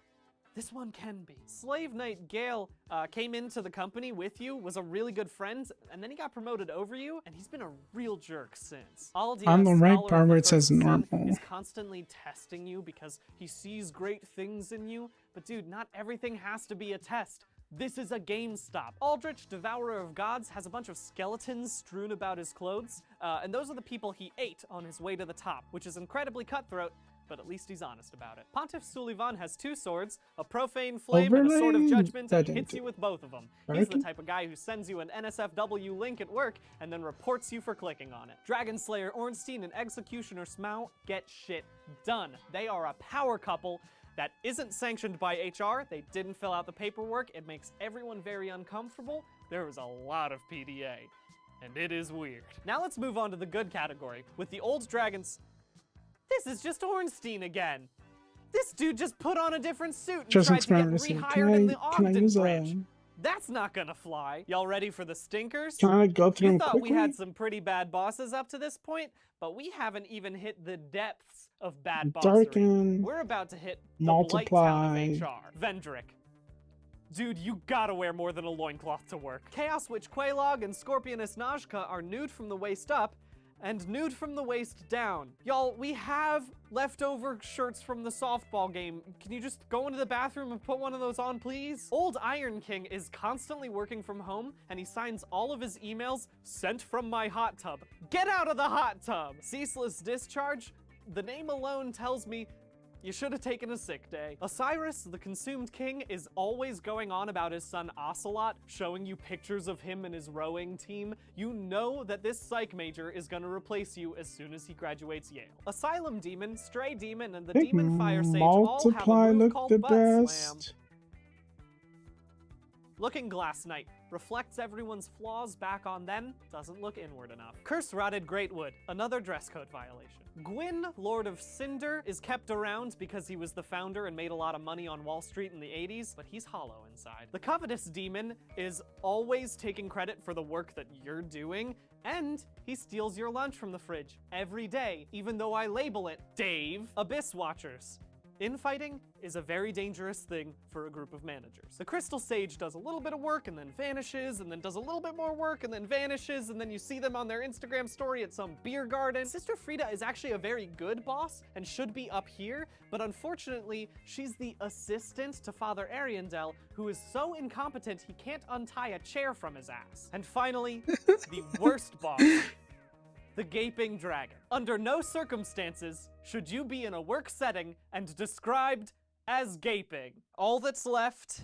This one can be. Slave Knight Gale came into the company with you, was a really good friend, and then he got promoted over you, and he's been a real jerk since. Aldia, On the right Scholar bar of the where it says First Sun, normal. is constantly testing you because he sees great things in you, but dude, not everything has to be a test. This is a GameStop. Aldrich, Devourer of Gods, has a bunch of skeletons strewn about his clothes, and those are the people he ate on his way to the top, which is incredibly cutthroat, but at least he's honest about it. Pontiff Sullivan has two swords, a profane flame and a sword of Overlay? judgment, That and didn't hits do you with both of them. Right? He's the type of guy who sends you an NSFW link at work and then reports you for clicking on it. Dragon Slayer Ornstein and Executioner Smough get shit done. They are a power couple that isn't sanctioned by HR. They didn't fill out the paperwork. It makes everyone very uncomfortable. There is a lot of PDA, and it is weird. Now let's move on to the good category. With the old dragons, this is just Ornstein again. This dude just put on a different suit and Just tried to get experiment receipt. rehired in the Can I Ogden use branch. a? That's not gonna fly. Y'all ready for the stinkers? Can I go through You them thought quickly? we had some pretty bad bosses up to this point, but we haven't even hit the depths of bad bossery. Darken, We're about to hit the multiply. Blight Town of HR. Vendrick. Dude, you gotta wear more than a loincloth to work. Chaos Witch Quelaag and Scorpioness Najka are nude from the waist up, and nude from the waist down. Y'all, we have leftover shirts from the softball game. Can you just go into the bathroom and put one of those on, please? Old Iron King is constantly working from home, and he signs all of his emails, "Sent from my hot tub." Get out of the hot tub! Ceaseless Discharge? The name alone tells me you should have taken a sick day. Osiris, the Consumed King, is always going on about his son Ocelot, showing you pictures of him and his rowing team. You know that this psych major is gonna replace you as soon as he graduates Yale. Asylum Demon, Stray Demon, and the Big Demon Fire Sage all have a multiply move look called the Butt Slam. best. Looking Glass Knight reflects everyone's flaws back on them, doesn't look inward enough. Curse Rotted Greatwood, another dress code violation. Gwyn, Lord of Cinder, is kept around because he was the founder and made a lot of money on Wall Street in the 80s, but he's hollow inside. The Covetous Demon is always taking credit for the work that you're doing, and he steals your lunch from the fridge every day, even though I label it Dave. Abyss Watchers. Infighting is a very dangerous thing for a group of managers. The Crystal Sage does a little bit of work and then vanishes, and then does a little bit more work and then vanishes, and then you see them on their Instagram story at some beer garden. Sister Frida is actually a very good boss and should be up here, but unfortunately, she's the assistant to Father Ariandel, who is so incompetent he can't untie a chair from his ass. And finally, the worst boss. The Gaping Dragon. Under no circumstances should you be in a work setting and described as gaping. All that's left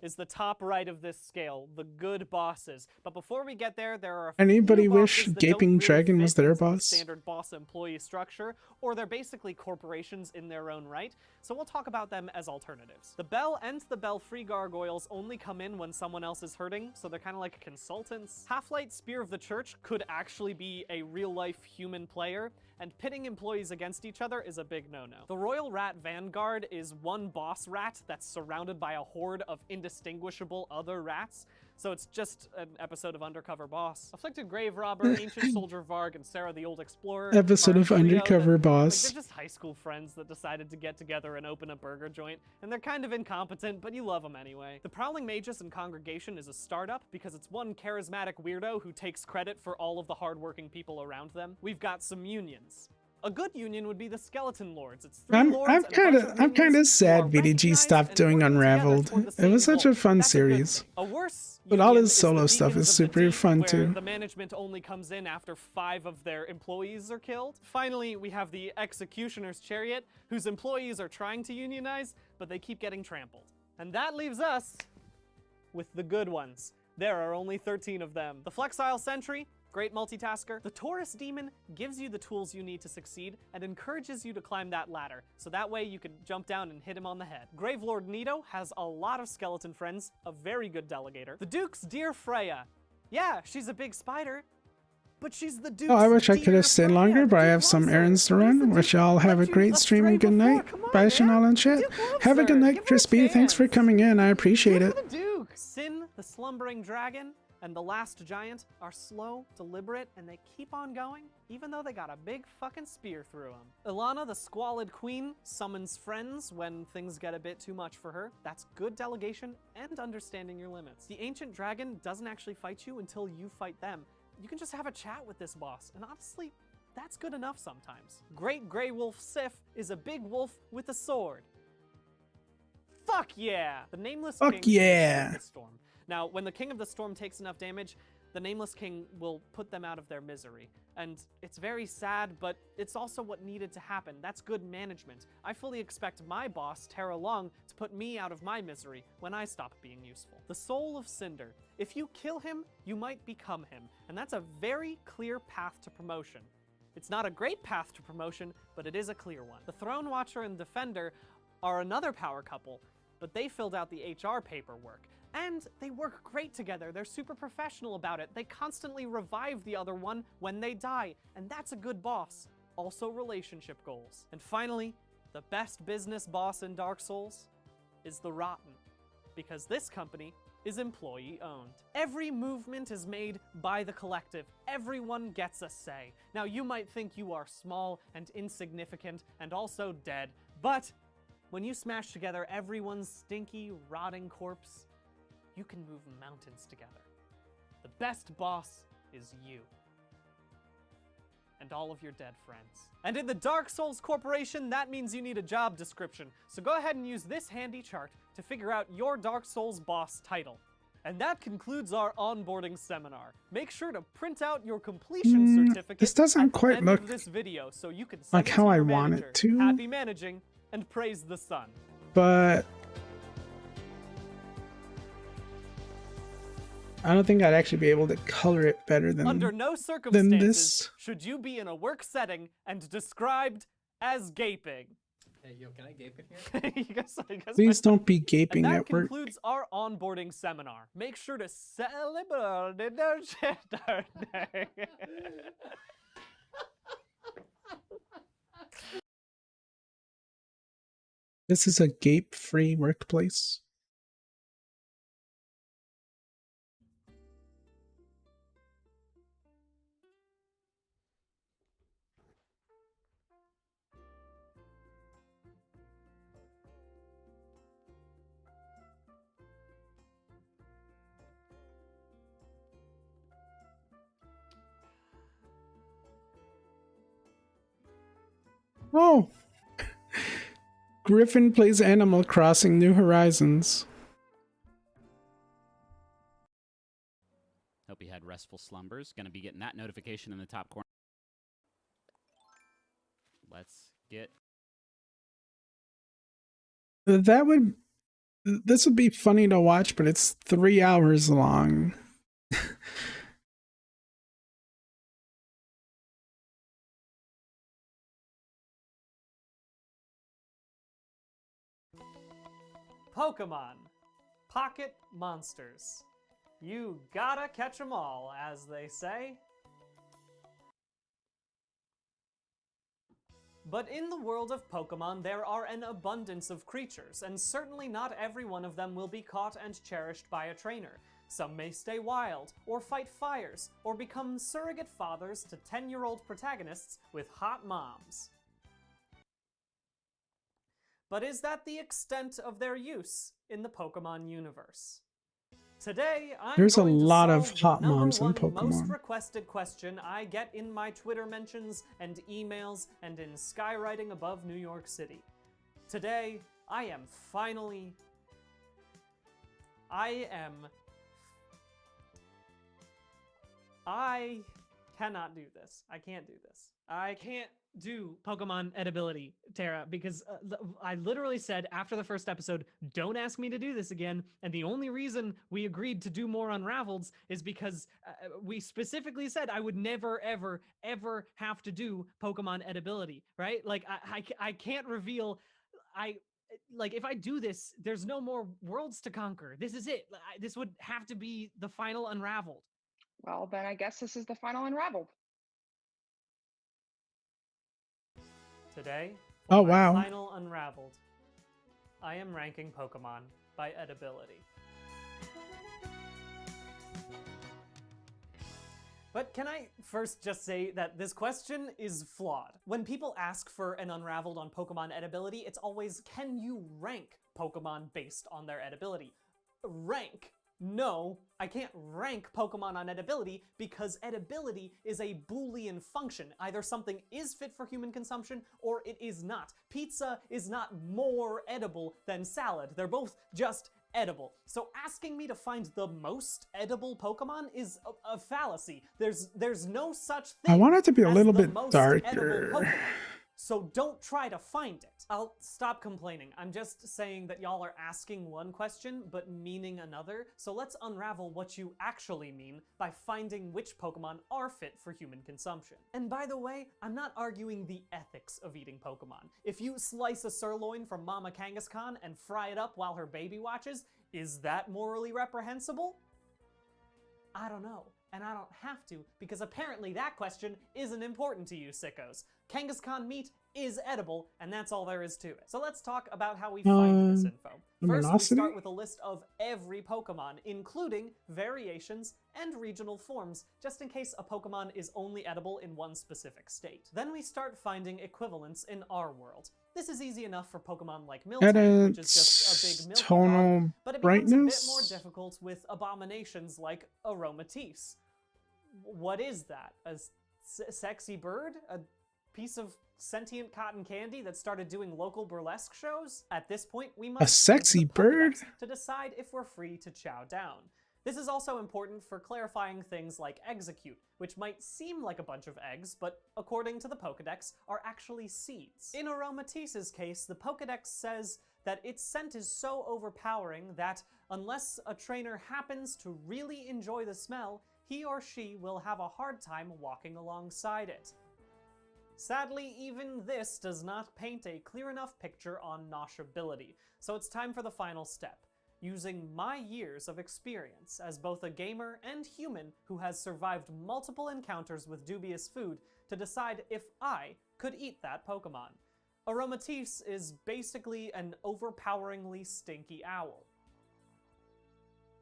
is the top right of this scale, the good bosses. But before we get there, there are a few Anybody wish bosses that Gaping don't really Dragon fit was their into the boss? standard boss-employee structure, or they're basically corporations in their own right, so we'll talk about them as alternatives. The Bell and the Bell-Free Gargoyles only come in when someone else is hurting, so they're kind of like consultants. Half-Light Spear of the Church could actually be a real-life human player, and pitting employees against each other is a big no-no. The Royal Rat Vanguard is one boss rat that's surrounded by a horde of indistinguishable other rats, so it's just an episode of Undercover Boss. Afflicted Grave Robber, Ancient Soldier Varg, and Sarah the Old Explorer Episode are a of trio Undercover that, Boss. Like, they're just high school friends that decided to get together and open a burger joint, and they're kind of incompetent, but you love them anyway. The Prowling Magus and Congregation is a startup because it's one charismatic weirdo who takes credit for all of the hardworking people around them. We've got some unions. A good union would be the Skeleton Lords. It's three lords I'm and a bunch of kind of minions sad who are VDG stopped doing Unraveled. It was such a fun series. A worse But all union his is solo the stuff Deacons is of the super Deep, fun where too. the management only comes in after 5 of their employees are killed. Finally, we have the Executioner's Chariot, whose employees are trying to unionize, but they keep getting trampled. And that leaves us with the good ones. There are only 13 of them. The Flexile Sentry, great multitasker. The Taurus Demon gives you the tools you need to succeed and encourages you to climb that ladder, so that way you can jump down and hit him on the head. Gravelord Nito has a lot of skeleton friends, a very good delegator. The Duke's Dear Freya. Yeah, she's a big spider, but she's the Duke's Oh, I wish I dear could have stayed longer, but I have some errands to run. Wish y'all have a great stream and good night. Bye, Chanel and chat. Have a good night, Crispy. Thanks for coming in. I appreciate it. The Duke! Sin, the Slumbering Dragon, and the Last Giant are slow, deliberate, and they keep on going, even though they got a big fucking spear through them. Ilana, the Squalid Queen, summons friends when things get a bit too much for her. That's good delegation and understanding your limits. The Ancient Dragon doesn't actually fight you until you fight them. You can just have a chat with this boss, and honestly, that's good enough sometimes. Great Grey Wolf Sif is a big wolf with a sword. Fuck yeah! The Nameless Fuck King yeah. is the Storm. Now, when the King of the Storm takes enough damage, the Nameless King will put them out of their misery. And it's very sad, but it's also what needed to happen. That's good management. I fully expect my boss, Terra Long, to put me out of my misery when I stop being useful. The Soul of Cinder. If you kill him, you might become him, and that's a very clear path to promotion. It's not a great path to promotion, but it is a clear one. The Throne Watcher and Defender are another power couple, but they filled out the HR paperwork. And they work great together. They're super professional about it. They constantly revive the other one when they die, and that's a good boss. Also relationship goals. And finally, the best business boss in Dark Souls is the Rotten, because this company is employee owned. Every movement is made by the collective. Everyone gets a say. Now you might think you are small and insignificant and also dead, but when you smash together everyone's stinky, rotting corpse, you can move mountains together. The best boss is you. And all of your dead friends. And in the Dark Souls Corporation, that means you need a job description. So go ahead and use this handy chart to figure out your Dark Souls boss title. And that concludes our onboarding seminar. Make sure to print out your completion certificate this doesn't at quite the end look of this video so you can send like it how to I your want manager. it to. Happy managing, and praise the sun. But I don't think I'd actually be able to color it better than Under no this. circumstances should you be in a work setting and described as gaping. Hey, yo, can I gape in here? You guys Please don't be gaping and that at work. concludes our onboarding seminar. Make sure to celebrate the day. This is a gape-free workplace. Oh, Griffin plays Animal Crossing New Horizons. Hope you had restful slumbers. Gonna be getting that notification in the top corner. Let's get. This would be funny to watch, but it's 3 hours long. Pokemon. Pocket monsters. You gotta catch 'em all, as they say. But in the world of Pokemon, there are an abundance of creatures, and certainly not every one of them will be caught and cherished by a trainer. Some may stay wild, or fight fires, or become surrogate fathers to 10-year-old protagonists with hot moms. But is that the extent of their use in the Pokemon universe? Today, There's a going to lot of solve hot the number moms in one Pokemon. most requested question I get in my Twitter mentions and emails and in skywriting above New York City. Today, I cannot do this. I can't do this. I can't do Pokemon edibility, Tara, because I literally said after the first episode, don't ask me to do this again. And the only reason we agreed to do more Unraveleds is because we specifically said I would never, ever, ever have to do Pokemon edibility, right? Like, I can't reveal... Like, if I do this, there's no more worlds to conquer. This is it. This would have to be the final Unraveled. Well, then I guess this is the final Unraveled. Today, Oh, for my wow. final Unraveled, I am ranking Pokemon by edibility. But can I first just say that this question is flawed? When people ask for an Unraveled on Pokemon edibility, it's always, can you rank Pokemon based on their edibility? Rank? No, I can't rank Pokemon on edibility because edibility is a Boolean function. Either something is fit for human consumption or it is not. Pizza is not more edible than salad. They're both just edible. So asking me to find the most edible Pokemon is a fallacy. There's no such thing. I want it to be a as little the bit most darker. edible Pokemon. So don't try to find it. I'll stop complaining. I'm just saying that y'all are asking one question, but meaning another. So let's unravel what you actually mean by finding which Pokemon are fit for human consumption. And by the way, I'm not arguing the ethics of eating Pokemon. If you slice a sirloin from Mama Kangaskhan and fry it up while her baby watches, is that morally reprehensible? I don't know. And I don't have to, because apparently that question isn't important to you sickos. Kangaskhan meat is edible, and that's all there is to it. So let's talk about how we find this info. First, we start with a list of every Pokemon, including variations and regional forms, just in case a Pokemon is only edible in one specific state. Then we start finding equivalents in our world. This is easy enough for Pokemon like Miltank, which is just a big milky tonal dog, but it becomes a bit brightness? more difficult with abominations like Aromatisse. What is that? A sexy bird? A piece of sentient cotton candy that started doing local burlesque shows? At this point, we must A sexy bird? to decide if we're free to chow down. This is also important for clarifying things like execute, which might seem like a bunch of eggs, but according to the Pokedex, are actually seeds. In Aromatisse's case, the Pokedex says that its scent is so overpowering that unless a trainer happens to really enjoy the smell, he or she will have a hard time walking alongside it. Sadly, even this does not paint a clear enough picture on noshability, so it's time for the final step. Using my years of experience as both a gamer and human who has survived multiple encounters with dubious food to decide if I could eat that Pokemon. Aromatisse is basically an overpoweringly stinky owl.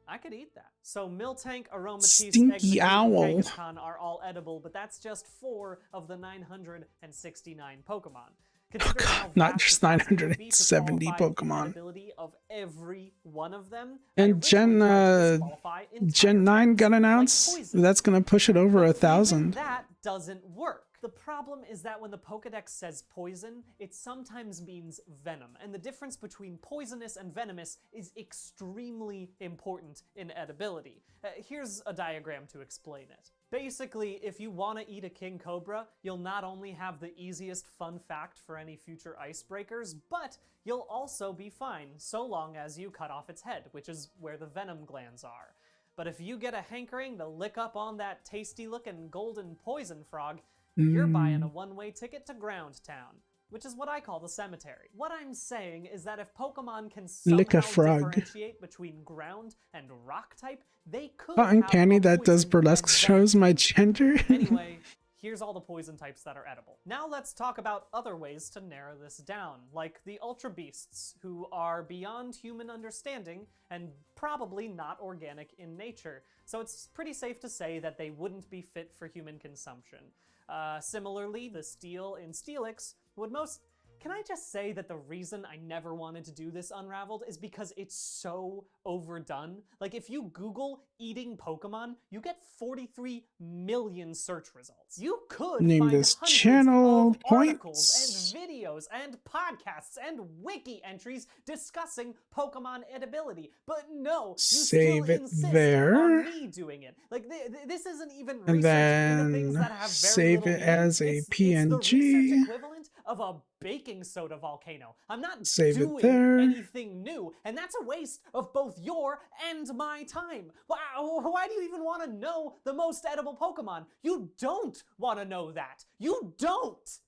I could eat that. So Miltank, Aromatisse, Stinky Execute, owl. and Kangaskhan are all edible, but that's just 4 of the 969 Pokemon. Considering how Not vast just the process would be to 970 qualify the Pokemon. edibility of every one of them, And Gen 9 got announced. That's gonna push it over 1,000. that doesn't work. The problem is that when the Pokedex says poison, it sometimes means venom, and the difference between poisonous and venomous is extremely important in edibility. Here's a diagram to explain it. Basically, if you want to eat a king cobra, you'll not only have the easiest fun fact for any future icebreakers, but you'll also be fine, so long as you cut off its head, which is where the venom glands are. But if you get a hankering to lick up on that tasty-looking golden poison frog, you're buying a one-way ticket to Ground Town, which is what I call the cemetery. What I'm saying is that if Pokemon can Lick a somehow frog. differentiate between ground and rock type, they could Cotton have candy a that does poison burlesque and shows my gender. Anyway, here's all the poison types that are edible. Now let's talk about other ways to narrow this down, like the Ultra Beasts, who are beyond human understanding and probably not organic in nature. So it's pretty safe to say that they wouldn't be fit for human consumption. Similarly, the Steel in Steelix would most... Can I just say that the reason I never wanted to do this Unraveled is because it's so overdone? Like, if you Google eating Pokemon, you get 43 million search results. You could Name find this hundreds channel of articles points. and videos and podcasts and wiki entries discussing Pokemon edibility. But no, you Save still it insist there. on me doing it. Like, this isn't even And research into things then that have very save little it meaning. as a It's the research PNG. equivalent of a baking soda volcano. I'm not Save it doing there. anything new, and that's a waste of both your and my time. Why do you even want to know the most edible Pokemon? You don't want to know that. You don't.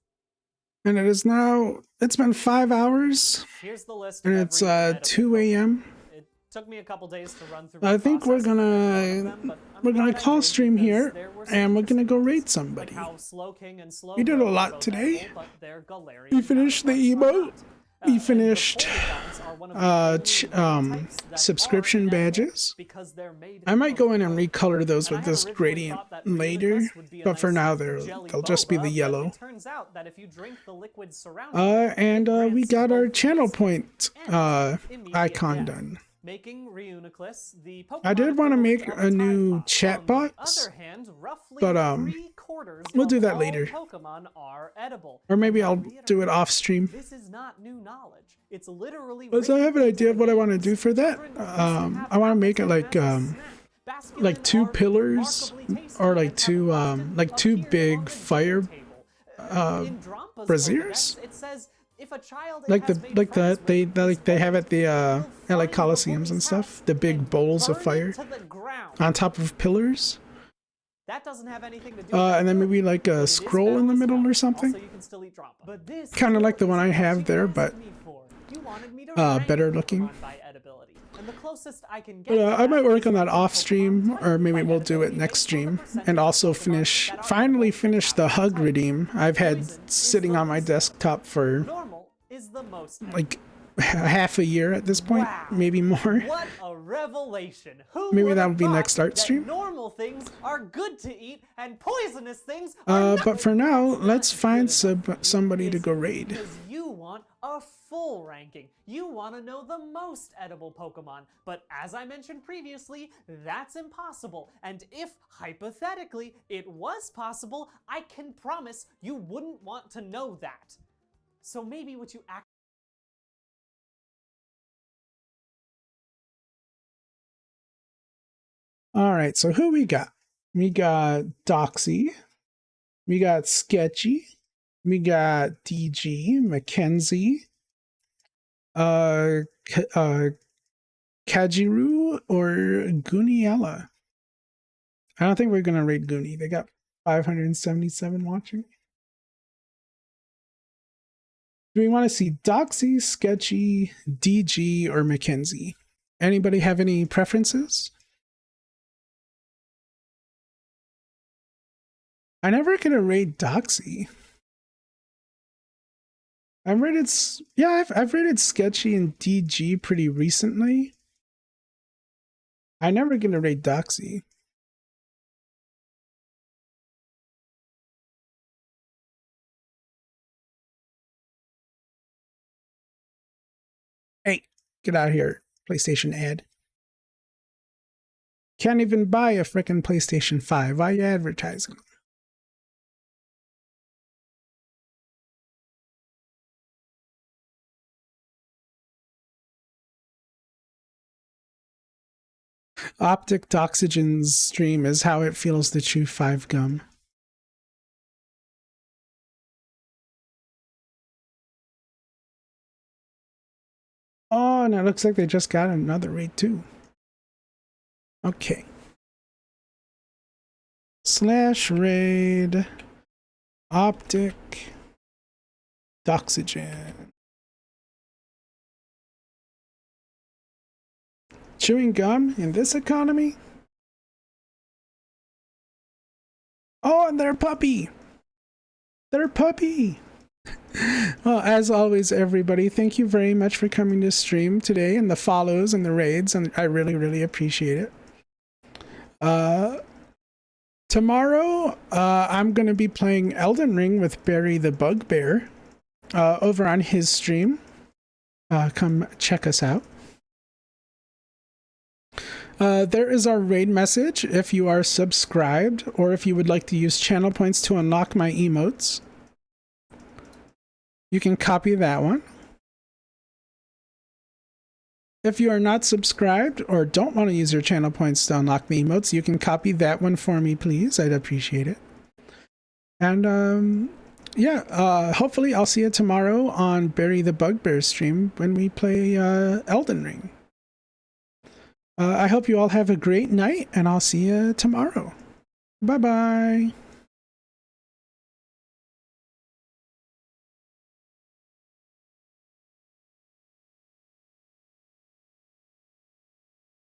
And it is now, it's been 5 hours. Here's the list And of it's every edible 2 a.m. It took me a couple days to run through. I the think we're process. gonna call stream here, and we're gonna go raid Like somebody. how Slowking and Slowbro We did a are lot both today. edible, but they're Galarian We finished the emote. We finished subscription badges. I might go in and recolor those with this gradient later, but for now they'll just be the yellow. Turns out that if you drink the liquid surrounding And we got our channel point icon done. making Reuniclus the I did want to make a new chat box, but we'll do that later. Pokemon are edible. Or maybe I'll do it off stream. This is not new knowledge. It's literally But I have an idea of what I want to do for that. I want to make it like 2 pillars, or like two big fire braziers. It says if a child Like they have at the at like coliseums and stuff, the big bowls of fire on top of pillars. That doesn't have anything to do And then maybe like a scroll in the middle or something. Kind of like the one I have there, but better looking. But I might work on that off stream, or maybe we'll do it next stream, and also finally finish the hug redeem I've had sitting on my desktop for like half a year at this point, maybe more. What a revelation! Who Maybe that would be next art that stream. Normal things are good to eat, and poisonous things are But for now, let's find somebody to go raid. because you want a full ranking. You want to know the most edible Pokemon, but as I mentioned previously, that's impossible. And if, hypothetically, it was possible, I can promise you wouldn't want to know that. So maybe what you actually... All right, so who we got? We got Doxy. We got Sketchy. We got DG, Mackenzie, Kajiru, or Guniella. I don't think we're gonna raid Goonie. They got 577 watching. Do we want to see Doxy, Sketchy, DG, or Mackenzie? Anybody have any preferences? I never gonna raid Doxy. I've rated Sketchy and DG pretty recently. I never gonna raid Doxy. Hey, get out of here, PlayStation ad. Can't even buy a frickin' PlayStation 5. Why are you advertising? Optic Doxygen's stream is how it feels to chew 5 gum. Oh, and it looks like they just got another raid too. Okay. /raid Optic Doxygen. Chewing gum in this economy? Oh, and their puppy! Their puppy! Well, as always, everybody, thank you very much for coming to stream today and the follows and the raids, and I really, really appreciate it. Tomorrow, I'm going to be playing Elden Ring with Barry the Bugbear over on his stream. Come check us out. There is our raid message if you are subscribed or if you would like to use channel points to unlock my emotes. You can copy that one. If you are not subscribed or don't want to use your channel points to unlock the emotes, you can copy that one for me, please. I'd appreciate it. And yeah, hopefully I'll see you tomorrow on Barry the Bugbear stream when we play Elden Ring. I hope you all have a great night, and I'll see you tomorrow. Bye-bye.